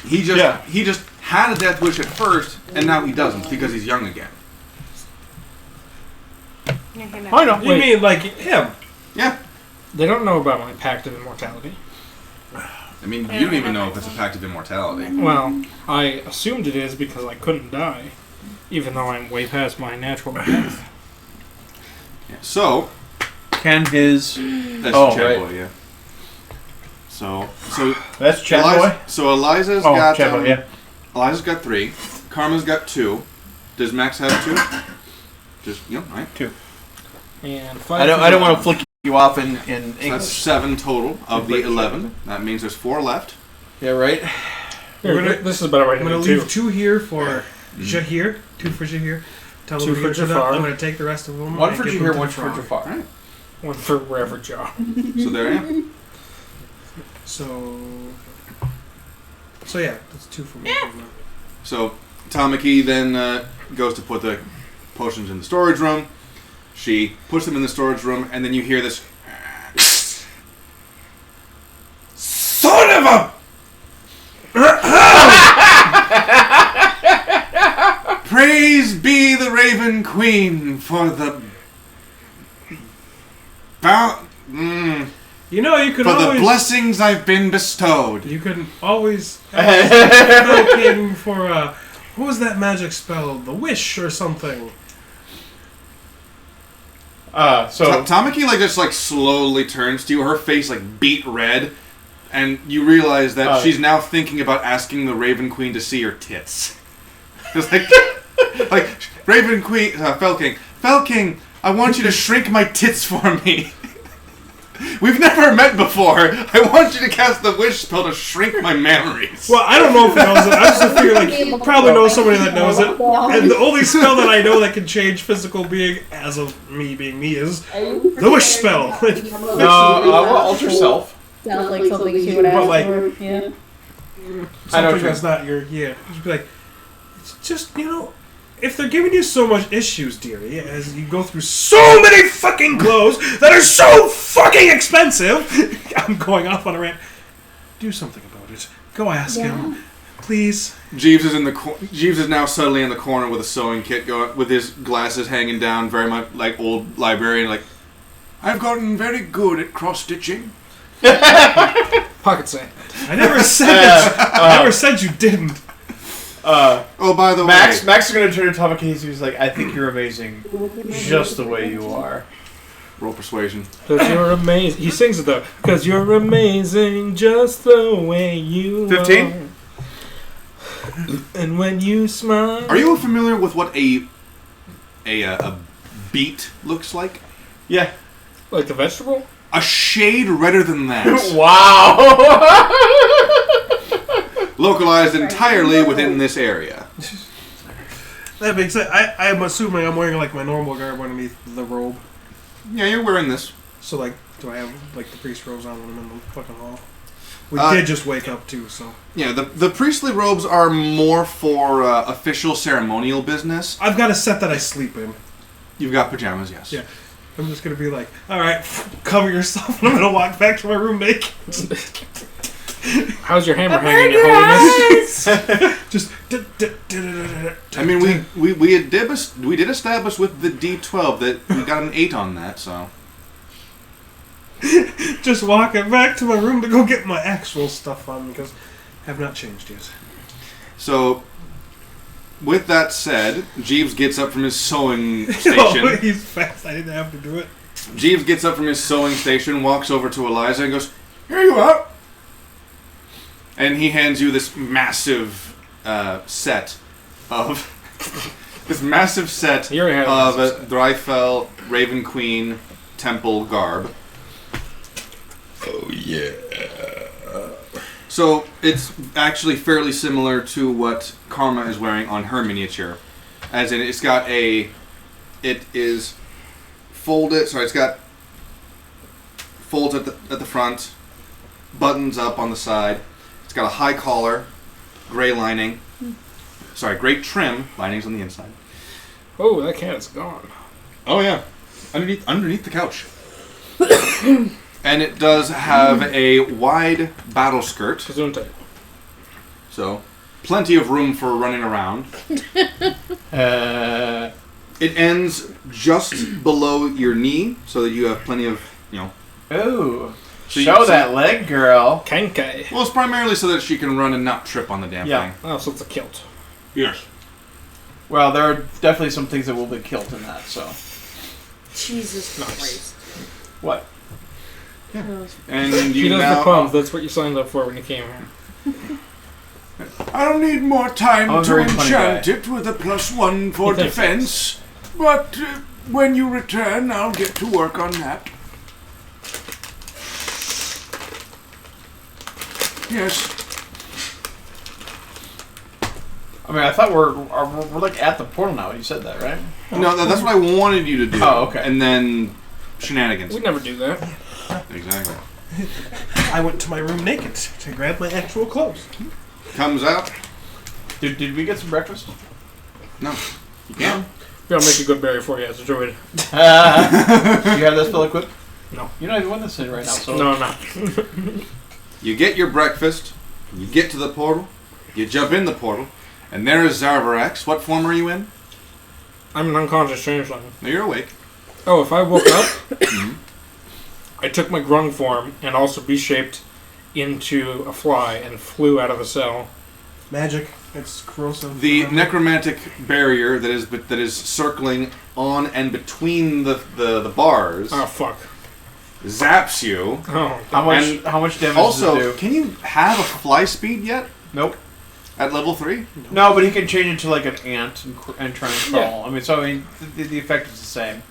He just had a death wish at first, and now he doesn't because he's young again. I know. You mean like him? Yeah. They don't know about my pact of immortality. I mean, you don't even know if it's a pact of immortality. Well, I assumed it is because I couldn't die, even though I'm way past my natural death. Yeah. So, Can his... that's Oh, Chat right. Boy, yeah. So That's Chat Boy? So Eliza's Oh, got Chat Boy, yeah. Eliza's got 3. Karma's got 2. Does Max have 2? Just right. 2. And 5 I don't want to flick you off in So that's English. 7 total of the 11. That means there's 4 left. Yeah, right? Here, this is a better way to I'm do gonna it, leave too. 2 here for Jahir. 2 for Jahir. Tell 2 him for to fix it up. Jafar. I'm gonna take the rest of them. 1 and for give Jahir, them to 1 the for frog. Jafar. Alright. One for wherever jaw. So there you So yeah, that's 2 for me. So Tamaki then goes to put the potions in the storage room. She puts them in the storage room, and then you hear this son of a praise be the Raven Queen for the You know, you could for the always blessings I've been bestowed. You could always ask King for what was that magic spell? The wish or something. Tamaki just slowly turns to you. Her face beat red, and you realize that she's now thinking about asking the Raven Queen to see her tits. It's like Raven Queen, Fel King, I want you to shrink my tits for me. We've never met before. I want you to cast the wish spell to shrink my memories. Well, I don't know if he knows it. I just figure you probably know somebody that knows it. And the only spell that I know that can change physical being, as of me being me, is the wish spell. Alter self. Sounds like something she would ask But, for. Yeah. Something that's not your Just be like, it's just, if they're giving you so much issues, dearie, as you go through so many fucking clothes that are so fucking expensive, I'm going off on a rant. Do something about it. Go ask him, please. Jeeves is Jeeves is now suddenly in the corner with a sewing kit, going with his glasses hanging down, very much like old librarian. I've gotten very good at cross stitching. Pocket sand. I never said I never said you didn't. Oh, by the way, Max is going to turn to Tamaki and he's like, I think you're amazing just the way you are. Roll persuasion. Because you're amazing. He sings it though. Because you're amazing just the way you 15? are. And when you smile. Are you familiar with what a beat looks like? Yeah. Like the vegetable? A shade redder than that. Wow. Localized entirely within this area. That makes sense. I'm assuming I'm wearing like my normal garb underneath the robe. Yeah, you're wearing this. So like, do I have like the priest robes on when I'm in the fucking hall? We did just wake up too, so. Yeah, the priestly robes are more for official ceremonial business. I've got a set that I sleep in. You've got pajamas, yes. Yeah. I'm just gonna be like, alright, cover yourself, and I'm gonna walk back to my room naked. How's your hammer hanging, Your Holiness? Just. I mean, we did establish with the D12 that we got an 8 on that, so. Just walking back to my room to go get my actual stuff on because I have not changed yet. So, with that said, Jeeves gets up from his sewing station. Oh, he's fast. I didn't have to do it. Jeeves gets up from his sewing station, walks over to Eliza, and goes, "Here you are." And he hands you this massive set of Drifell Raven Queen Temple garb. Oh, yeah. So it's actually fairly similar to what Karma is wearing on her miniature. As in, it's got it is folded, sorry, it's got folds at the front, buttons up on the side. It's got a high collar, gray lining. Sorry, gray trim, linings on the inside. Oh, that cat's gone. Oh yeah, underneath the couch. And it does have a wide battle skirt. Gesundheit. So, plenty of room for running around. It ends just below your knee, so that you have plenty of, Ooh. So Show that leg, girl. Kenkai. Well, it's primarily so that she can run and not trip on the damn thing. Oh, so it's a kilt. Yes. Well, there are definitely some things that will be killed in that, so. Jesus Christ. What? Yeah. And She does the pumps. That's what you signed up for when you came here. I'll need more time I'm a to very funny enchant guy. it with a +1 for Thanks. defense, but when you return, I'll get to work on that. Yes. I mean, I thought we're like at the portal now when you said that, right? No, that's what I wanted you to do. Oh, okay. And then shenanigans. We'd never do that. Exactly. I went to my room naked to grab my actual clothes. Comes out. Did we get some breakfast? No. You can't. Maybe I'll make a good berry for you as a druid. Do you have that spell equipped? No. You're not even with us right now, so. No, I'm not. You get your breakfast, you get to the portal, you jump in the portal, and there is Zarvarax. What form are you in? I'm an unconscious changeling. No, you're awake. Oh, if I woke up, I took my grung form and also be-shaped into a fly and flew out of the cell. Magic. It's corrosive. The necromantic barrier that is circling on and between the bars Oh, fuck. zaps you. Oh, How much damage Also, does it do? can you have a fly speed yet Nope. at level 3? No, but he can change into like an ant and try and crawl. Yeah. I mean, so I mean, the effect is the same.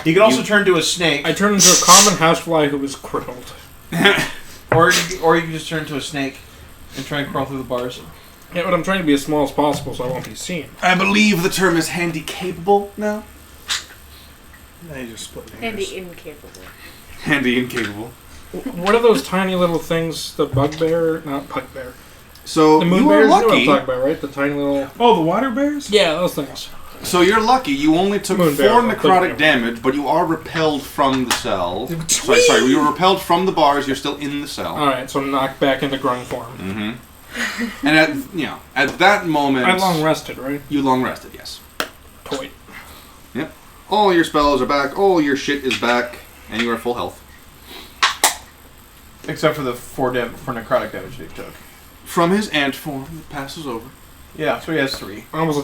He can also turn into a snake, I turned into a common housefly who was crippled. or you can just turn into a snake and try and crawl through the bars. Yeah, but I'm trying to be as small as possible so I won't be seen. I believe the term is handy capable now. Now you just split my Handy hairs. incapable. Handy incapable. What are those tiny little things? The bugbear? Not bugbear. So The moon you are bears? You know what I'm lucky. talking about, right? The tiny little... Oh, the water bears? Yeah, those things. So you're lucky. You only took Moon 4 bear, necrotic moon bear. damage, but you are repelled from the cell. Sorry, you were repelled from the bars. You're still in the cell. Alright, so I'm knocked back into grung form. Mm-hmm. And at that moment, I long rested, right? you long rested. Yes. Point. Yep. All your spells are back. All your shit is back, and you are full health. Except for the 4 necrotic damage that he took. From his ant form, it passes over. Yeah, so he has 3. I'm also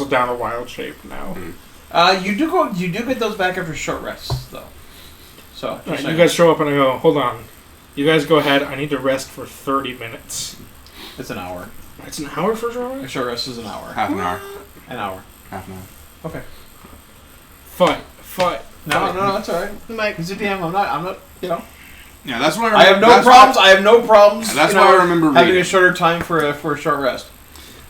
down a wild shape now. You do get those back after short rests, though. So just Alright, saying. you guys show up and I go, hold on. You guys go ahead, I need to rest for 30 minutes. It's an hour. It's an hour for sure? A short rest is an hour. Half an hour. An hour. Half an hour. Okay. Fight, fight, No, that's all right. I'm like, He's a DM. I'm not. You know. Yeah, that's what I have no problems. I have no problems. That's why I remember having reading. a shorter time for a short rest.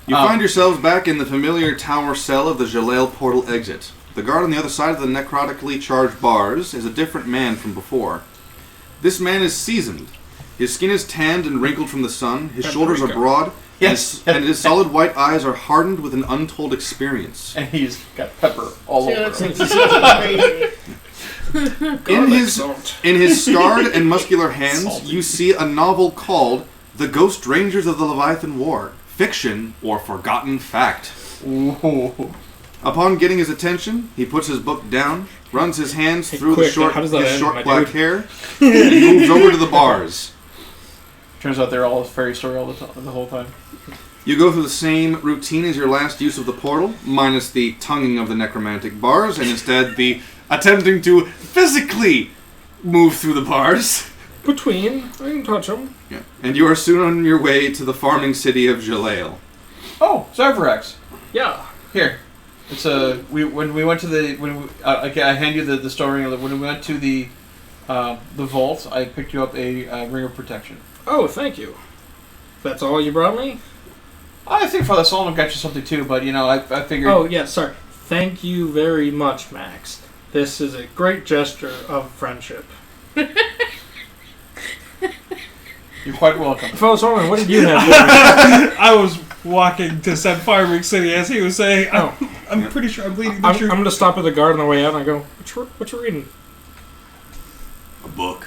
You find yourselves back in the familiar tower cell of the Zhaliel portal exit. The guard on the other side of the necrotically charged bars is a different man from before. This man is seasoned. His skin is tanned and wrinkled from the sun. His shoulders are broad. Yes. And his solid white eyes are hardened with an untold experience. And he's got pepper all over looks him. like crazy. In his scarred and muscular hands, you see a novel called The Ghost Rangers of the Leviathan War. Fiction or forgotten fact. Ooh. Upon getting his attention, he puts his book down, runs his hands through his short black hair, and moves over to the bars. Turns out they're all a fairy story the whole time. You go through the same routine as your last use of the portal, minus the tonguing of the necromantic bars, and instead the attempting to physically move through the bars. Between, I can touch them. Yeah. And you are soon on your way to the farming city of Zhaliel. Oh, Zervarex. Yeah. Here. It's when we went to the I hand you the story when we went to the vault. I picked you up a ring of protection. Oh, thank you. That's all you brought me? I think Father Solomon got you something too, but I figured. Oh yeah, sorry. Thank you very much, Max. This is a great gesture of friendship. You're quite welcome. Father Solomon, what did you have? I was walking to said farming city as he was saying. I'm pretty sure I'm bleeding the truth. I'm going to stop at the guard on the way out and I go, what you reading? A book.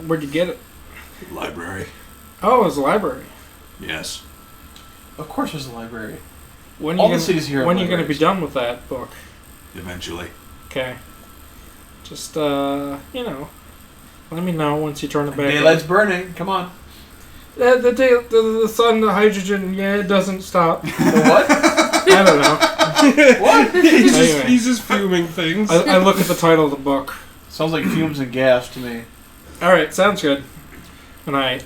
Where'd you get it? Library. Oh, it's a library. Yes. Of course there's a library. When All are you the cities here have When are you going to be libraries. done with that book? Eventually. Okay. Just, let me know once you turn it back. Daylight's burning. Come on. The sun, the hydrogen, it doesn't stop. The what? I don't know. What? He's just fuming things. I look at the title of the book. Sounds like fumes and gas to me. Alright, sounds good. And I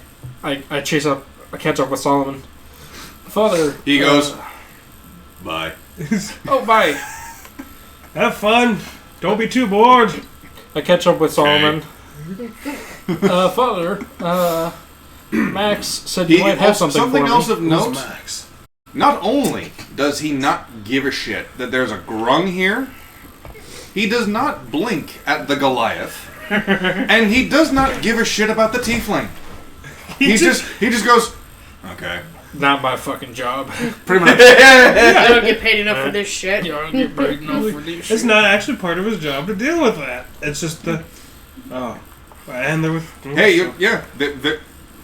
catch up with Solomon. Father. He goes, bye. Oh, bye. Have fun. Don't be too bored. I catch up with Solomon. Father, Max said you might have something for me. else of note. Max? Not only does he not give a shit that there's a grung here, he does not blink at the Goliath, and he does not give a shit about the tiefling. He just goes, okay. Not my fucking job. Pretty much. I don't get paid enough for this shit. You don't get paid enough for this It's shit. not actually part of his job to deal with that. It's just the. Oh. And there was. Hey,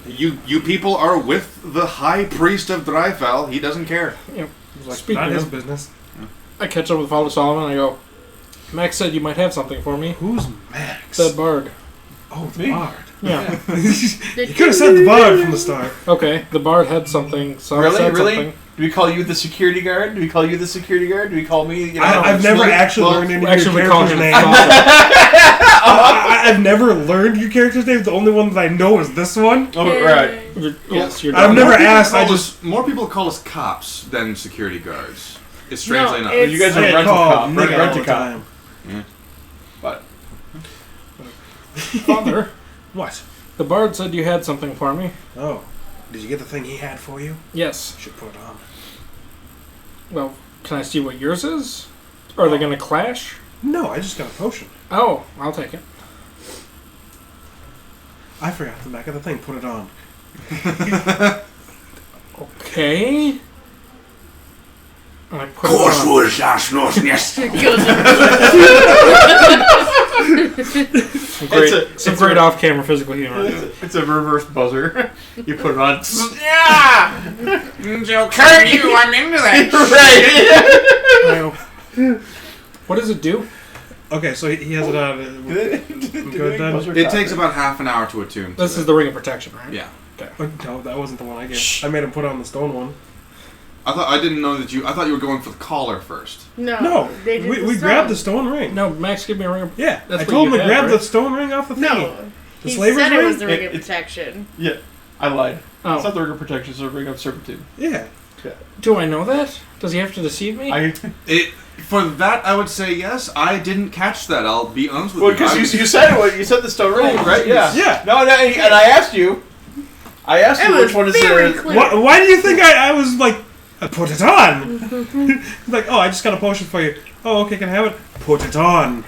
you people are with the High Priest of Drifell. He doesn't care. Speaking Not his of, business. I catch up with Father Solomon and I go, Max said you might have something for me. Who's Max? The bard. Oh, the bard. Yeah. You could have said the bard from the start. Okay, the bard had something. So I Really? said Really? something. Do we call you the security guard? Do we call you the security guard? Do we call me? I've never actually learned any of Actually, your we call character's him names. Father. I've never learned your character's name. The only one that I know is this one. Oh, right. Yes, you're I've done. never asked. I Call just. us- more people call us cops than security guards. It's strangely No, enough. it's- You guys are I get rental called cop. Nick all the Rent-a-cop. time. But Father, What? the bard said you had something for me. Oh. Did you get the thing he had for you? Yes. Should put it on. Well, can I see what yours is? Are they going to clash? No, I just got a potion. Oh, I'll take it. I forgot the back of the thing. Put it on. Okay. I put it on. Some great off-camera physical humor. it's a reverse buzzer. You put it on. Yeah! Okay, you, I'm into that. Right. What does it do? Okay, so he has it on. Good then. It takes about half an hour to attune. This is the ring of protection, right? Yeah. No, that wasn't the one I gave. I made him put on the stone one. I didn't know that you. I thought you were going for the collar first. No. No, They did we the grabbed the stone. stone ring. No, Max, give me a ring of... Yeah, That's I what told you him to had, grab right? the stone ring off the thing. No. The He slaver's said it ring? was the ring of It- protection. Yeah, I lied. Oh. It's not the ring of protection. It's the ring of servitude. Yeah. Do I know that? Does he have to deceive me? I For that, I would say yes. I didn't catch that. I'll be honest with Well, you. because you said it. You said the stone ring, right? Yeah. Yeah. No, and I asked you. Which one is very the. clear. Why do you think I was like, I put it on? Like, oh, I just got a potion for you. Oh, okay, can I have it? Put it on.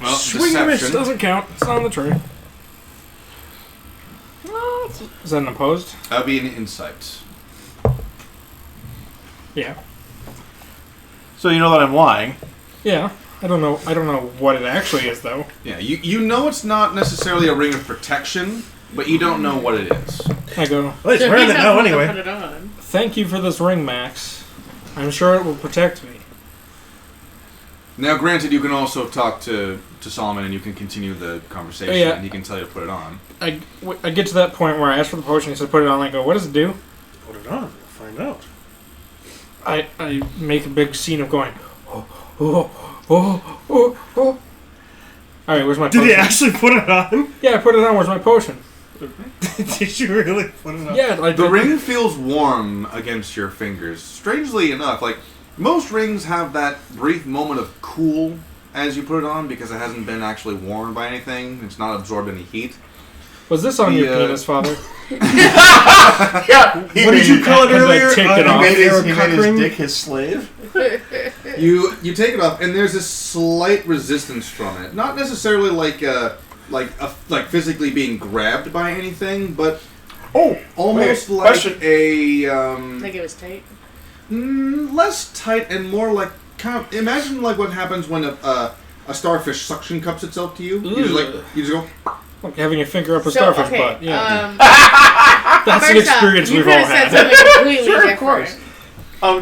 Well, Swing and miss deception. doesn't count. It's not on the tray. Is that an opposed? That would be an insight. Yeah. So you know that I'm lying. Yeah. I don't know what it actually is though. Yeah, you know it's not necessarily a ring of protection, but you don't know what it is. I go, Well, he's wearing it now anyway. Put it on. thank you for this ring, Max. I'm sure it will protect me. Now, granted, you can also talk to Solomon and you can continue the conversation, Yeah. and he can tell you to put it on. I get to that point where I ask for the potion, he said put it on, I go, what does it do? Put it on. We'll find out. I make a big scene of going, oh. Alright, where's my Did potion? he actually put it on? Yeah, I put it on, where's my potion? Did you really put it on? Yeah, I The did. ring feels warm against your fingers. Strangely enough, like, most rings have that brief moment of cool as you put it on because it hasn't been actually worn by anything. It's not absorbed any heat. Was this on your The, penis, Father? Yeah. What did you call it As I earlier? take it He off. made He his made his ring? dick his slave. You take it off, and there's a slight resistance from it. Not necessarily like physically being grabbed by anything, but almost wait, like question. a Like it was tight. less tight and more like kind of imagine like what happens when a starfish suction cups itself to you. You just go. Like having a finger up a starfish okay, butt. Yeah. first That's an experience off, we've all You could have had. said something completely Sure, of different. course.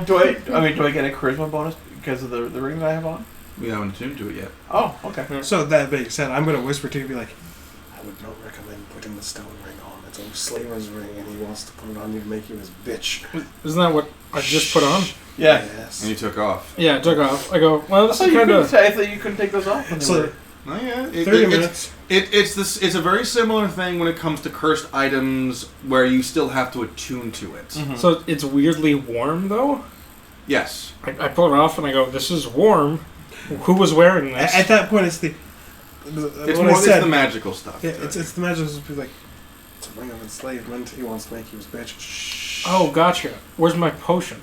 Do I get a charisma bonus because of the ring that I have on? We haven't tuned to it yet. Oh, okay. So that being said, I'm going to whisper to you and be like, I would not recommend putting the stone ring on. It's a slaver's ring and he wants to put it on you to make you his bitch. Isn't that what I just put on? Yeah. Yes. And you took off. Yeah, it took off. I go, well, I this thought is you kind couldn't of... say. I thought you couldn't take those off. When they So, were- Oh yeah, 30 minutes. It's a very similar thing when it comes to cursed items where you still have to attune to it. So it's weirdly warm, though? Yes. I pull it off and I go, this is warm. Who was wearing this? At that point, it's the It's what more I said. it's the magical stuff. Yeah, to it's the magic. It's like it's a ring of enslavement. He wants to make you his bitch. Shh. Oh, gotcha. Where's my potion?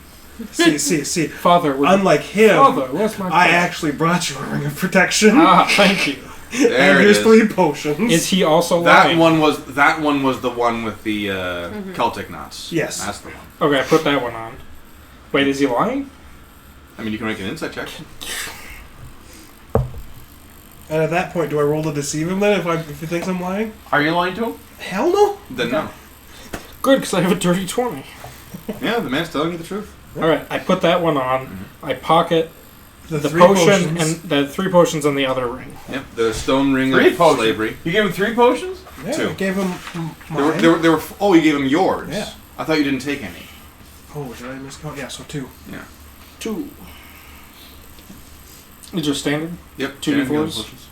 See. Father, Unlike him, Father, where's my potion? I actually brought you a ring of protection. Ah, thank you. There and it here's is. 3 potions. Is he also That lying? one was the one with the Celtic knots. Yes. That's the one. Okay, I put that one on. Wait, is he lying? I mean, you can make an insight check. And at that point, do I roll to deceive him then if he thinks I'm lying? Are you lying to him? Hell no. Then no. Good, because I have a dirty 20. Yeah, the man's telling you the truth. Alright, I put that one on. I pocket the 3 potion potions. and the 3 potions on the other ring. Yep. The stone ring 3 of potions. slavery. You gave him 3 potions? Yeah, 2. I gave him mine. They were. Oh, you gave him yours. Yeah. I thought you didn't take any. Oh, did I miss? Oh, yeah, so 2. Yeah. 2. Is your standard? Yep. 2 Janet D4s? goes potions.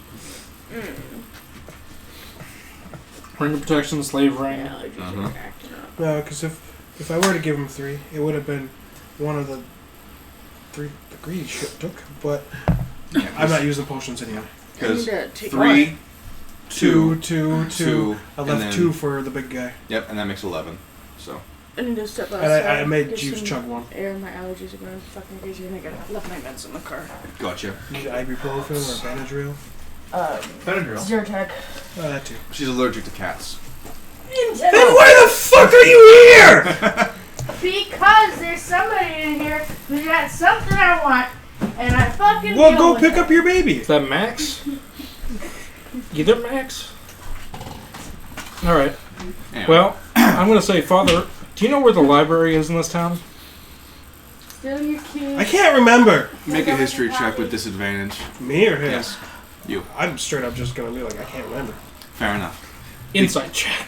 Ring of protection, slave ring. Yeah, like, just Uh-huh. acting up. No, because if I were to give him 3, it would have been one of the 3 the greedy shit took. But Yeah, I'm not using potions anyway. because I need to take 3, 2, 2. 2. I and left then- 2 for the big guy. Yep, and that makes 11. So. I need to step And outside. I made get Juice some chug one. Air, my allergies are going fucking crazy, and I left my meds in the car. Gotcha. Need ibuprofen or Benadryl. Benadryl. Zyrtec. Oh, that too. She's allergic to cats. Then why the fuck are you here? Because there's somebody in here who's got something I want, and I fucking Well, deal go with pick it. up your baby. Is that Max? Either Max? Alright. Anyway. Well, I'm going to say, Father, do you know where the library is in this town? Still your key. I can't remember. Make a history check with disadvantage. Me or him? Yes. You. I'm straight up just gonna be like, I can't remember. Fair enough. Insight check.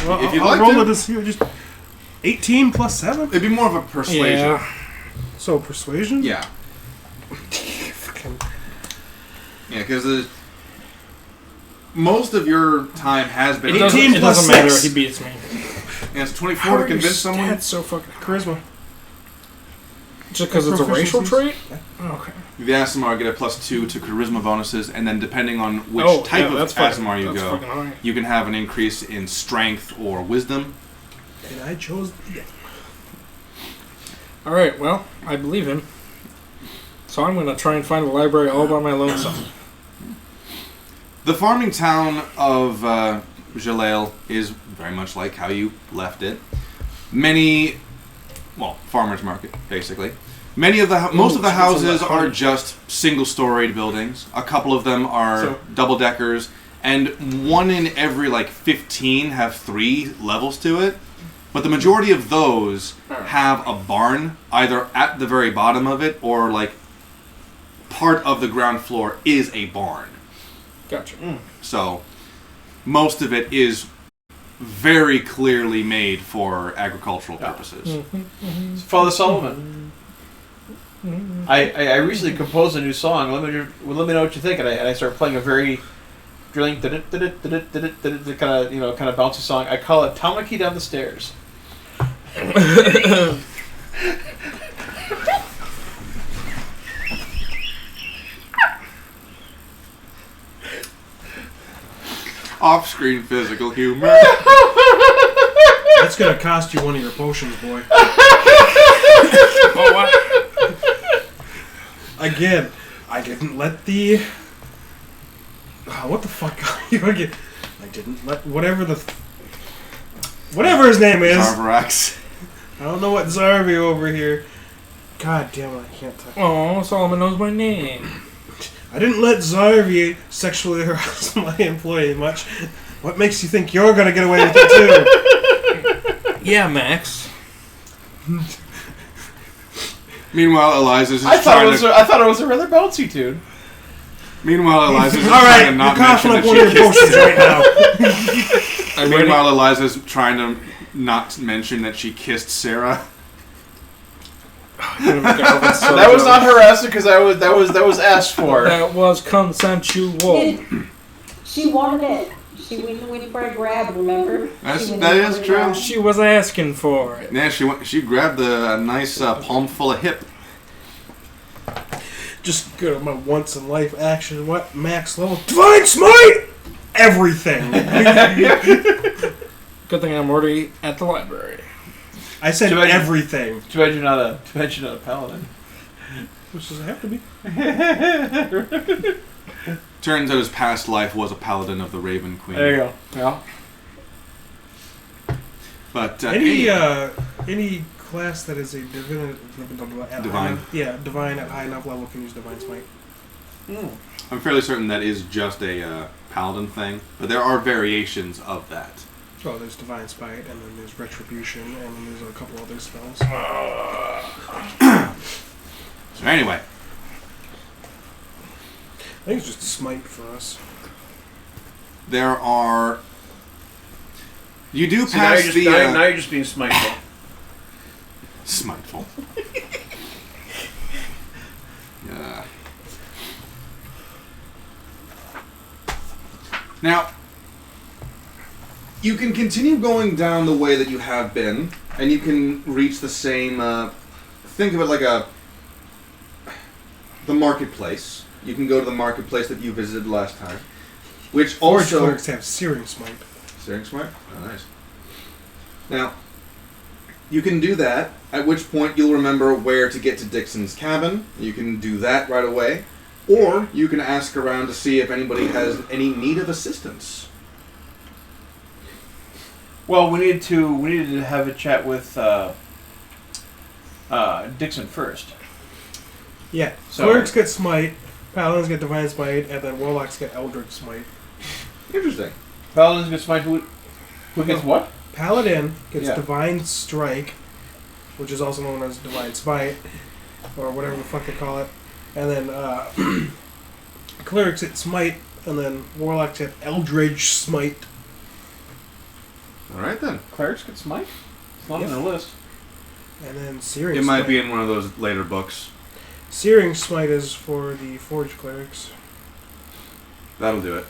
Well, If you'd I'll like roll to. it as just 18 plus 7. It'd be more of a persuasion. Yeah. So persuasion. Yeah. Fucking- Yeah, because most of your time has been. It doesn't, 18 it plus doesn't matter. 6. He beats me. And it's 24 to convince someone. That's so fucking... Charisma. Just because it's a racial trait? Yeah. Oh, okay. The Aasimar get a +2 to charisma bonuses, and then depending on which type of that's Aasimar you that's go, fucking high. you can have an increase in strength or wisdom. And I chose... Alright, well, I believe him. So I'm going to try and find a library all by my lonesome. The farming town of Zhaliel is very much like how you left it. Many, farmers market, basically. Most of the houses are just single-storied buildings. A couple of them are double-deckers, and one in every 15 have 3 levels to it. But the majority of those have a barn either at the very bottom of it or part of the ground floor is a barn. Gotcha. So most of it is very clearly made for agricultural purposes. Father Solomon. I recently composed a new song. Let me know what you think. And I started playing a very drilling kind of bouncy song. I call it Tamaki Down the Stairs. Off-screen physical humor. That's gonna cost you one of your potions, boy. Oh, what? Again, I didn't let the... what the fuck are you again? I didn't let whatever his name is. Zarvarax. I don't know what Zarvi over here. God damn it, I can't talk. Oh, Solomon knows my name. I didn't let Zarvi sexually harass my employee much. What makes you think you're gonna get away with it too? Yeah, Max. Meanwhile, Eliza's is I thought it was a rather bouncy tune. Meanwhile, Eliza's is All right, trying to not you're coughing mention up that one of she your kissed. potions right now. Meanwhile, Eliza's trying to not mention that she kissed Sarah. That was not harassment because that was asked for. That was consensual. She wanted it. She went for a grab, remember? That She is went true. for a grab. She was asking for it. Yeah, she grabbed a nice palm full of hip. Just go to my once in life action. What max level? Divine Smite. Everything. Good thing I'm already at the library. I said everything. Too bad you're not a paladin. Which does it have to be? Turns out his past life was a paladin of the Raven Queen. There you go. Yeah. But any class that is a divine at high enough level can use Divine Smite. I'm fairly certain that is just a paladin thing, but there are variations of that. Oh, there's Divine Smite, and then there's Retribution, and then there's a couple other spells. So anyway, I think it's just Smite for us. there are. You do So now pass you're just being smiteful. Smiteful. Yeah. Now, you can continue going down the way that you have been, and you can reach the same. Think of it like the marketplace. You can go to the marketplace that you visited last time, which Forge also clerics have Searing Smite. Searing Smite? Oh, nice. Now, you can do that, at which point you'll remember where to get to Dixon's cabin. You can do that right away. Or you can ask around to see if anybody has any need of assistance. Well, we needed to have a chat with Dixon first. Yeah, So- clerics get Smite, paladins get Divine Smite, and then warlocks get Eldritch Smite. Interesting. Paladins get smite. Who gets what? Paladin gets Yeah. Divine Strike, which is also known as Divine Smite, or whatever the fuck they call it. And then clerics get Smite, and then warlocks get Eldritch Smite. Alright then. Clerics get smite. It's not Yep. on the list. And then Searing It Smite. might be in one of those later books. Searing Smite is for the Forge clerics. That'll do it.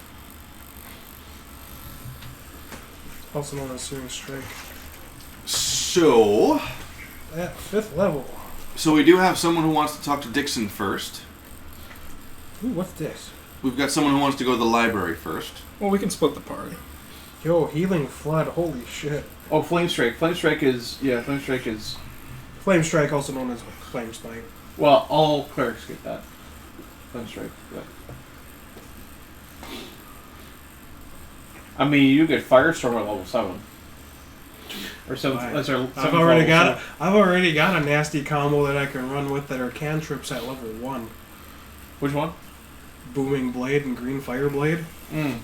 Also known as Searing Strike. So, At 5th level. So we do have someone who wants to talk to Dixon first. Ooh, what's this? We've got someone who wants to go to the library first. Well, we can split the party. Yo, healing flood. Holy shit. Oh, Flame Strike. Flame Strike is... Flame Strike, also known as Flame Spike. Well, all clerics get that. Flame Strike, yeah. I mean, you get Firestorm at level 7. Or 7. Right. That's our I've already got a nasty combo that I can run with that are cantrips at level 1. Which one? Booming Blade and Green Fire Blade. Mm.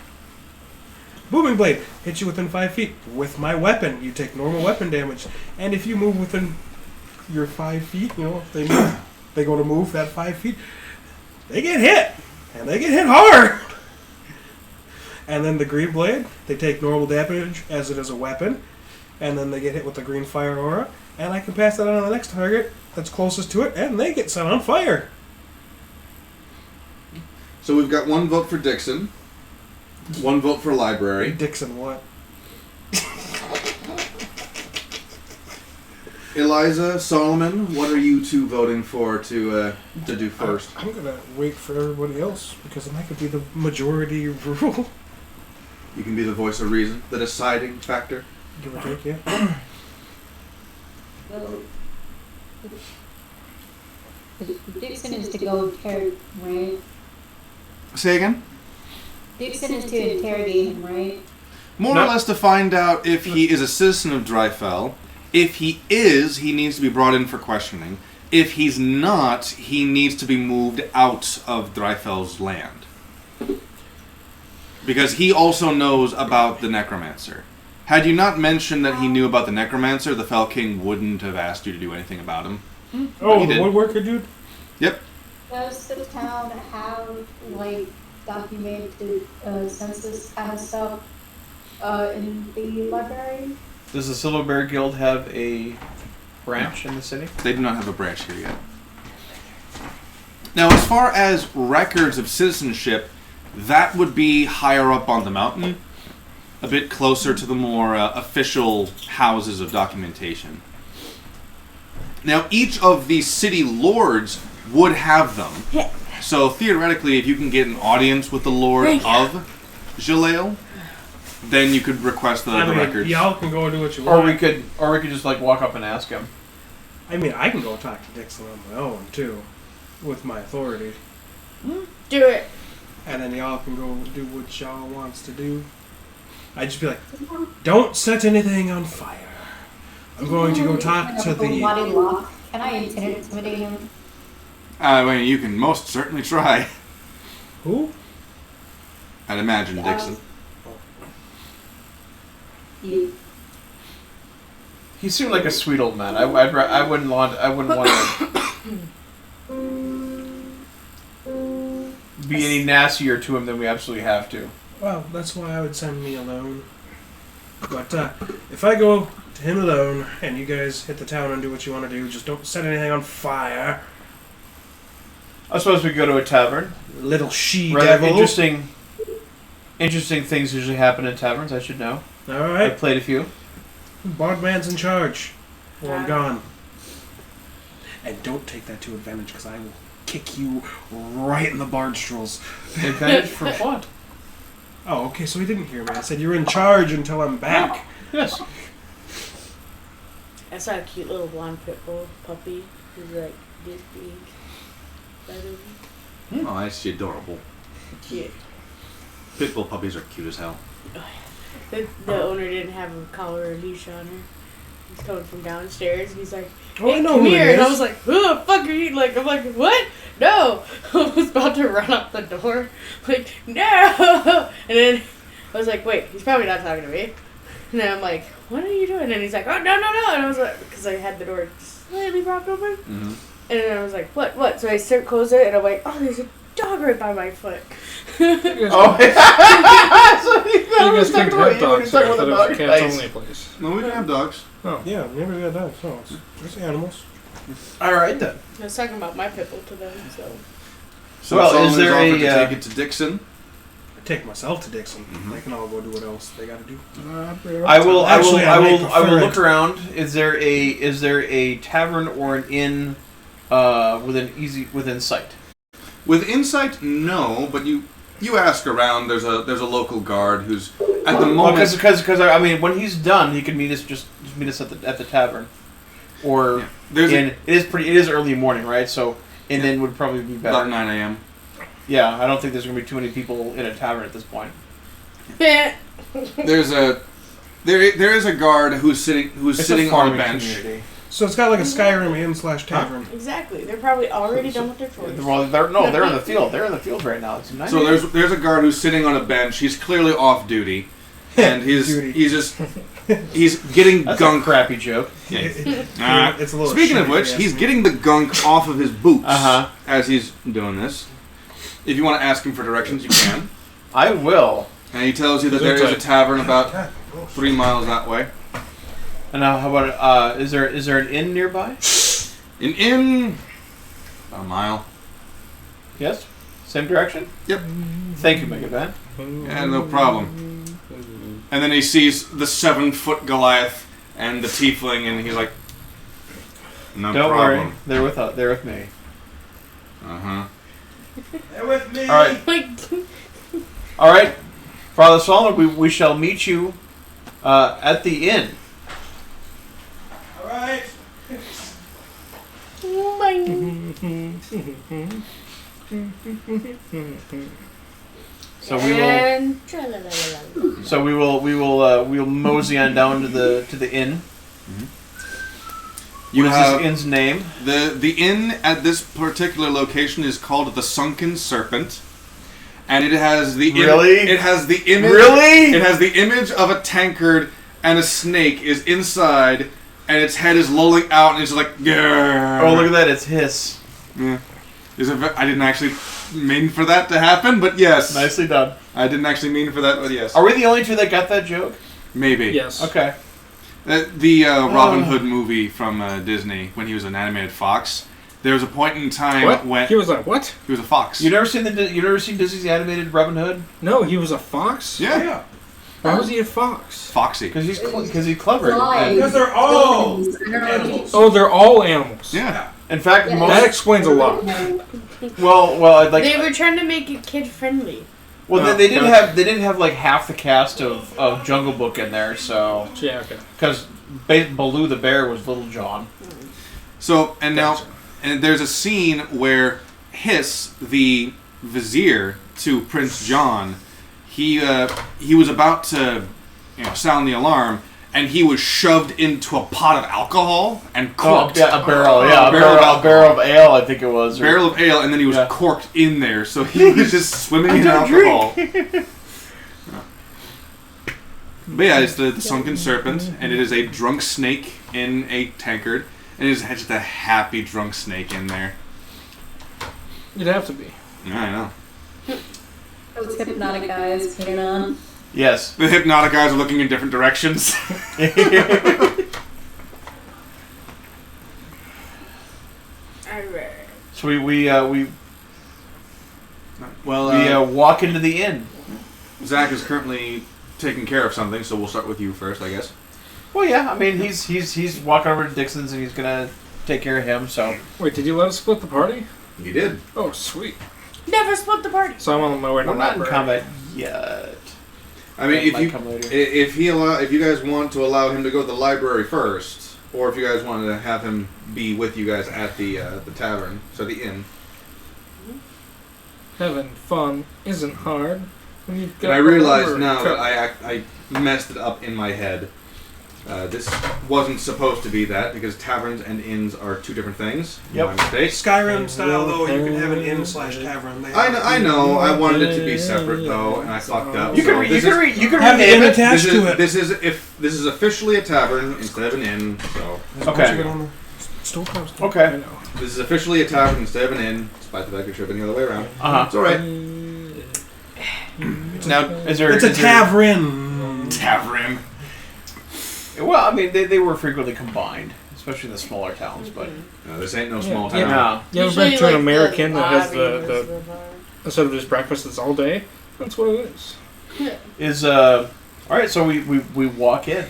Booming Blade hits you within 5 feet. With my weapon, you take normal weapon damage. And if you move within your 5 feet, you know, if they move, they go to move that 5 feet, they get hit. And they get hit hard. And then the Green Blade, they take normal damage as it is a weapon. And then they get hit with the Green Fire Aura. And I can pass that on to the next target that's closest to it, and they get set on fire. So we've got 1 vote for Dixon, 1 vote for library. Dixon what? Eliza, Solomon, what are you two voting for to do first? I'm going to wait for everybody else, because then I could be the majority rule. You can be the voice of reason, the deciding factor. Give or take, yeah. Well, Dixon is to go interrogate, right? Say again? Dixon is to interrogate him, right? More or less to find out if he is a citizen of Drifell. If he is, he needs to be brought in for questioning. If he's not, he needs to be moved out of Drifell's land. Because he also knows about the necromancer. Had you not mentioned that he knew about the necromancer, the Fell King wouldn't have asked you to do anything about him. Oh, the woodworker dude? Yep. Does the town have, like, documented census kind of stuff in the library? Does the Silver Bear Guild have a branch in the city? They do not have a branch here yet. Now, as far as records of citizenship, that would be higher up on the mountain, a bit closer to the more official houses of documentation. Now, each of the city lords would have them. So, theoretically, if you can get an audience with the lord of Zhaliel, then you could request the records. Y'all can go do what you Or want. we could just like walk up and ask him. I mean, I can go talk to Dixon on my own, too, with my authority. Do it. And then y'all can go do what y'all wants to do. I'd just be like, don't set anything on fire. I'm going to go talk to the... Can I intimidate him? I mean, you can most certainly try. Who? I'd imagine Dixon. You. He seemed like a sweet old man. I wouldn't want to be any nastier to him than we absolutely have to. Well, that's why I would send me alone. But if I go to him alone, and you guys hit the town and do what you want to do, just don't set anything on fire. I suppose we could go to a tavern. Little Rather she-devil. interesting things usually happen in taverns, I should know. Alright. I've played a few. Bardman's in charge. Or I'm gone. And don't take that to advantage, because I will kick you right in the bardstrels. Advantage for what? Oh, okay, so he didn't hear me. I said you're in charge until I'm back. Yes. I saw a cute little blonde pit bull puppy who's like this big. Oh, that's adorable. Cute. Pitbull puppies are cute as hell. The owner didn't have a collar or leash on her. He's coming from downstairs and he's like, Oh, I hey, know come who here. it is. And I was like, who the fuck are you? Like, I'm like, what? No. I was about to run out the door. Like, no. And then I was like, wait, he's probably not talking to me. And then I'm like, what are you doing? And he's like, oh, no. And I was like, because I had the door slightly propped open. Mm-hmm. And then I was like, what? So I close it and I'm like, oh, there's a dog right by my foot. Oh, so You guys can't have dogs here. I thought it was a cats only place. No, we can have dogs. Oh. Yeah, never got dogs. No, it's just animals. all right then. I was talking about my pit bull to them, so. So Well, is Solomon's there offered a, to take it to Dixon. I take myself to Dixon. Mhm. They can all go do what else they gotta do. I will Actually, I might I will prefer look around. Is there a tavern or an inn within sight? With insight, no, but you ask around. There's a local guard who's at the moment. Because I mean, when he's done, he can meet us at the tavern, or it is early morning, right? So in would probably be better. About 9 a.m. Yeah, I don't think there's gonna be too many people in a tavern at this point. There is a guard who's sitting on a bench. Community. So it's got like a Skyrim inn/tavern. Exactly. They're probably already done with their chores. Well, they're in the field. They're in the field right now. It's 9 So there's a guard who's sitting on a bench. He's clearly off duty, and he's getting That's gunk. a crappy joke. Yeah. It's a little. Speaking of shitty, which, yes. he's getting the gunk off of his boots Uh-huh. as he's doing this. If you want to ask him for directions, you can. I will. And he tells you that there is a tavern about 3 miles that way. And now, how about is there an inn nearby? An inn, about a mile. Yes. Same direction. Yep. Thank you, Mega Man. Yeah, no problem. And then he sees the 7-foot Goliath and the tiefling, and he's like, "No Don't problem." worry, they're with me. Uh huh. They're with me. All right, all right, Father Solomon. We shall meet you at the inn. All right. So we will mosey on down to the inn. You What is have this inn's name? the inn at this particular location is called the Sunken Serpent, and it has the it has the image it has the image of a tankard, and a snake is inside, and its head is lolling out, and it's like, "Grrr." Oh, look at that! It's hiss. Yeah. I didn't actually mean for that to happen, but yes. Nicely done. I didn't actually mean for that, but yes. Are we the only two that got that joke? Maybe. Yes. Okay. The Robin Hood movie from Disney, when he was an animated fox, there was a point in time when He was a what? he was a fox. You never seen Disney's animated Robin Hood? No, he was a fox? Yeah. Why was he a fox? Foxy. Because he's clever. Flies. Because they're all animals. Oh, they're all animals. Yeah. In fact, Yeah. That explains a lot. well, I'd like. They were trying to make it kid friendly. Well, Oh, they didn't gotcha. have like half the cast of Jungle Book in there, so Yeah, okay. because Baloo the bear was Little John. So, and there's a scene where Hiss, the vizier to Prince John, he was about to sound the alarm, and he was shoved into a pot of alcohol and corked. Oh, yeah, a barrel of ale, I think it was. Barrel of ale, and then he was corked in there, so he was just swimming in alcohol. But yeah, it's the Sunken Serpent, and it is a drunk snake in a tankard, and it is just a happy drunk snake in there. You'd have to be. Yeah, I know. Those hypnotic guys putting on. Yes. The hypnotic guys are looking in different directions. Alright. So we Well, walk into the inn. Zach is currently taking care of something, so we'll start with you first, I guess. Well, yeah. I mean, he's walking over to Dixon's and he's gonna take care of him. So Wait, did you let us split the party? You did. Oh, sweet. Never split the party. So I'm on my way to we're the not in library. combat yet. I mean, That might come later. if you guys want to allow him to go to the library first, or if you guys wanted to have him be with you guys at the tavern, so the inn. Having fun isn't hard. When you've got And I realize rubber now cut- that I messed it up in my head. This wasn't supposed to be that, because taverns and inns are two different things. Yep. My mistake. Skyrim style though. You can have an inn/tavern. I know. I wanted it to be separate though, and I fucked up. You So can this is- have the inn rename it. attached to it. This is officially a tavern instead of an inn. So Okay. Storehouse. Okay. I know. this is officially a tavern instead of an inn, despite the fact you're tripping the other way around. It's all right. Now, is there? It's a is there- tavern. Tavern. Well, I mean, they were frequently combined, especially in the smaller towns. But No, this ain't no small Yeah. town. no, You ever Usually, been to an like, American that has lobby was the instead of just breakfast, it's all day? That's what it is. is all right. So we walk in.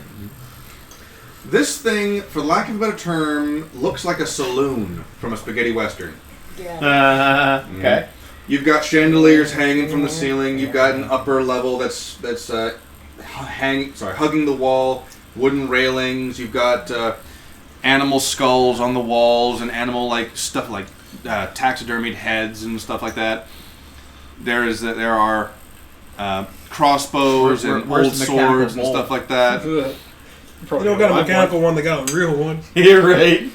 This thing, for lack of a better term, looks like a saloon from a spaghetti western. Yeah. Okay. You've got chandeliers hanging from the ceiling. You've got an upper level that's hugging the wall. Wooden railings. You've got animal skulls on the walls and animal like stuff like taxidermied heads and stuff like that. There are crossbows and old swords and stuff like that. You don't got a mechanical one; they got a real one. You're right.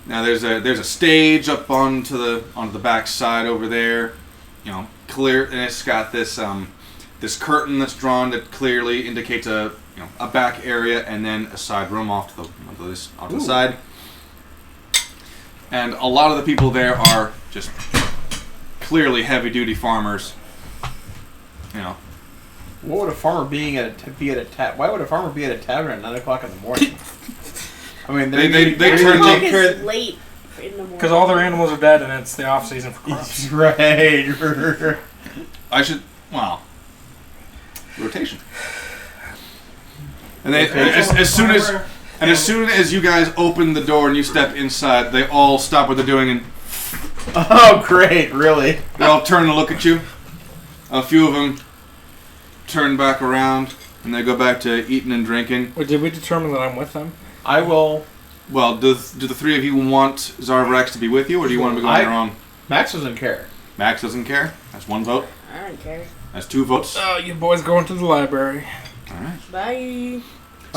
Now there's a stage up onto the back side over there, clear, and it's got this this curtain that's drawn that clearly indicates a back area and then a side room off to the side. And a lot of the people there are just clearly heavy duty farmers. What would a farmer be at a Why would a farmer be at a tavern at 9 o'clock in the morning? I mean, they turn late in the morning because all their animals are dead and it's the off season for crops. Right. Rotation. And as soon as you guys open the door and you step inside, they all stop what they're doing and oh, great! Really? they all turn to look at you. A few of them turn back around and they go back to eating and drinking. Wait, did we determine that I'm with them? I will. Well, do the three of you want Zarvarax to be with you, or do you want to go on your own? Max doesn't care. Max doesn't care. That's one vote. I don't care. That's 2 votes. Oh, you boys going to the library. All right. Bye.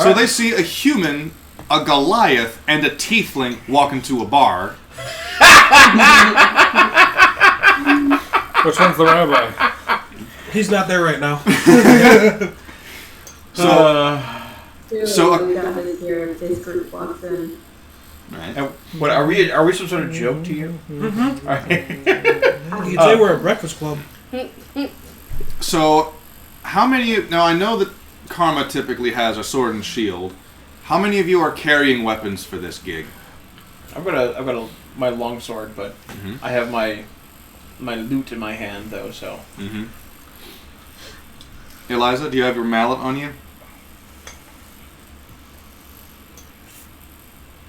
So they see a human, a Goliath, and a tiefling walk into a bar. Which one's the rabbi? He's not there right now. So his group walks in. Right. And what are we some sort of joke to you? Mm-hmm. You'd say we're a breakfast club. So, how many? Now I know that Karma typically has a sword and shield. How many of you are carrying weapons for this gig? I've got my long sword, but I have my loot in my hand though. So. Mm-hmm. Eliza, do you have your mallet on you?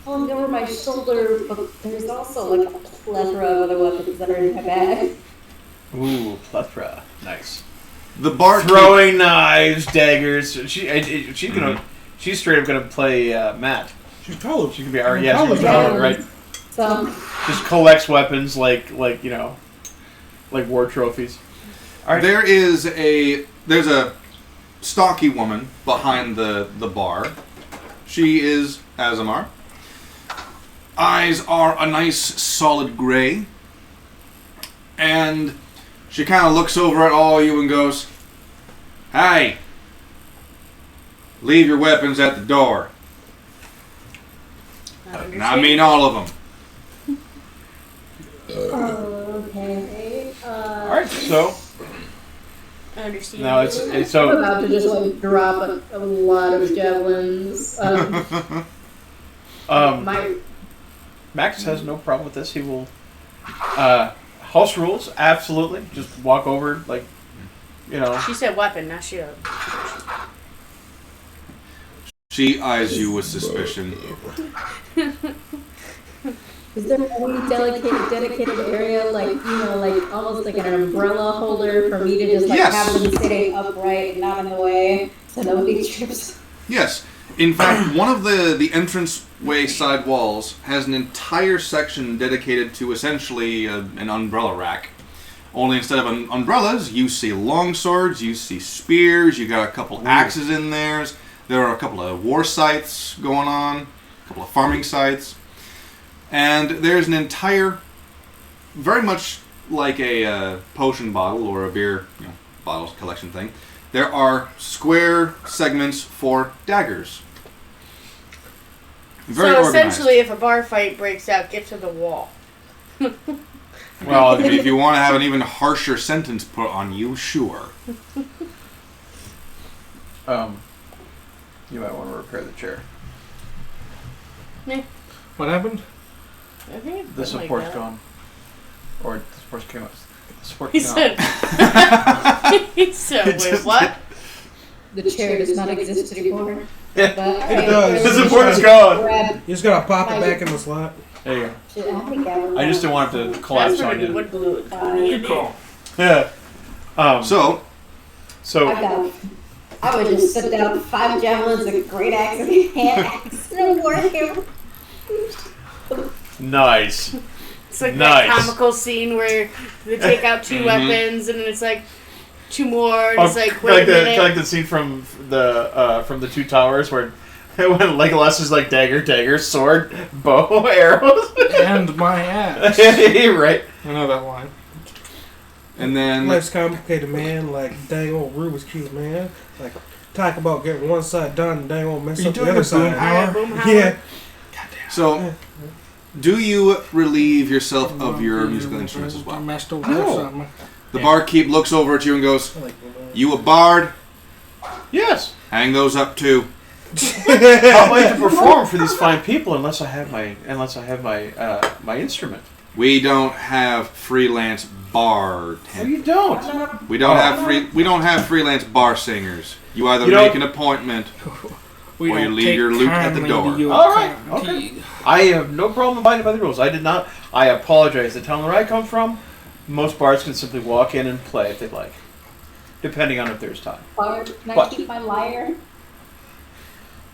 Over my shoulder, but there's also like a plethora of other weapons that are in my bag. Ooh, plethora, nice. The bar throwing knives, daggers. She's straight up gonna play Matt. She's college. She can be our she's college, right? So just collects weapons like war trophies. All right. There's a stocky woman behind the bar. She is Azamar. Eyes are a nice solid gray. And she kind of looks over at all of you and goes, "Hey, leave your weapons at the door." And I mean all of them. Okay. Alright, so. I understand. Now it's so. I'm about to just like drop a lot of javelins. Max has no problem with this. He will. House rules, absolutely. Just walk over, She said weapon, not shield. She eyes you with suspicion. Is there any dedicated area, like almost like an umbrella holder for me to just have them sitting upright and not in the way, so nobody trips? Yes. In fact, one of the entranceway side walls has an entire section dedicated to essentially an umbrella rack. Only instead of umbrellas, you see long swords, you see spears, you got a couple axes in there. There are a couple of war sites going on, a couple of farming sites. And there's an entire, very much like a potion bottle or a beer bottles collection thing, there are square segments for daggers. Very organized. Essentially, if a bar fight breaks out, get to the wall. Well, if you want to have an even harsher sentence put on you, sure. You might want to repair the chair. What happened? I think it's The something support's like that. gone. Or the support's came out. The support He came said. out. He said, "Wait, what?" The chair does not exist anymore. But, It does. The support is gone. grab You just gotta pop it back in the slot. There you go. shit, I think I just didn't want it to collapse That's on pretty you. wood glue. Good call. Yeah. So, I would just sit down 5 javelins, a great axe, and a hand axe, and a war hammer. Nice. It's like Nice. that comical scene where they take out 2 weapons and it's like 2 more. And it's like, wait a minute. Like the scene from the Two Towers where when Legolas is like dagger, sword, bow, arrows, And my ass. right? I know that line. and then Life's complicated, man. Like, dang old Rubik's Cube, man. Like, talk about getting one side done and dang old mess you up the doing other a boom side. power? Boom Howard. Yeah. So, do you relieve yourself of your musical instruments as well? No. The barkeep looks over at you and goes, "You a bard? Yes. Hang those up too." How am I to perform for these fine people unless I have my instrument? We don't have freelance bar. No, you don't. We don't have freelance bar singers. You either You don't- make an appointment. We Or you don't leave take your loot at the kindly door. to your All right, kind okay. deed. I have no problem abiding by the rules. I did not. I apologize. The town where I come from, most bards can simply walk in and play if they'd like, depending on if there's time. Bard, can I What? keep my lyre?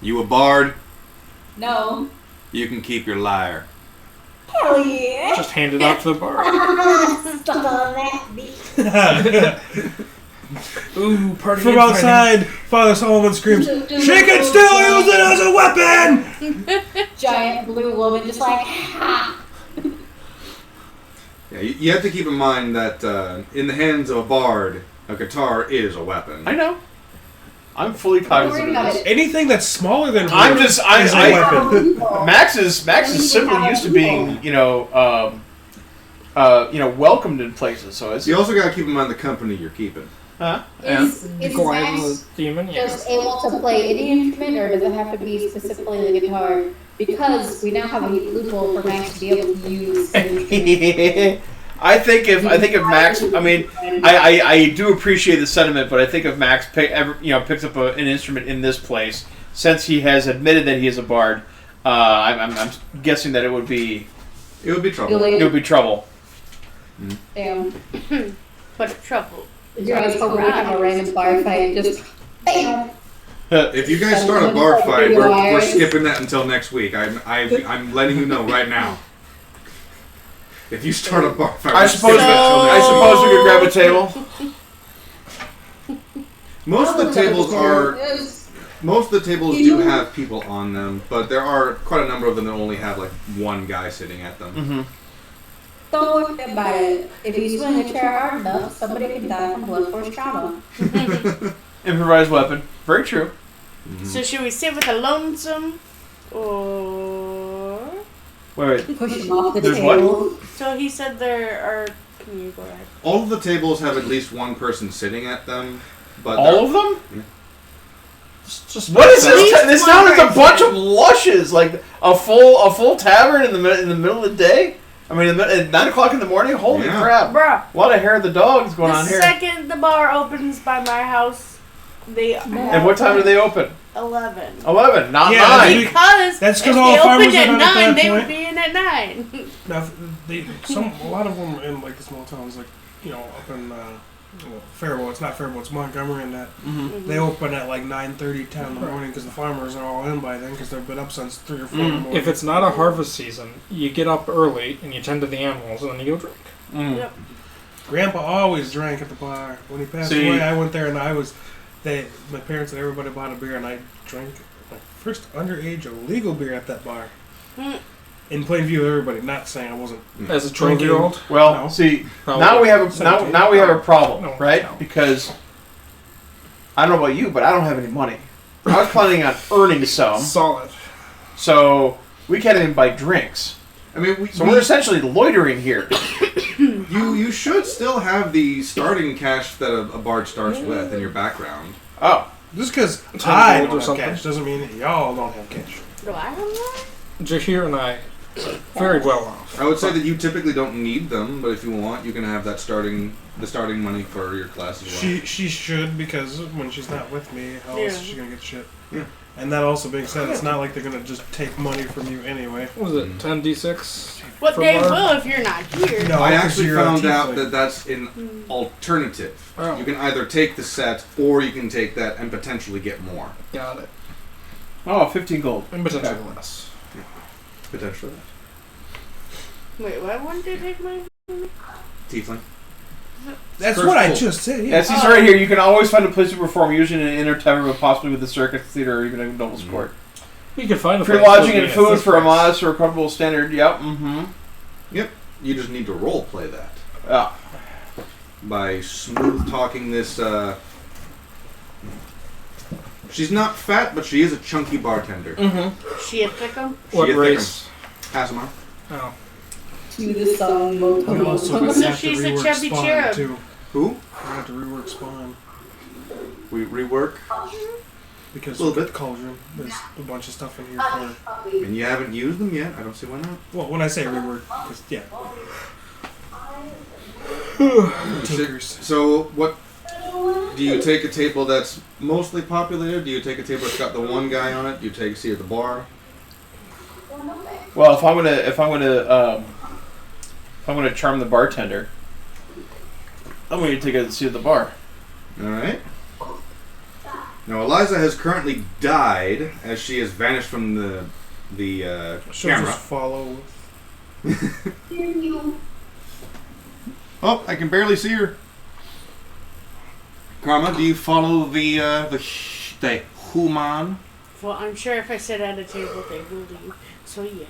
You a bard? No. You can keep your lyre. Hell yeah. Just hand it out to the bar. Stuck on that beat. Ooh, party From infighting. outside, Father Solomon screams, "She can still use it as a weapon!" Giant blue woman just like, ha! Yeah, you have to keep in mind that in the hands of a bard, a guitar is a weapon. I know. I'm fully Don't worry cognizant of about this. it. Anything that's smaller than I'm wood just- is a weapon. Max is simply used to being, welcomed in places. So it's You also got to keep in mind the company you're keeping. yeah. Is Goliath Max the demon, yes. just able to play any instrument, or does it have to be specifically the guitar? Because we now have a loophole for Max to be able to use an instrument. I think if Max, I mean, I do appreciate the sentiment, but I think if Max picks up an instrument in this place, since he has admitted that he is a bard, I'm guessing that it would be trouble. trouble. Damn. But trouble. You guys hope we have a random bar fight, just bam! If you guys start a bar fight, we're skipping that until next week. I'm letting you know right now. If you start a bar fight, I we're suppose skipping that till next we could grab a table. week. Most of the tables do have people on them, but there are quite a number of them that only have like one guy sitting at them. Mm-hmm. Don't worry about it. If you swing a chair hard enough, somebody can die from blood force trauma. Improvised weapon. Very true. So should we sit with a lonesome, or Wait. Push him off the There's table. so he said there are? Can you go ahead? All of the tables have at least one person sitting at them, but All of them? Yeah. Just What is At this? least This one town is a person. bunch of lushes, like a full tavern in the middle of the day. I mean, at 9 o'clock in the morning. Holy Yeah. crap! Bruh, A lot of hair of the dogs going the on here. second the bar opens by my house, they And what time do they open? 11. 11, not Yeah, 9. Because That's 'cause if all they farmers opened are at done at 9, that they would point. be in at 9. Now, a lot of them in like the small towns, like up in Faribault. It's not Faribault. It's Montgomery, and that they open at like 9:30, 10 in the morning because the farmers are all in by then because they've been up since 3 or 4 in the morning. if it's not a harvest season, you get up early and you tend to the animals and then you go drink. Yep. Grandpa always drank at the bar. When he passed See- away, I went there and my parents and everybody bought a beer, and I drank my first underage illegal beer at that bar. In plain view of everybody, not saying I wasn't. As a 12-year-old, Well, No. see, Probably. now we have a 17. now we have a problem, No, right? no. Because I don't know about you, but I don't have any money. I was planning on earning some, solid. so we can't even buy drinks. I mean, So we're essentially loitering here. you should still have the starting cash that a bard starts with in your background. Oh, Just because 10 I gold or don't have something? cash doesn't mean that y'all don't have cash. Do I have that? Jahir and I are very well off. I would say that you typically don't need them, but if you want, you can have that starting money for your class as well. She should, because when she's not with me, how else is she gonna get shit? Yeah. And that also being said, it's not like they're gonna just take money from you anyway. What was it? 10d6. What they will if you're not here. No, I 'cause actually you're a found out tiefling. that that's an alternative. Oh. You can either take the set, or you can take that and potentially get more. Got it. Oh, 15 gold. And potentially less. Potentially. Wait, what one did take my? Tiefling. That's First what I pull. just said. Yeah, Yeah. it says right here, you can always find a place to perform, usually in an inner tavern, but possibly with the circus theater or even a noble's court. You can find a Free place lodging to and be food at for a this modest or comfortable standard. Yep. Mm-hmm. Yep. You just need to role play that Yeah. by smooth talking this. She's not fat, but she is a chunky bartender. Mm-hmm. She had thickum. What She a race? Asimar. Oh. To the song You also Moto. have to she's a rework chubby Spawn, cherub. too. Who? You have to rework Spawn. We rework. Because A little bit. Cauldron, there's a bunch of stuff in here for... And you haven't used them yet. I don't see why not. Well, when I say rework, it's, yeah. Tinkers. So what? Do you take a table that's mostly populated? Do you take a table that's got the one guy on it? Do you take a seat at the bar? Well, if I'm gonna charm the bartender, I'm going to take a seat at the bar. All right. Now Eliza has currently died as she has vanished from the She'll camera. just follow. Oh, I can barely see her. Karma, do you follow the human? Well, I'm sure if I sit at a table, they will leave. So yeah.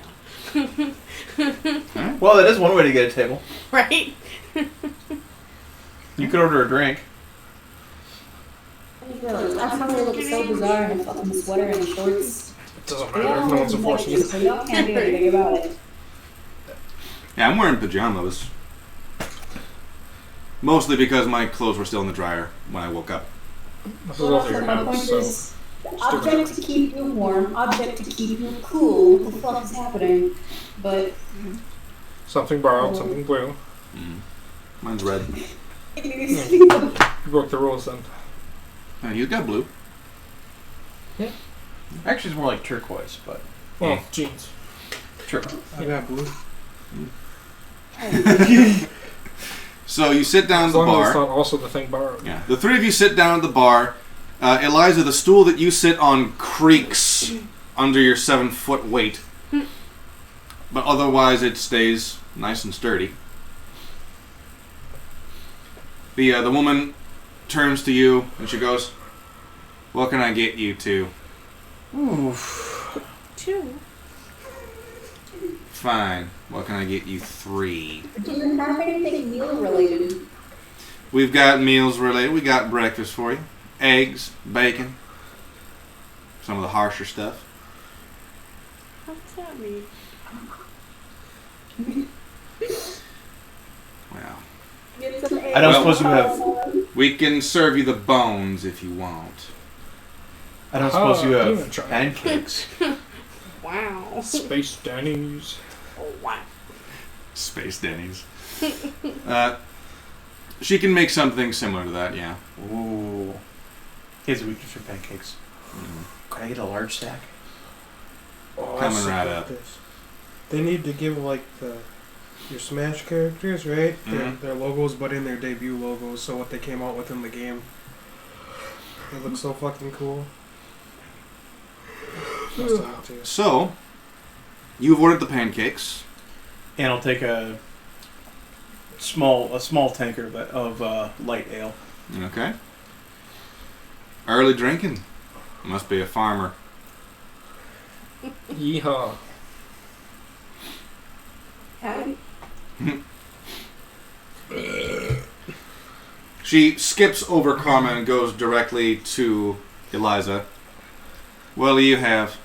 Well, that is one way to get a table. Right? You could order a drink. I probably look so bizarre in a fucking sweater and shorts. It doesn't matter if no one's enforcing it. So y'all can't do anything about it. Yeah, I'm wearing pajamas. Mostly because my clothes were still in the dryer when I woke up. This is over your my head, point so... is, the object to keep you warm, object to keep you cool. What the fuck is happening? But Something borrowed, something blue. Mine's red. You broke the rules then. He's got blue. Actually, it's more like turquoise, but Well, jeans. sure. I got blue. So you sit down at As the long as it's bar. not also the thing borrowed. Yeah. The three of you sit down at the bar. Eliza, the stool that you sit on creaks under your 7-foot weight. But otherwise it stays nice and sturdy. The woman turns to you and she goes, "What can I get you two?" Oof. 2. Fine. What can I get you 3? do you have anything meal related? We've got meals related. We got breakfast for you. Eggs, bacon. Some of the harsher stuff. What's that mean? Well, I don't suppose you have. we can serve you the bones if you want. I don't suppose you demon have child. pancakes. Wow. Space Denny's. Oh, wow. Space Denny's. She can make something similar to that, yeah. Ooh. Here's a weakness for pancakes. Could I get a large stack? Oh, Coming I right suck up. at this. They need to give like your Smash characters, right? Their logos, but in their debut logos. So what they came out with in the game, they look so fucking cool. Must have looked to you. So, you've ordered the pancakes. And I'll take a small tanker of light ale. Okay. Early drinking. Must be a farmer. Yeehaw. Howdy. She skips over Karma and goes directly to Eliza. What do you have?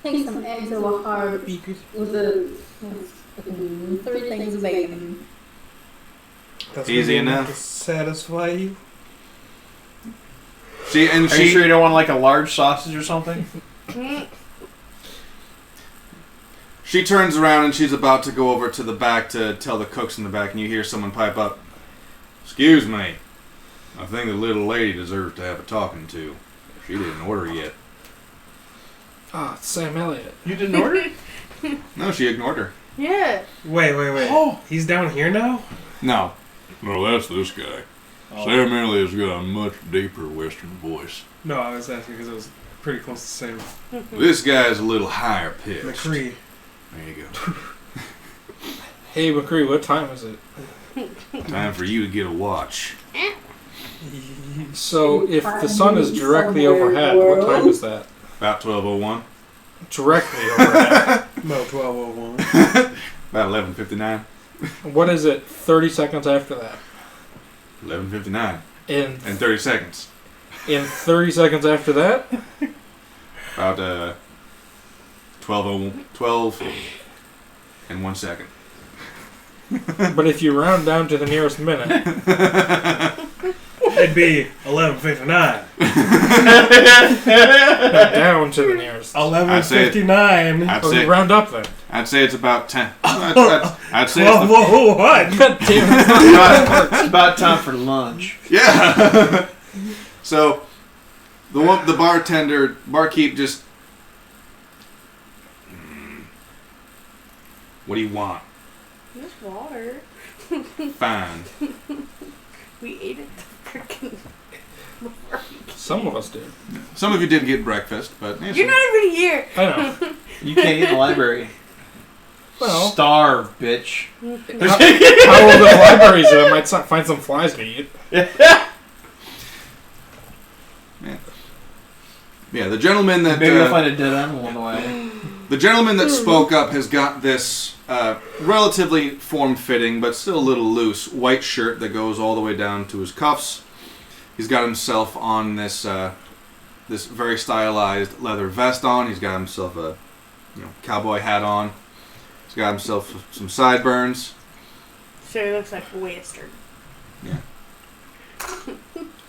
Take some eggs over hard with the 3 things of bacon. That's Easy gonna be enough. To satisfy you. Are Are you sure you don't want like a large sausage or something? She turns around and she's about to go over to the back to tell the cooks in the back, and you hear someone pipe up. "Excuse me. I think the little lady deserves to have a talking to. She didn't order yet. Ah, it's Sam Elliott. You didn't order? No, she ignored her. Yeah. Wait. Oh. He's down here now? No. No, that's this guy. Oh. Sam Elliott's got a much deeper Western voice. No, I was asking because it was pretty close to the same. This guy's a little higher pitched. McCree. There you go. Hey, McCree, what time is it? Time for you to get a watch. So, if the sun is directly overhead, what time is that? About 12:01. Directly overhead. No, 12:01. About 11:59. What is it 30 seconds after that? 11:59. In 30 seconds. 30 seconds after that? About 12 and 1 second. But if you round down to the nearest minute, It'd be 11:59. down to the nearest. 11:59. I'd Oh, say you round up then. I'd say it's about 10. I'd say it's What? God damn it. It's about time for lunch. yeah. So the barkeep just. What do you want? Just water. Fine. We ate it the freaking. Some of us did. Some of you did get breakfast, but yeah, You're not even here. I know. You can't eat in the library. Well, Starve, bitch. how old are the libraries? I might find some flies to eat. Yeah, the gentleman that Maybe you'll find a dead animal on the way. the gentleman that spoke up has got this relatively form-fitting but still a little loose white shirt that goes all the way down to his cuffs. He's got himself on this this very stylized leather vest on. He's got himself a cowboy hat on. He's got himself some sideburns. So he looks like a Western. Yeah.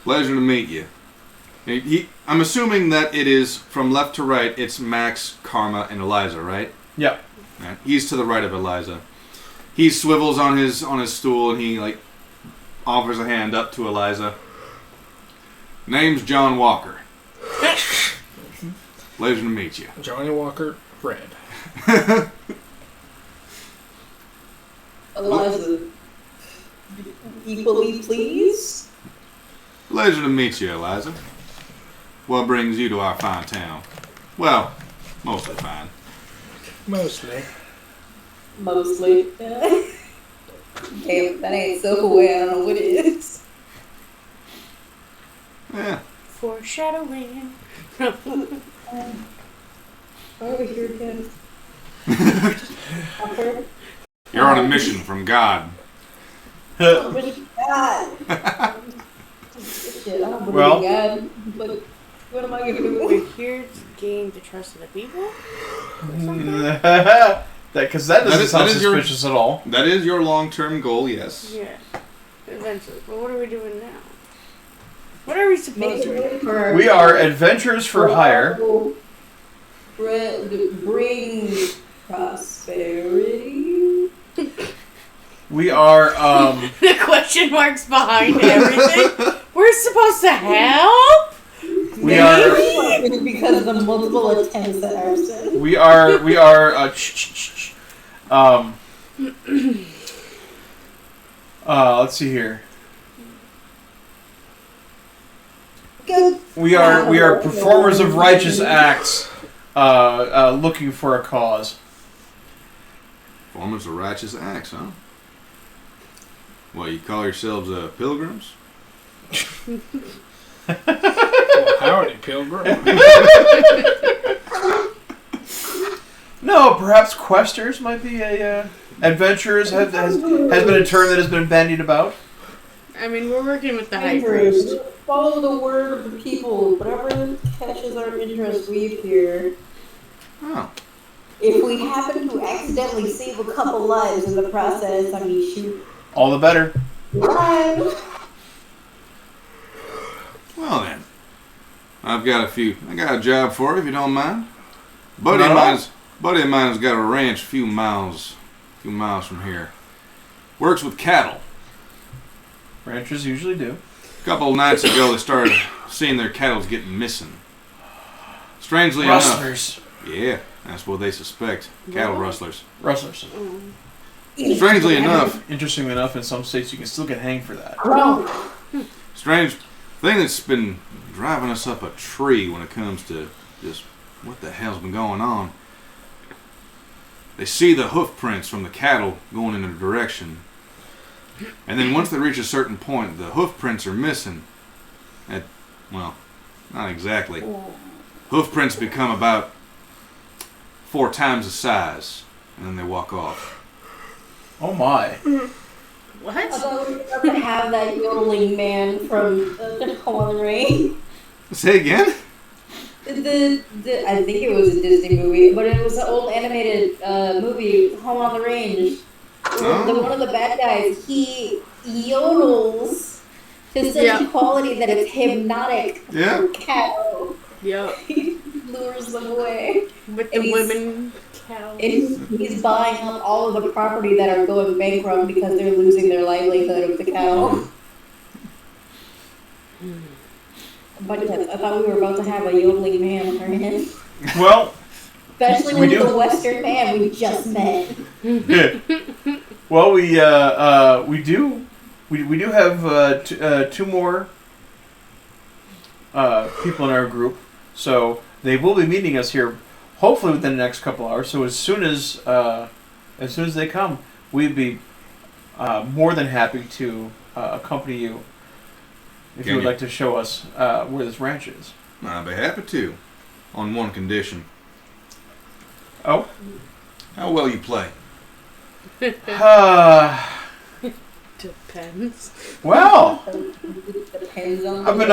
Pleasure to meet you. I'm assuming that it is from left to right. It's Max, Karma, and Eliza, right? Yep. Right. He's to the right of Eliza. He swivels on his stool and he offers a hand up to Eliza. Name's John Walker. Pleasure to meet you. Johnny Walker, red. Eliza, equally please? Pleasure to meet you, Eliza. What brings you to our fine town? Well, mostly fine. Mostly. Mostly. Okay, that ain't self-aware. I don't know what it is. Yeah. Foreshadowing. Why are we here again? You're on a mission from God. Oh, but God. Shit, I don't believe in God. But what am I going to do? We're here to gain the trust of the people? Because that doesn't sound suspicious at all. That is your long-term goal, yes. Yeah. Eventually. But what are we doing now? What are we supposed to do? We are adventurers for hire. Bring prosperity. We are, The question marks behind everything. We're supposed to help? we are, Because of the multiple attempts at arson. we are, let's see here. We are performers of righteous acts, looking for a cause. Performance of righteous acts, huh? What, you call yourselves pilgrims? Well, howdy, pilgrim. No, perhaps questers might be a adventurers has been a term that has been bandied about. I mean, we're working with the high priest. Follow the word of the people. Whatever catches our interest, we appear. Oh. If we happen to accidentally save a couple lives in the process, I mean, shoot. All the better. Lives. Well then, I got a job for you if you don't mind. Buddy of mine's got a ranch a few miles from here. Works with cattle. Ranchers usually do. couple of nights ago, they started seeing their cattle getting missing. Strangely Rustlers. enough. Yeah, that's what they suspect. Cattle rustlers. Rustlers. Strangely enough. Interestingly enough, in some states you can still get hanged for that. Strange thing that's been driving us up a tree when it comes to just what the hell's been going on. They see the hoof prints from the cattle going in a direction. And then once they reach a certain point, the hoof prints are missing. Well, not exactly. Hoof prints become about 4 times the size, and then they walk off. Oh my. What? I thought we were about to have that yodeling man from Home on the Range. Say again? I think it was a Disney movie, but it was an old animated movie, Home on the Range. One of the bad guys, he yodels to such quality that it's hypnotic for cattle. Yep. He lures them away. With the women cattle. He's buying up all of the property that are going bankrupt because they're losing their livelihood of the cattle. But I thought we were about to have a yodeling man on our hands. Well, especially when it's a Western man we just met. Well, we do have 2 more people in our group, so they will be meeting us here, hopefully within the next couple hours. So as soon as they come, we'd be more than happy to accompany you if you would like to show us where this ranch is. I'd be happy to, on one condition. Oh? How well you play. Depends. Well, Depends on I've been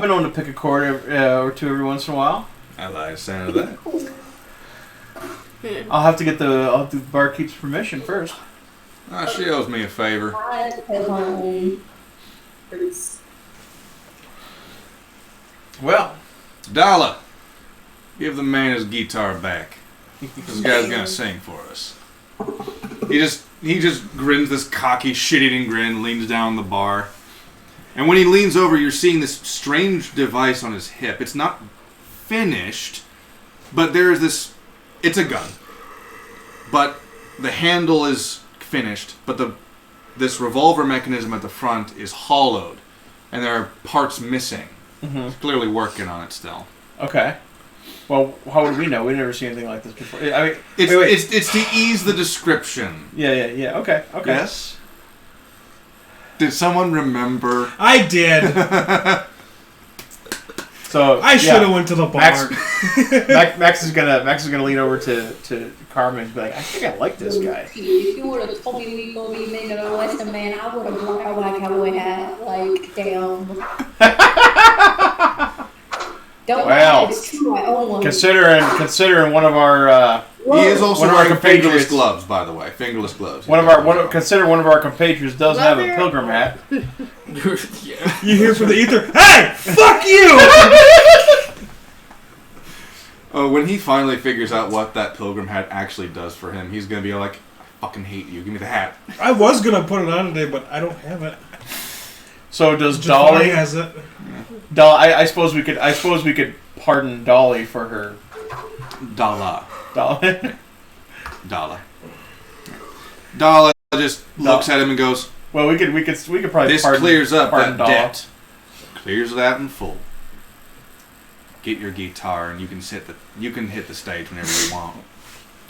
known to pick a chord or 2 every once in a while. I like the sound of that. I'll have to get the barkeep's permission first. She owes me a favor. Well, Dala, give the man his guitar back. This guy's gonna sing for us. He just grins this cocky, shit-eating grin, leans down the bar. And when he leans over, you're seeing this strange device on his hip. It's not finished, but there is this... It's a gun. But the handle is finished, but this revolver mechanism at the front is hollowed. And there are parts missing. Mm-hmm. He's clearly working on it still. Okay. Well, how would we know? We've never seen anything like this before. I mean, it's to ease the description. Yeah. Okay. Yes? Did someone remember? I did. So I should have went to the bar. Max is gonna lean over to Carmen and be like, I think I like this guy. If you would have told me we were going to be making a Western man, I would have brought out my cowboy hat. Like, damn. Don't well, it's true. I own one. Considering one of our he is also wearing fingerless gloves, by the way. Fingerless gloves. One of our compatriots does have a pilgrim hat. Yeah. You hear from the ether, hey, fuck you! Oh, when he finally figures out what that pilgrim hat actually does for him, he's gonna be like, I fucking hate you. Give me the hat. I was gonna put it on today, but I don't have it. So does Jafari Dolly has it? I suppose we could pardon Dolly for her Dala. Dolly. Dala just looks at him and goes, well, we could probably this clears up that Dolly. debt. Clears that in full. Get your guitar and you can hit the stage whenever you want.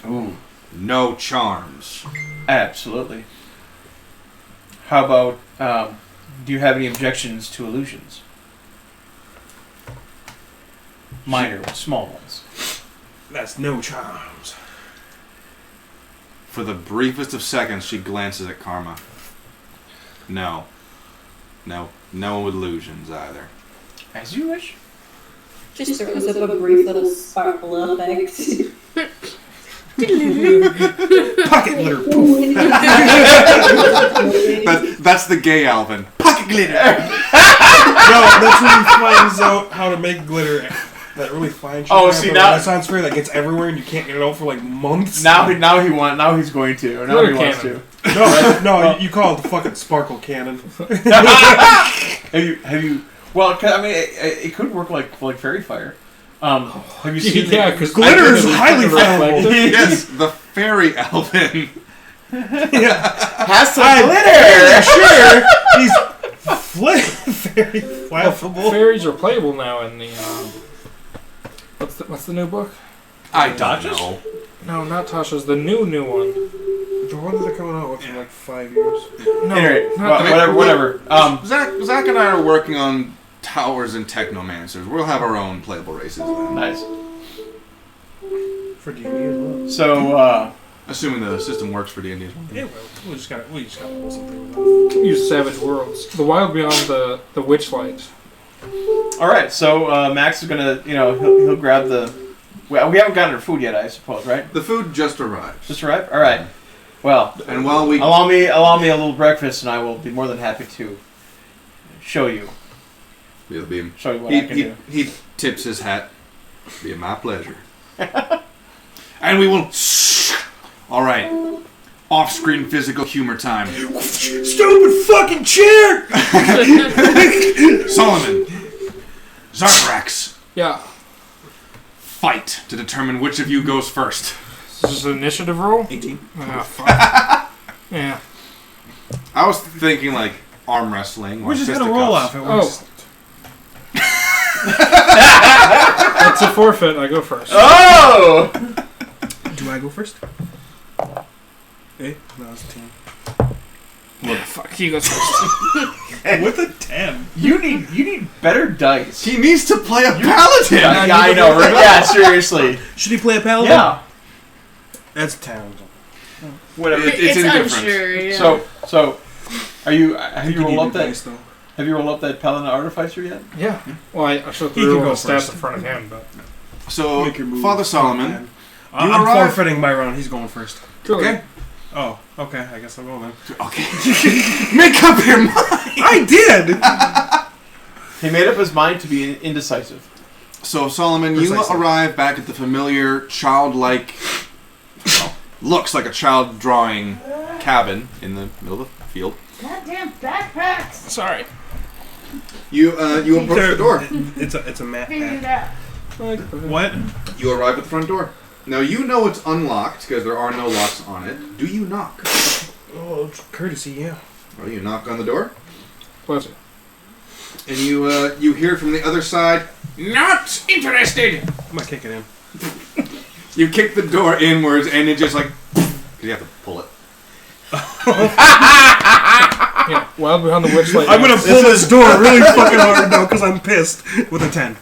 Ooh. No charms. Absolutely. How about do you have any objections to illusions? Minor, small ones. That's no charms. For the briefest of seconds, she glances at Karma. No illusions either. As you wish. Just throws up a brief little sparkle effect. Pocket glitter. Poof. That's the gay Alvin. Pocket glitter. No, that's when he finds out how to make glitter. That really fine shit. Oh, see, now Renaissance fair that gets everywhere and you can't get it out for like months. Now he's going to. Now he wants to. No, you call it the fucking sparkle cannon. Have you? Well, I mean, it could work like fairy fire. Have you seen? Yeah, because glitter is highly flammable. Yes, the fairy Alvin. Has some glitter. Sure, he's very flammable. Fairies are playable now in the. What's the new book? I don't know. No, not Tasha's. The new one. The one that they're coming out with in like 5 years. No, anyway, not whatever. Zach and I are working on towers and technomancers. We'll have our own playable races then. Nice. For D&D as well. So, assuming the system works for D&D as well. Yeah, well, we just gotta pull something with that. Use Savage Worlds. The Wild Beyond the Witchlight. all right. So Max is gonna, he'll grab the. Well, we haven't gotten our food yet, I suppose, right? The food just arrived. Just arrived. All right. Well, And while we allow me a little breakfast, and I will be more than happy to show you It'll be what I can do. he tips his hat. It'll be my pleasure. And we will. All right. Off-screen physical humor time. Stupid fucking chair! Solomon. Zarthrax. Yeah. Fight to determine which of you goes first. This is an initiative roll? 18. Ah, fuck. Yeah. I was thinking like arm wrestling. We're just gonna roll off it. That's a forfeit. I go first. Oh! Do I go first? Hey, no, it's a 10. Yeah, fuck. He goes first. With a 10. You need better dice. He needs to play a paladin. Yeah, I know. Right? Yeah, seriously. Should he play a paladin? Yeah. That's 10. Whatever. It's indifferent. unsure. Yeah. So, have you rolled up that? dice, though. Have you rolled up that Paladin Artificer yet? Yeah. Well, I should He can roll go the stats first. in front of him, but. So, Make your move. Father Solomon, I'm arrive- forfeiting my round. He's going first. okay? Oh, okay. I guess I'll go then. Okay. Make up your mind. I did! He made up his mind to be indecisive. So, Solomon, Precisely. you arrive back at the familiar childlike, well, looks like a child drawing cabin in the middle of the field. Goddamn backpacks. Sorry. You approach the door. It's a mat. Can you do that? What? You arrive at the front door. Now, you know it's unlocked because there are no locks on it. Do you knock? Oh, it's courtesy, yeah. Well, you knock on the door, Pleasure. and you hear from the other side, "Not interested." I'm gonna kick it in. You kick the door inwards, and it just like, you have to pull it. Yeah. Wild Beyond the Witchlight. I'm gonna pull this door really fucking hard though, because I'm pissed with a 10.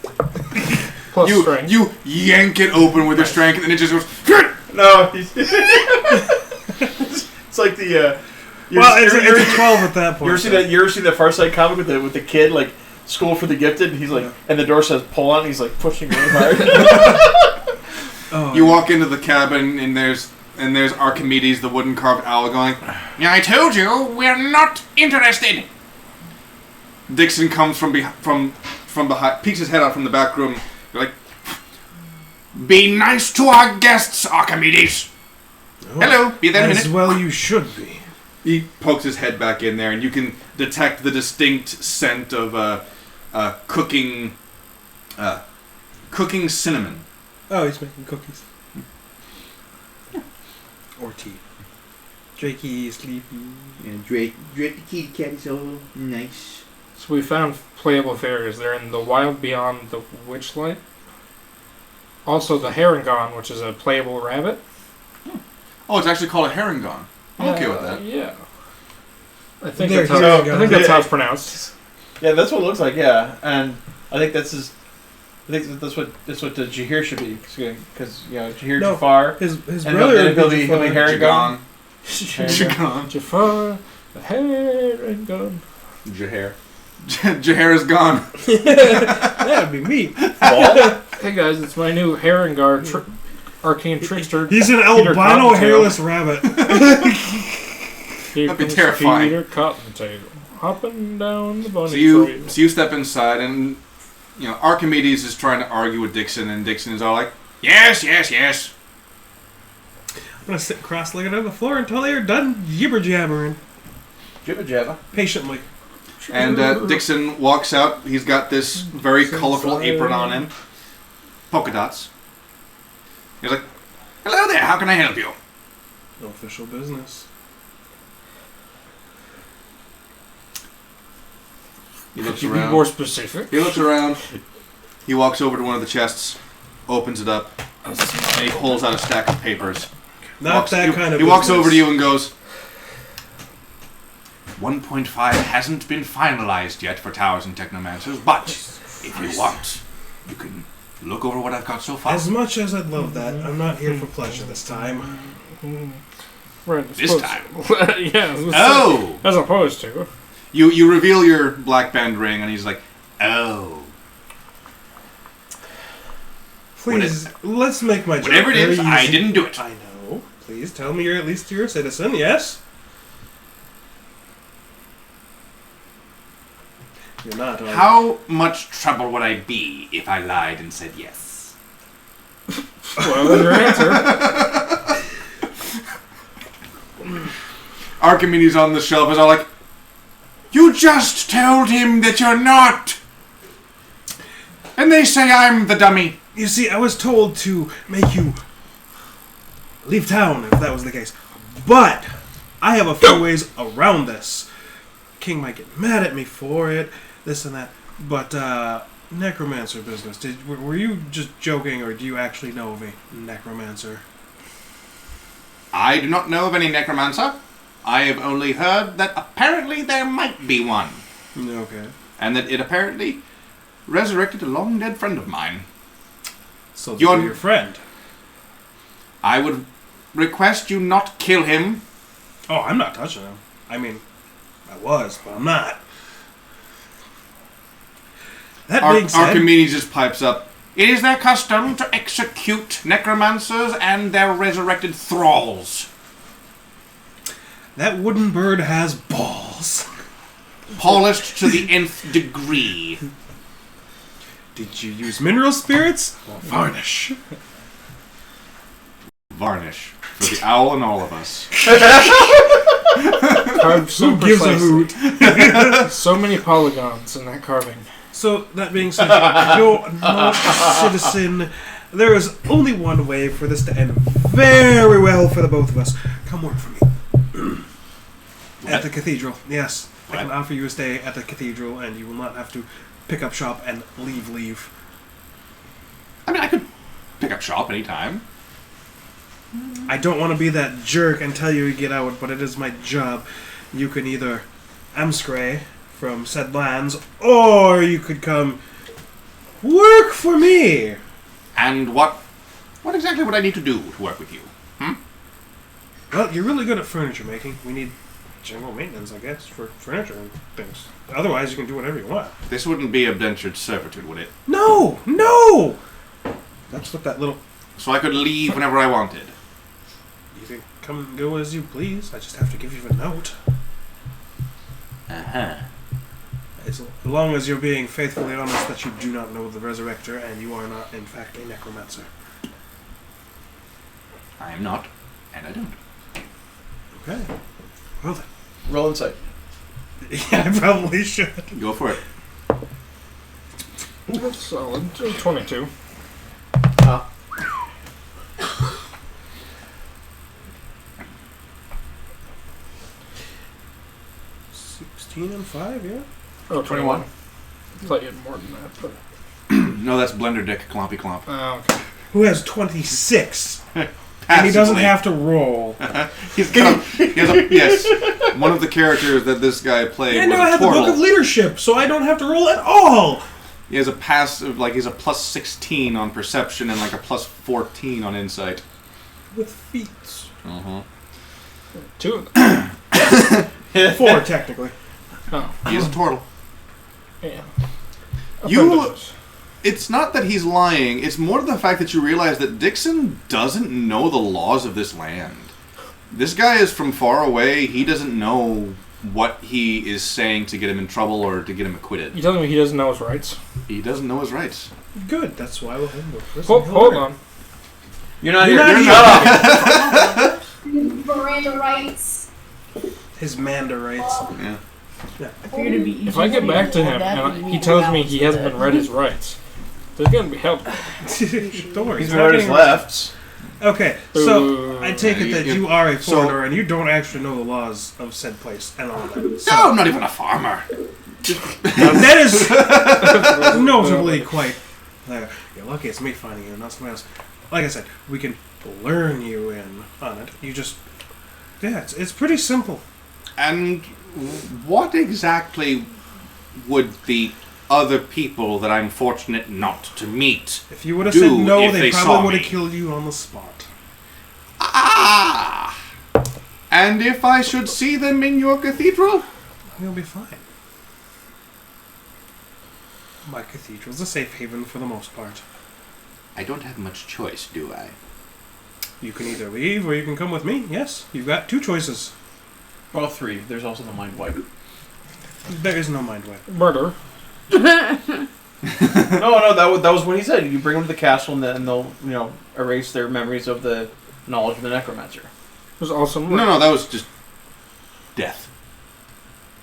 Plus strength. You yank it open with your strength, and then it just goes. No, it's like the. Well, it's a 12 at that point. You ever see the Far Side comic with the kid like School for the Gifted? And he's like, and the door says pull on. And he's like pushing really hard. Oh, You walk into the cabin, and there's Archimedes, the wooden carved owl, going, "Yeah, I told you, we're not interested." Dixon comes from behind, peeks his head out from the back room. You're like, "Be nice to our guests, Archimedes." Hello, be there in a as minute. well you should be. He pokes his head back in there, and you can detect the distinct scent of cooking cinnamon. Oh, he's making cookies. Or tea. Drakey is sleepy. And Drake the kitty cat is all nice. So we found playable fairies. They're in the Wild Beyond the Witchlight. Also the Herringon, which is a playable rabbit. Oh, it's actually called a herringon. I'm okay with that. Yeah. I think There, that's Herringon. how, how it's pronounced. Yeah, that's what it looks like. Yeah, and I think that's his. I think that's what the Jahir should be because Jahir No. Jafar. His And brother he'll would be Jafar. Herringon. Jagon. Jafar, the Herringon. Jahair. Jahair is gone. That would be me. Ball? Hey guys, it's my new Herringar arcane trickster. He's an Peter albino Cottontail. hairless rabbit. Here That'd be comes terrifying. Peter Cottontail, hopping down the bunny So trail. you step inside, and Archimedes is trying to argue with Dixon, and Dixon is all like, yes, yes, yes. I'm going to sit cross-legged on the floor until they're done jibber-jabbering. Jibber-jabber. Patiently. And Dixon walks out. He's got this very colorful apron on him. Polka dots. He's like, hello there, how can I help you? No official business. He looks Can you be around. more specific? He looks around. He walks over to one of the chests, opens it up, and he pulls out a stack of papers. He walks over to you and goes, 1.5 hasn't been finalized yet for Towers and Technomancers, but if you want, you can look over what I've got so far. As much as I'd love that, I'm not here for pleasure this time. Right, This time? Yeah. Oh! As opposed to. You reveal your black band ring, and he's like, oh. Please, let's make my job Whatever it very is, easy. I didn't do it. I know. Please tell me at least you're a citizen, yes? You're not, are you? How much trouble would I be if I lied and said yes? Well, then your answer. Archimedes on the shelf is all like, you just told him that you're not! And they say I'm the dummy. You see, I was told to make you leave town, if that was the case. But I have a few ways around this. King might get mad at me for it, this and that. But, necromancer business. Were you just joking, or do you actually know of a necromancer? I do not know of any necromancer. I have only heard that apparently there might be one. Okay. And that it apparently resurrected a long-dead friend of mine. So you're your friend? I would request you not kill him. Oh, I'm not touching him. I mean, I was, but I'm not. That being said... Archimedes just pipes up. It is their custom to execute necromancers and their resurrected thralls. That wooden bird has balls. Polished to the nth degree. Did you use mineral spirits or varnish? Varnish. For the owl and all of us. Carved so Who gives a hoot? So many polygons in that carving. So, that being said, you're not a citizen. There is only one way for this to end very well for the both of us. Come work for me. At the cathedral, yes. I can offer you a stay at the cathedral, and you will not have to pick up shop and leave. I mean, I could pick up shop anytime. I don't want to be that jerk and tell you to get out, but it is my job. You can either amscray from said lands, or you could come work for me. And what exactly would I need to do to work with you? Well, you're really good at furniture making. We need general maintenance, I guess, for furniture and things. Otherwise, you can do whatever you want. This wouldn't be indentured servitude, would it? No! That's what that little... So I could leave whenever I wanted. You can come and go as you please. I just have to give you a note. Uh-huh. As long as you're being faithfully honest that you do not know the Resurrector and you are not, in fact, a necromancer. I am not, and I don't. Okay. Well then. Roll insight. Yeah, I probably should. Go for it. That's solid. 22. 16 and 5, yeah? Oh, 21. I thought you had more than that, but... No, that's Blender Dick Clompy Clomp. Oh, okay. Who has 26? And he doesn't have to roll. Yes. One of the characters that this guy played Yeah, was no, I a have the turtle. Book of Leadership, so I don't have to roll at all! He has a passive, he's a plus 16 on perception and like a plus 14 on insight. With feats. Uh-huh. 2 of them. 4, technically. Oh. He is a turtle. Yeah. It's not that he's lying, it's more the fact that you realize that Dixon doesn't know the laws of this land. This guy is from far away, he doesn't know what he is saying to get him in trouble or to get him acquitted. You telling me he doesn't know his rights? He doesn't know his rights. Good. That's why we're homework. Hold on. You're not You're here. not Shut up. Miranda rights. His Manda rights. Yeah. I figured it'd be If I get back to him and he tells me he hasn't been read his rights, there's gonna be help. Don't worry. He's been on his lefts. Okay, so I take it you- that you- you are a so- foreigner and you don't actually know the laws of said place and all that. So No, I'm not even a farmer. that is notably quite. You're lucky it's me finding you, not somebody else. Like I said, we can learn you in on it. You just, yeah, it's pretty simple. And what exactly would the other people that I'm fortunate not to meet If you would have do said no, if they saw probably would me? have killed you on the spot. Ah! And if I should see them in your cathedral? You'll be fine. My cathedral's a safe haven for the most part. I don't have much choice, do I? You can either leave or you can come with me. Yes, you've got two choices. Well, 3. There's also the mind wipe. There is no mind wipe. Murder. No, that was what he said. You bring them to the castle, and then they'll, erase their memories of the knowledge of the necromancer. There's also No, that was just death.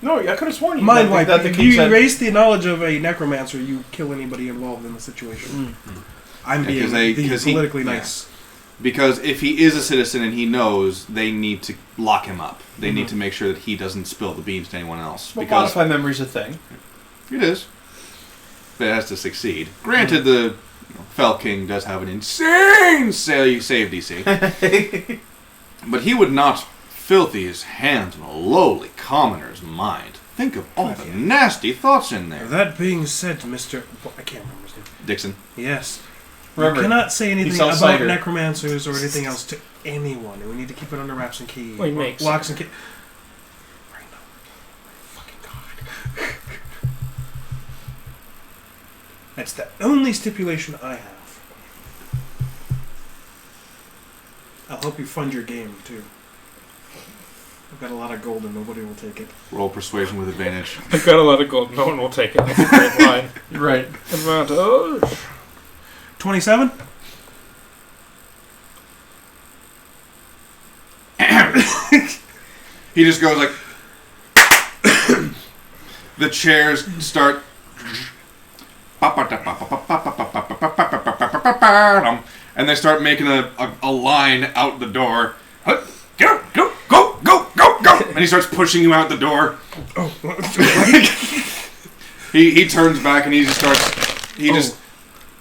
No, I could have sworn you Mind wipe. that the king You said. erase the knowledge of a necromancer, you kill anybody involved in the situation. I'm Yeah, being 'cause they- the 'cause he- politically yeah. nice. Because if he is a citizen and he knows, they need to lock him up. They need to make sure that he doesn't spill the beans to anyone else. Well, Because modify memory's a thing. it is. But it has to succeed. Granted, the Fell King does have an insane save DC. But he would not filthy his hands on a lowly commoner's mind. Think of all the nasty thoughts in there. That being said, Mr. I can't remember his name. Dixon. Yes. Remember, you cannot say anything sells about cider. necromancers or anything else to anyone. We need to keep it under wraps and keys. Well, he makes locks and keys. Fucking God. That's the only stipulation I have. I'll help you fund your game, too. I've got a lot of gold and nobody will take it. Roll persuasion with advantage. I've got a lot of gold. No one will take it. That's a great line. right. Advantage. 27? He just goes like... The chairs start... And they start making a line out the door. Go, go, go, go, go, go! And he starts pushing you out the door. He turns back and he just starts...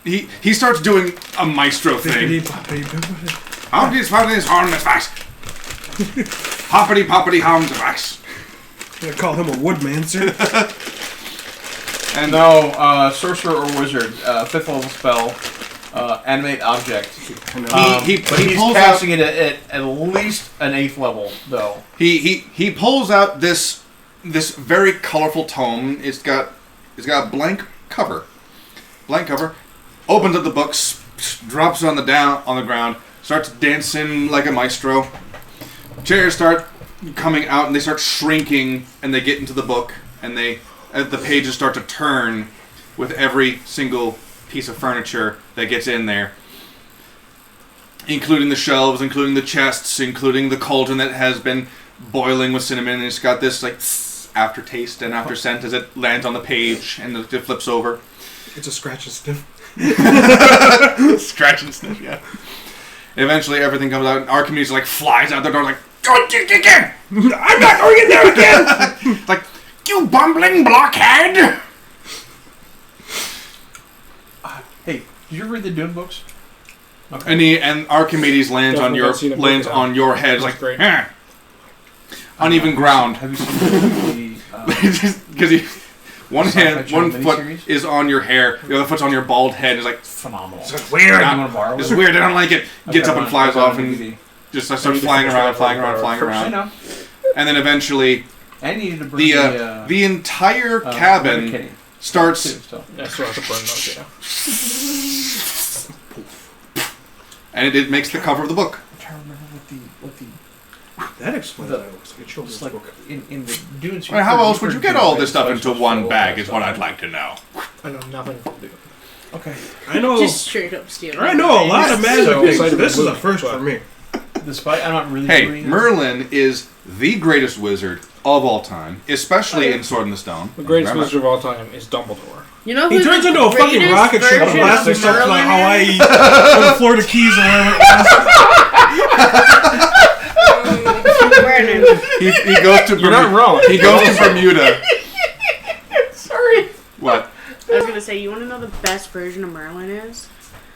He starts doing a maestro thing. Hoppity poppity horn the wax. Hoppity poppity hound the wax. I'm gonna call him a woodmancer. And No, sorcerer or wizard, 5th level spell, animate object. he But he's pulls casting it at least an 8th level, though. He pulls out this very colorful tome. It's got a blank cover. Opens up the book, drops it on the ground, starts dancing like a maestro. Chairs start coming out and they start shrinking and they get into the book and the pages start to turn with every single piece of furniture that gets in there. Including the shelves, including the chests, including the cauldron that has been boiling with cinnamon, and it's got this like aftertaste and after scent as it lands on the page and it flips over. It's a scratch and sniff. Scratch and sniff, yeah. Eventually everything comes out and Archimedes like flies out the door like, "Don't you get in! I'm not going in there again!" Like, "You bumbling blockhead!" Hey, did you ever read the Dune books? Okay. And Archimedes lands on your head That's like great. uneven ground. Have you seen the Because one miniseries? foot is on your hair, the other foot's on your bald head. It's like, phenomenal? it's weird. You want to borrow It's it? weird. I don't like it. Gets up and flies off and DVD. just starts flying around. I know. And then eventually, I needed to bring the entire cabin Kitty. starts. Too, so. Yeah, so I have to burn those, yeah. And it makes the cover of the book. I'm trying to remember what the That explains why it looks like a children's Like book. in the Dunes. Well, how else would you get all this stuff into one bag? Is what I'd like to know. I know nothing from Dune. Okay. I know. Just straight up stealing. I know a lot of magic So- things. This is a first for me. Despite I'm not really. Hey, doing Merlin is the greatest wizard of all time, especially in Sword in the Stone. The greatest Remember? wizard of all time is Dumbledore. You know He who turns the into a fucking greatest rocket ship and version blasts of himself to like Merlin is? Hawaii or the Florida Keys or wherever it was. He goes to You're not wrong. He goes to Bermuda. Sorry. What? I was gonna say, you want to know the best version of Merlin is?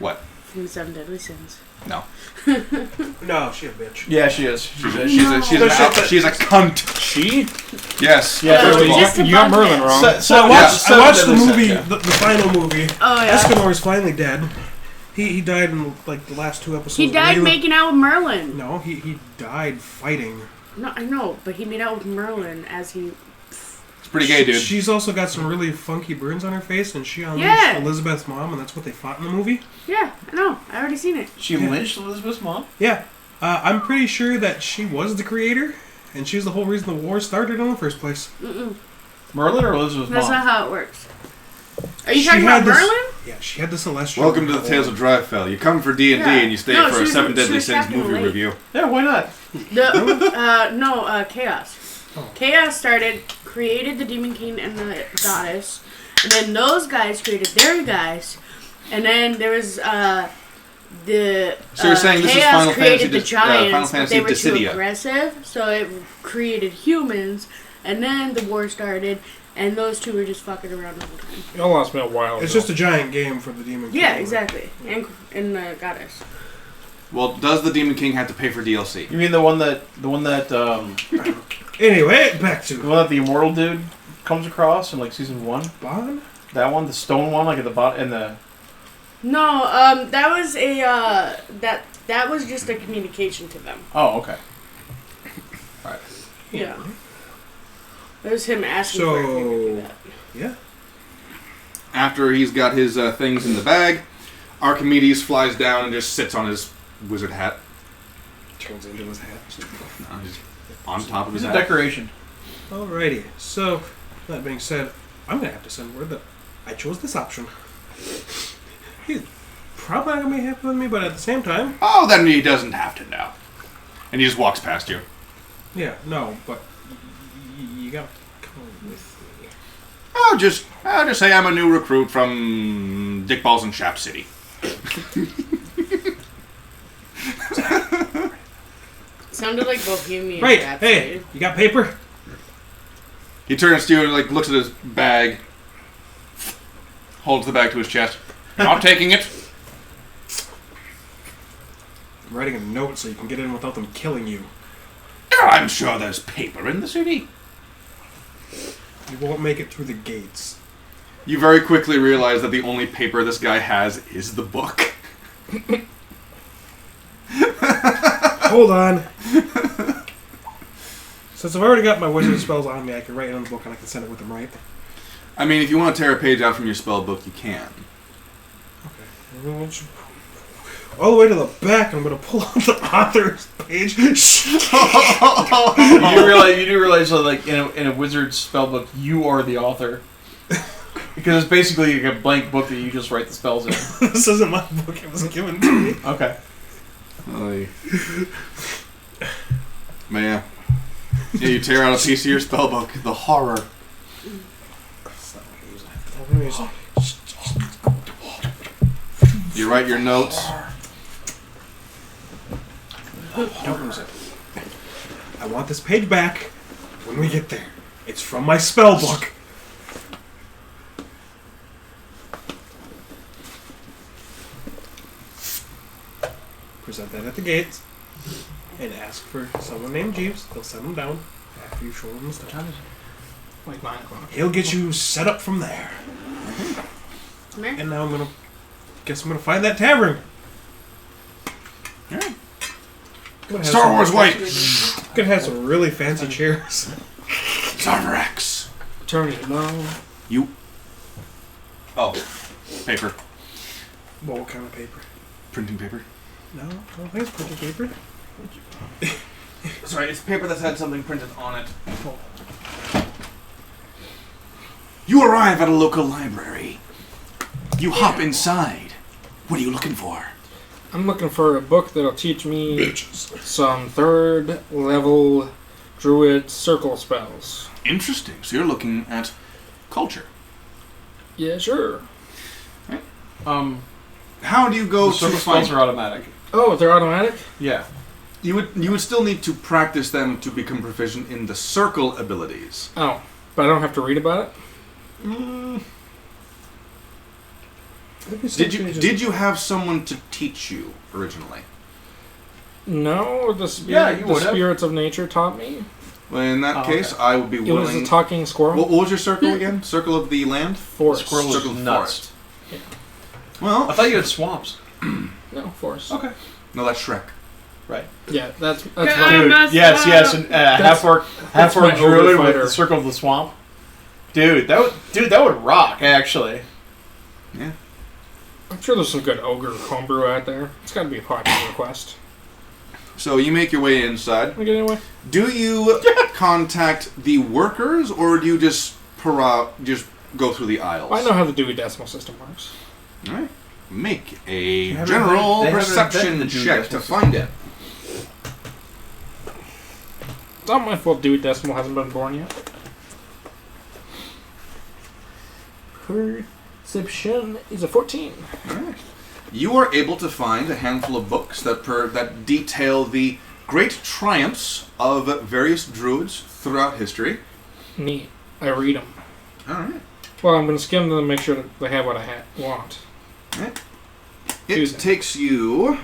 What? From the Seven Deadly Sins. No. No, she a bitch. Yeah, she is. She's a cunt. She? Yes. Yeah, First of all. just a You got bug Merlin man. wrong. So I watched the movie, Yeah. the final movie. Oh yeah. Escanor is finally dead. He died in like the last 2 episodes. He died Layla- making out with Merlin. No, he died fighting. No, I know, but he made out with Merlin as he. It's pretty gay, dude. She's also got some really funky burns on her face, and she unleashed Yeah. Elizabeth's mom, and that's what they fought in the movie. Yeah, I know. I already seen it. She lynched Elizabeth's mom. Yeah, I'm pretty sure that she was the creator, and she's the whole reason the war started in the first place. Merlin or Elizabeth's That's mom? not how it works. Are you She talking had about this- Merlin? Yeah, she had the celestial. Welcome to the Tales of Drifell. You come for D&D Yeah. and you stay No, for she a was- Seven she Deadly was Sins Captain movie Lake. review. Yeah, why not? Chaos. Oh. Chaos created the Demon King and the Goddess, and then those guys created their guys, and then there was the. So you're saying this is Chaos Final created Fantasy the giants, Final but Fantasy they were too Dissidia. aggressive, so it created humans, and then the war started, and those two were just fucking around the whole time. Y'all lost me a while ago. It's just a giant game for the demon. Yeah, King. exactly, and the Goddess. Well, does the Demon King have to pay for DLC? You mean the one that Anyway, back the to one that the immortal dude comes across in like season 1? Bond. That one, the stone one, like at the bottom in the. No, that was a that was just a communication to them. Oh, okay. Yeah. That was him asking for if we would do that. Yeah. After he's got his things in the bag, Archimedes flies down and just sits on his wizard hat. Turns into his hat. No, he's on top of his It's a hat. decoration. Alrighty. So, that being said, I'm gonna have to send word that I chose this option. He's probably not gonna be happy with me, but at the same time, Oh, then he doesn't have to know. And he just walks past you. yeah, no, but you gotta come with me. I'll just say I'm a new recruit from Dick Balls and Shap City. Sounded like Bohemian Right. Rhapsody. Hey, you got paper? He turns to you and looks at his bag, holds the bag to his chest. Not taking it. I'm writing a note so you can get in without them killing you. I'm sure there's paper in the city. You won't make it through the gates. You very quickly realize that the only paper this guy has is the book. Hold on. Since I've already got my wizard spells on me, I can write it on the book and I can send it with them, right? I mean, if you want to tear a page out from your spell book, you can. Okay. All the way to the back, I'm going to pull out the author's page. You do realize that, like, in a wizard's spellbook, you are the author. Because it's basically like a blank book that you just write the spells in. This isn't my book, it was given to me. Okay. Man. Yeah, you tear out a piece of your spell book. The horror. You write your notes. Don't lose it. I want this page back when we get there. It's from my spell book. Present that at the gates and ask for someone named Jeeves. They'll send him down after you show him the stuff. Like 9 o'clock. He'll get you set up from there. Come here. And now I'm gonna find that tavern. Yeah. Gonna have Star some- Wars White. Gonna have some really fancy chairs. Zarvax. Turn it low. You. Oh. Paper. Well, what kind of paper? Printing paper. No, I don't think it's printing paper. Sorry, it's paper that's had something printed on it. You arrive at a local library. You hop inside. What are you looking for? I'm looking for a book that'll teach me some 3rd level druid circle spells. Interesting. So you're looking at culture. Yeah, sure. Right. How do you go to circle find... spells are automatic. Oh, they're automatic? Yeah. You would still need to practice them to become proficient in the circle abilities. Oh, but I don't have to read about it? Did you have someone to teach you originally? No, the spirits of nature taught me. Well, in that case, okay. I would be willing... It was a talking squirrel. What was your circle again? Circle of the land? Forest. Squirrel circle of the nuts. forest. Yeah. Well... I thought you had swamps. No, forest. Okay. No, that's Shrek. Right. Yeah, that's dude, yes, and half-orc druid with the circle of the swamp. Dude, that would rock, actually. Yeah. I'm sure there's some good ogre homebrew out there. It's got to be a popular request. So you make your way inside. Okay, anyway. Do you contact the workers, or do you just go through the aisles? Well, I know how the Dewey Decimal System works. All right. Make a general perception check to find it. It's not my fault Dewey Decimal hasn't been born yet. Perception is a 14. All right. You are able to find a handful of books that detail the great triumphs of various druids throughout history. Neat. I read them. All right. Well, I'm going to skim them and make sure that they have what I want. All right. It takes you...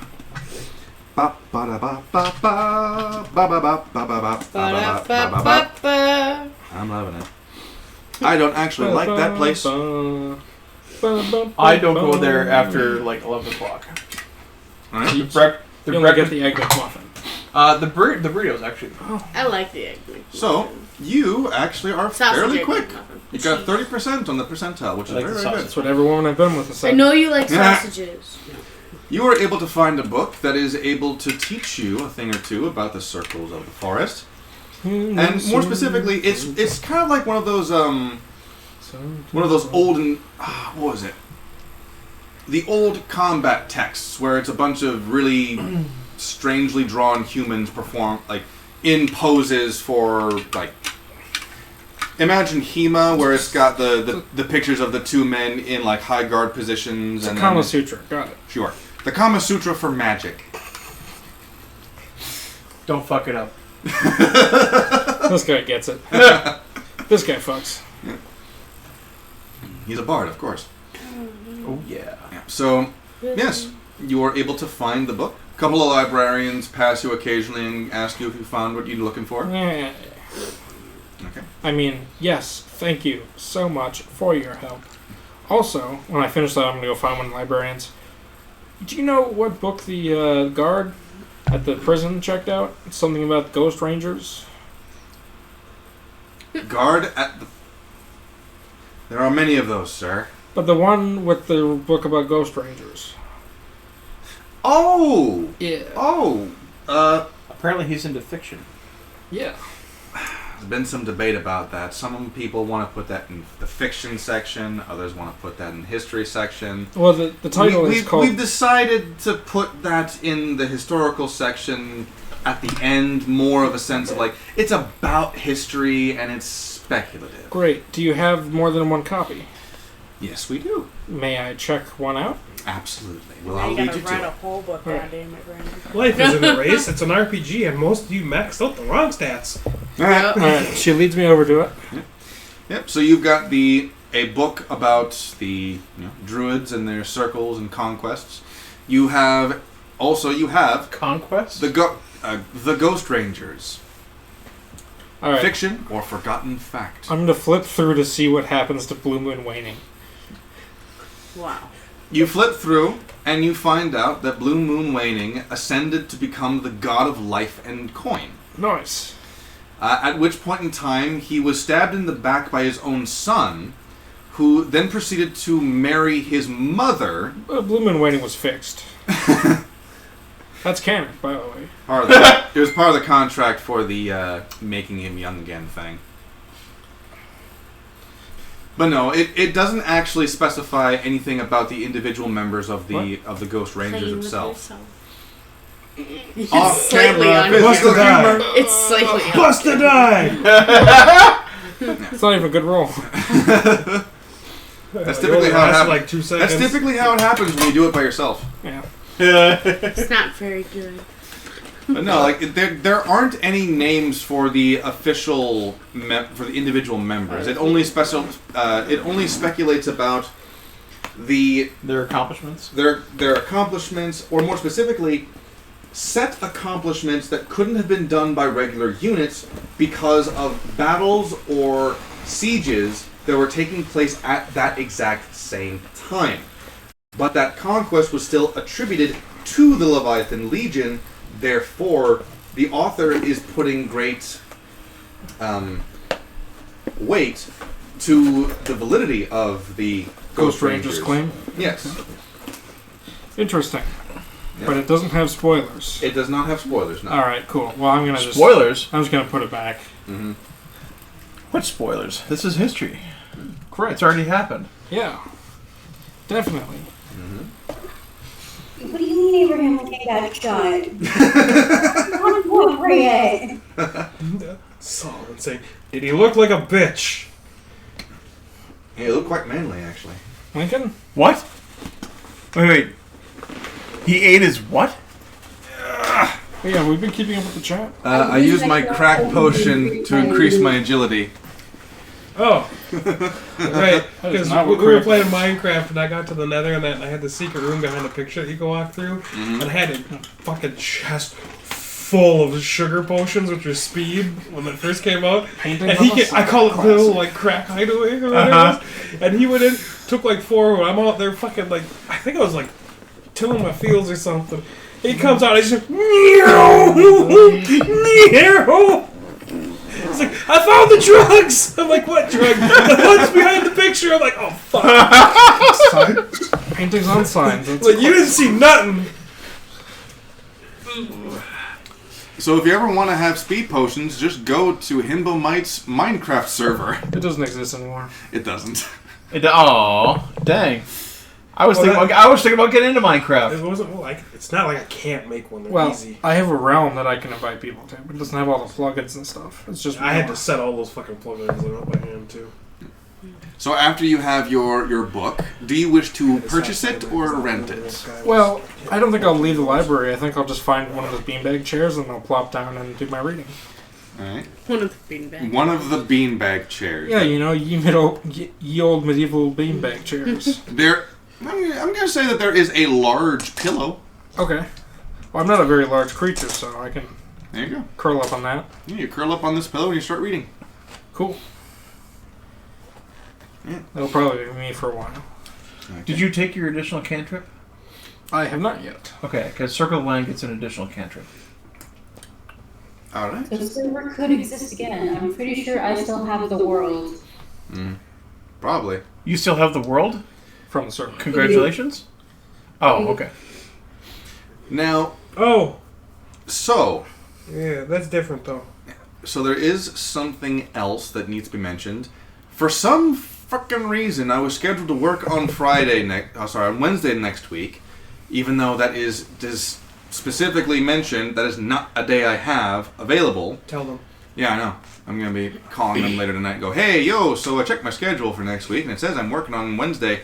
I'm loving it. I don't actually like that place. I don't go there after like 11 o'clock. All right. You only get the egg McMuffin. The burritos actually. Oh. I like the egg McMuffin. So you actually are fairly quick. You got 30% on the percentile, which is very good. That's what every woman I've been with has said. I know you like sausages. You are able to find a book that is able to teach you a thing or two about the circles of the forest. And more specifically, it's kind of like one of those old what was it? The old combat texts where it's a bunch of really strangely drawn humans perform like in poses for like. Imagine Hema, where it's got the pictures of the two men in like high guard positions. It's and Kama Sutra, got it. Sure, the Kama Sutra for magic. Don't fuck it up. This guy gets it. This guy fucks. Yeah. He's a bard, of course. Oh yeah. So, yes, you are able to find the book. A couple of librarians pass you occasionally and ask you if you found what you're looking for. Yeah. Okay. I mean, yes, thank you so much for your help. Also, when I finish that, I'm going to go find one of the librarians. Do you know what book the guard at the prison checked out? It's something about ghost rangers. Guard at the... There are many of those, sir. But the one with the book about ghost rangers. Oh! Yeah. Oh! Apparently he's into fiction. Yeah. There's been some debate about that. Some people want to put that in the fiction section. Others want to put that in the history section. Well, the title is called... We've decided to put that in the historical section at the end, more of a sense of like, it's about history and it's speculative. Great. Do you have more than one copy? Yes, we do. May I check one out? Absolutely. Well, now I'll you lead gotta you write to a whole book, goddamn it, Brandon. Life isn't a race, it's an RPG, and most of you maxed out the wrong stats. Alright, she leads me over to it. Yep, so you've got a book about the druids and their circles and conquests. You have Conquest? the Ghost Rangers. Alright. Fiction or forgotten fact. I'm going to flip through to see what happens to Blue Moon Waning. Wow. You flip through, and you find out that Blue Moon Waning ascended to become the god of life and coin. Nice. At which point in time, he was stabbed in the back by his own son, who then proceeded to marry his mother. Blue Moon Waning was fixed. That's canon, by the way. It was part of the contract for the making him young again thing. But no, it doesn't actually specify anything about the individual members of the Ghost Rangers itself. It's slightly on Busta died. It's slightly on. Busta died. It's not even a good roll. That's typically how it happens. Like 2 seconds. That's typically how it happens when you do it by yourself. Yeah. It's not very good. But no, like there aren't any names for the official for the individual members. It only speculates about their accomplishments. Their accomplishments, or more specifically, set accomplishments that couldn't have been done by regular units because of battles or sieges that were taking place at that exact same time. But that conquest was still attributed to the Leviathan Legion. Therefore, the author is putting great weight to the validity of the Ghost Rangers claim. Yes. Interesting. Yep. But it doesn't have spoilers. It does not have spoilers, no. Alright, cool. Well, I'm gonna Spoilers? I'm just gonna put it back. Mm-hmm. What spoilers? This is history. Correct. It's already happened. Yeah. Definitely. Mm-hmm. What do you mean Abraham Lincoln got shot? What yet? Solomon saying, did he look like a bitch? He looked quite manly, actually. Lincoln? What? Wait. He ate his what? Yeah, we've been keeping up with the chat. I used my crack potion to increase my agility. Oh. Right. Because not we what were crack playing Minecraft and I got to the nether and I had the secret room behind the picture that you could walk through. Mm-hmm. And I had a fucking chest full of sugar potions, which was speed when it first came out. Painting And on the I call it the little like crack hideaway or whatever. And he went in, took like 4 of them. I'm out there fucking like, I think I was like tilling my fields or something. He comes out, he's like, Meow! He's like, I found the drugs! I'm like, what drug? The one's behind the picture. I'm like, oh fuck. Paintings on signs. That's Like, you didn't see nothing. So if you ever want to have speed potions, just go to Himbo Mite's Minecraft server. It doesn't exist anymore. It doesn't. Oh, dang. I was thinking about getting into Minecraft. It wasn't like, it's not like I can't make one. They're Well, easy. I have a realm that I can invite people to, but it doesn't have all the plugins and stuff. It's just I had to set all those fucking plugins up by hand too. So after you have your book, do you wish to purchase it or rent it? Well, I don't think I'll leave the library. I think I'll just find one of those beanbag chairs and I'll plop down and do my reading. Alright. One of the beanbags. One of the beanbag chairs. Yeah, you know, ye old medieval beanbag chairs. I'm going to say that there is a large pillow. Okay. Well, I'm not a very large creature, so I can There you go. curl up on that. Yeah, you curl up on this pillow and you start reading. Cool. Yeah. That'll probably be me for a while. Okay. Did you take your additional cantrip? I have not yet. Okay, because Circle of the Land gets an additional cantrip. Alright. The server could exist again. I'm pretty sure I still have the world. Probably. You still have the world? From the server. Congratulations. Oh, okay. Now, Oh, so yeah, that's different though. there is something else that needs to be mentioned. For some fucking reason, I was scheduled to work on on Wednesday next week, even though that is specifically mentioned that is not a day I have available. Tell them. Yeah, I know. I'm going to be calling them later tonight and go, hey, yo, so I checked my schedule for next week, and it says I'm working on Wednesday.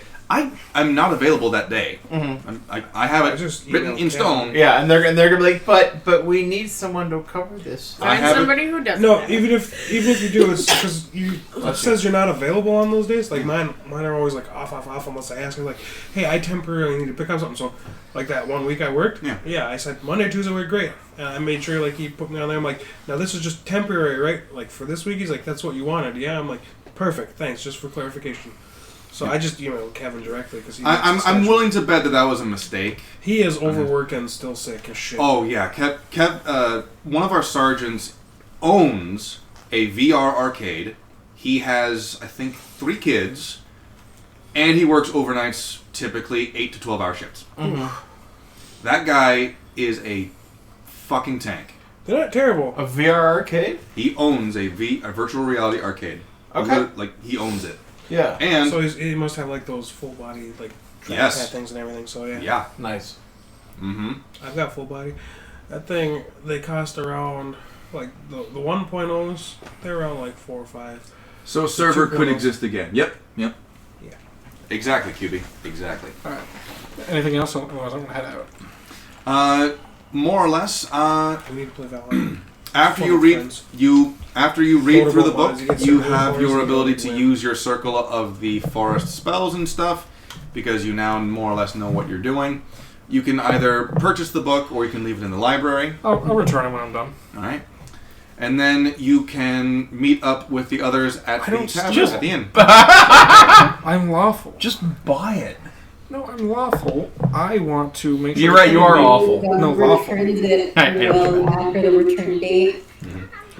I'm not available that day. Mm-hmm. I have I it just written emailed in stone. Yeah, and they're gonna be like, but we need someone to cover this. I Find have somebody who doesn't. No, have even if you do, it's because it says you're not available on those days. Like mine are always like off unless I ask you like, hey, I temporarily need to pick up something. So like that one week I worked, yeah, I said Monday, Tuesday worked great. And I made sure like he put me on there. I'm like, now this is just temporary, right? Like for this week, he's like, that's what you wanted, yeah. I'm like, perfect, thanks, just for clarification. So I just emailed Kevin directly because I'm willing to bet that was a mistake. He is overworked and still sick as shit. Oh yeah, Kev, one of our sergeants owns a VR arcade. He has, I think, 3 kids, and he works overnights, typically 8 to 12 hour shifts. Mm-hmm. That guy is a fucking tank. They're not terrible. A VR arcade? He owns a virtual reality arcade. Okay. Like, he owns it. Yeah. And So he must have like those full body like Yes. trackpad things and everything. So yeah. yeah. Nice. Mm-hmm. I've got full body. That thing, they cost around like the 1.0s. They're around like 4 or 5. So a server could 2.0s. exist again. Yep. Yeah. Exactly, QB. Exactly. All right. Anything else? Otherwise, I'm gonna head out. More or less. We need to play Valorant. After Full you of read friends. after you read through the Notable book, ones, you get you certain have powers your and you ability to win. use your circle of the forest spells and stuff, because you now more or less know what you're doing. You can either purchase the book or you can leave it in the library. I'll return it when I'm done. All right, and then you can meet up with the others at the tavern at the inn. I'm lawful. Just buy it. No, I'm lawful. I want to make sure. You're right, you are awful. No, lawful. Returns it I well after the return date.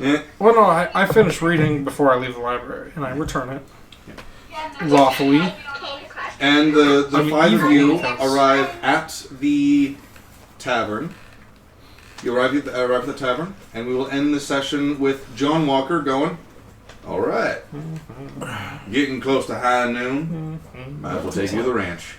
Eh, Well, no, I finish reading before I leave the library, and I return it lawfully. And the I mean, 5 of evil you counts. arrive at the tavern. You arrive at the tavern, and we will end the session with John Walker going, all right, getting close to high noon. Might as well take you to the ranch.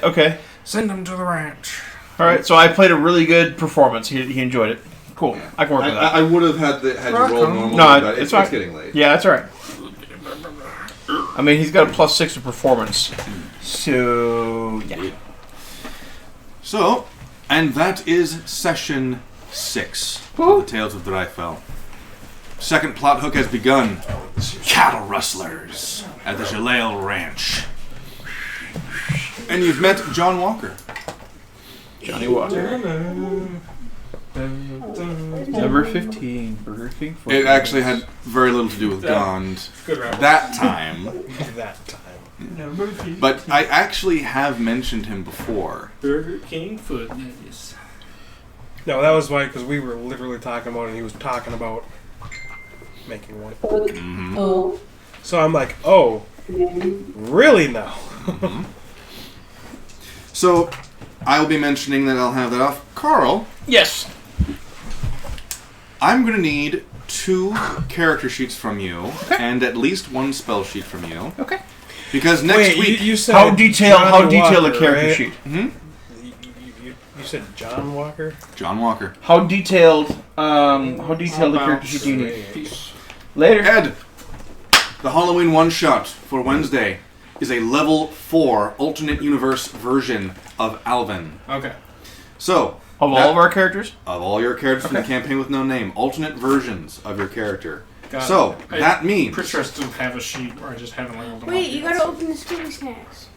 Okay. Send him to the ranch. All right. So I played a really good performance. He enjoyed it. Cool. I can work with that. I would have had you roll normally, No, but it's it's fine. getting late. Yeah, that's all right. I mean, he's got a +6 to performance. So yeah. So, and that is session 6 of the Tales of Drifell. Second plot hook has begun. Cattle rustlers at the Zhaliel ranch. And you've met John Walker. Johnny Walker. Number 15. Burger King. It actually had very little to do with Gond Good round. that time. That time. But I actually have mentioned him before. Burger King food news. No, that was why, because we were literally talking about it and he was talking about making one. Oh. So I'm like, oh, really now? So, I'll be mentioning that I'll have that off. Carl, Yes. I'm going to need 2 character sheets from you and at least 1 spell sheet from you. Okay. Because next week... you said How detailed Johnny a Walker, character right? sheet? You said John Walker? John Walker. How detailed a character sheet do you need? Later. Ed, the Halloween one-shot for Wednesday is a level 4 alternate universe version of Alvin. Okay. So, Of all of our characters? of all your characters from the Okay. campaign with no name, alternate versions of your character. Got So, it. I that means... Pretty sure I still have a sheet where I just haven't labeled them. Wait, you gotta open the Scooby Snacks.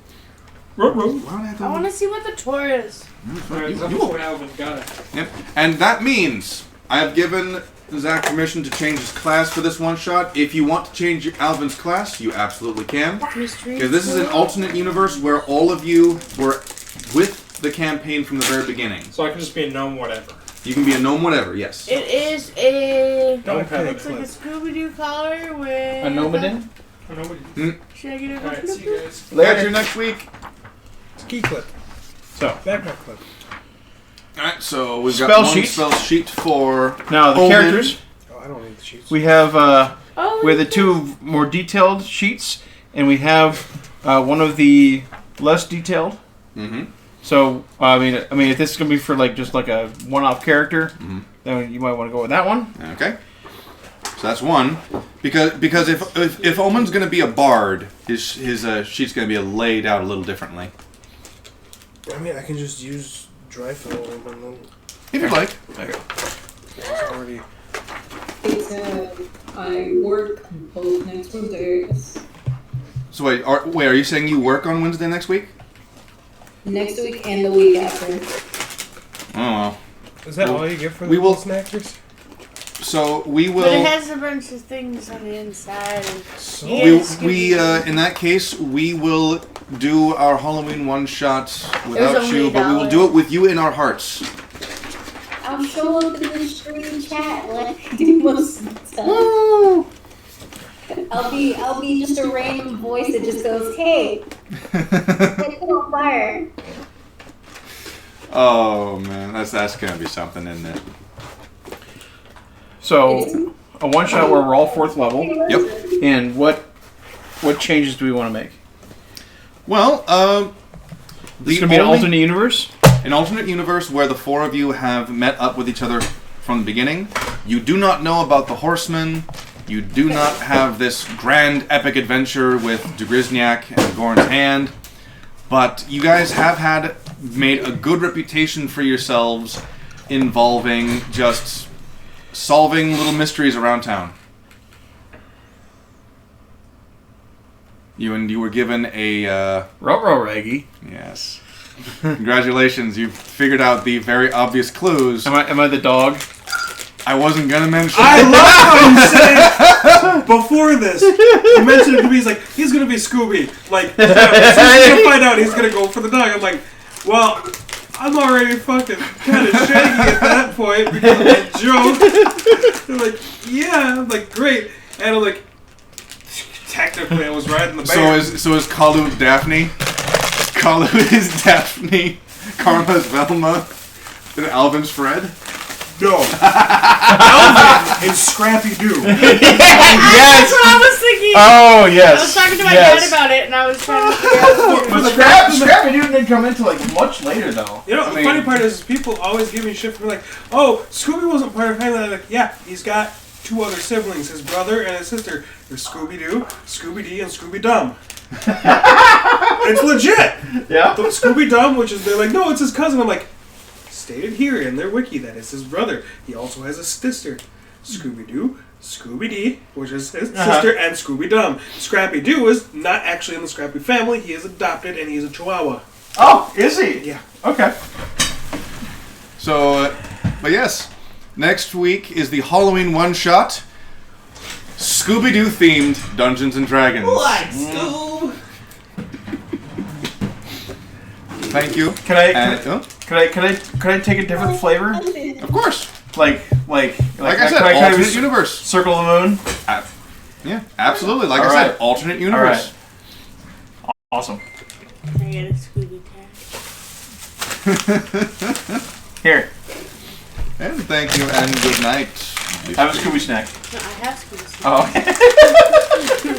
Why don't I have to- I wanna see what the tour is. Alvin, got it. Yep. And that means I have given Zach permission to change his class for this one shot. If you want to change Alvin's class, you absolutely can. Mystery. Because this is an alternate universe where all of you were with the campaign from the very beginning. So I can just be a gnome, whatever. You can be a gnome, whatever. Yes. It is a. Don't have It's like a Scooby Doo collar with. A Nomadin? Should I get it? Alright, see you guys. Catch you next week. Ski clip. So, Backpack clip. All right. So we've got Spell one sheet. spell sheet for now the Omen. characters. Oh, I don't need the sheets. We have Oh, we have the 2 more detailed sheets, and we have one of the less detailed. Mm-hmm. So I mean, if this is gonna be for just like a one-off character, Mhm. then you might want to go with that one. Okay. So that's one. Because if Omen's going to be a bard, his sheet's going to be laid out a little differently. I mean, I can just use Drifell and then If you'd like. it's already. I work both next Wednesdays. So wait, are you saying you work on Wednesday next week? Next week and the week after. Oh well. Is that Well, all you get for the we will- snackers? So we will. But it has a bunch of things on the inside. And So Yeah, we in that case we will do our Halloween one shot without only you, but we will $1. do it with you in our hearts. I'll show up in the stream chat like I do most of the time. I'll be just a random voice that just goes, "Hey, let's go on fire." Oh man, that's gonna be something, isn't it? So, a one-shot where we're all 4th level. Yep. And what changes do we want to make? Well, This is going to be an alternate universe? An alternate universe where the 4 of you have met up with each other from the beginning. You do not know about the Horsemen. You do not have this grand epic adventure with Degrizniak and Gorn's Hand. But you guys have made a good reputation for yourselves involving just solving little mysteries around town. You were given a... Ruh-roh, Raggy. Yes. Congratulations, you've figured out the very obvious clues. Am I the dog? I wasn't gonna mention I love how you said before this. You mentioned it to me. He's like, he's gonna be Scooby. Like, as soon as he's gonna find out, he's gonna go for the dog. I'm like, well, I'm already fucking kind of shaggy at that point because of that joke. They're like, yeah. I'm like, great. And I'm like, technically, I was riding the bear. So is Kalu Daphne? Kalu is Daphne. Karma's Velma. And Alvin's Fred? No. Alvin is Scrappy Doo. Yes! That's what I was thinking. Oh, yes. I was talking to my dad about it, and I was trying to figure out. But Scrappy Doo didn't come into like much later, though. You know, the funny part is people always give me shit for like, oh, Scooby wasn't part of family. I'm like, yeah, he's got 2 other siblings, his brother and his sister. There's Scooby-Doo, Scooby-Dee, and Scooby-Dum. It's legit. Yeah. The Scooby-Dum, which is, they're like, no, it's his cousin. I'm like, stated here in their wiki that it's his brother. He also has a sister. Scooby-Doo, Scooby-Dee, which is his sister, and Scooby-Dum. Scrappy-Doo is not actually in the Scrappy family. He is adopted, and he's a Chihuahua. Oh, is he? Yeah. Okay. So, but yes, next week is the Halloween one-shot, Scooby-Doo themed Dungeons and Dragons. Like Scoob. Thank you. Can I take a different flavor? Of course. Like I said, alternate universe. Circle of the moon. Yeah, absolutely. Like All I right. said, alternate universe. All right. Awesome. Can I get a Scooby tag? Here. And thank you, and good night. Have a Scooby snack. No, I have Scooby. Oh.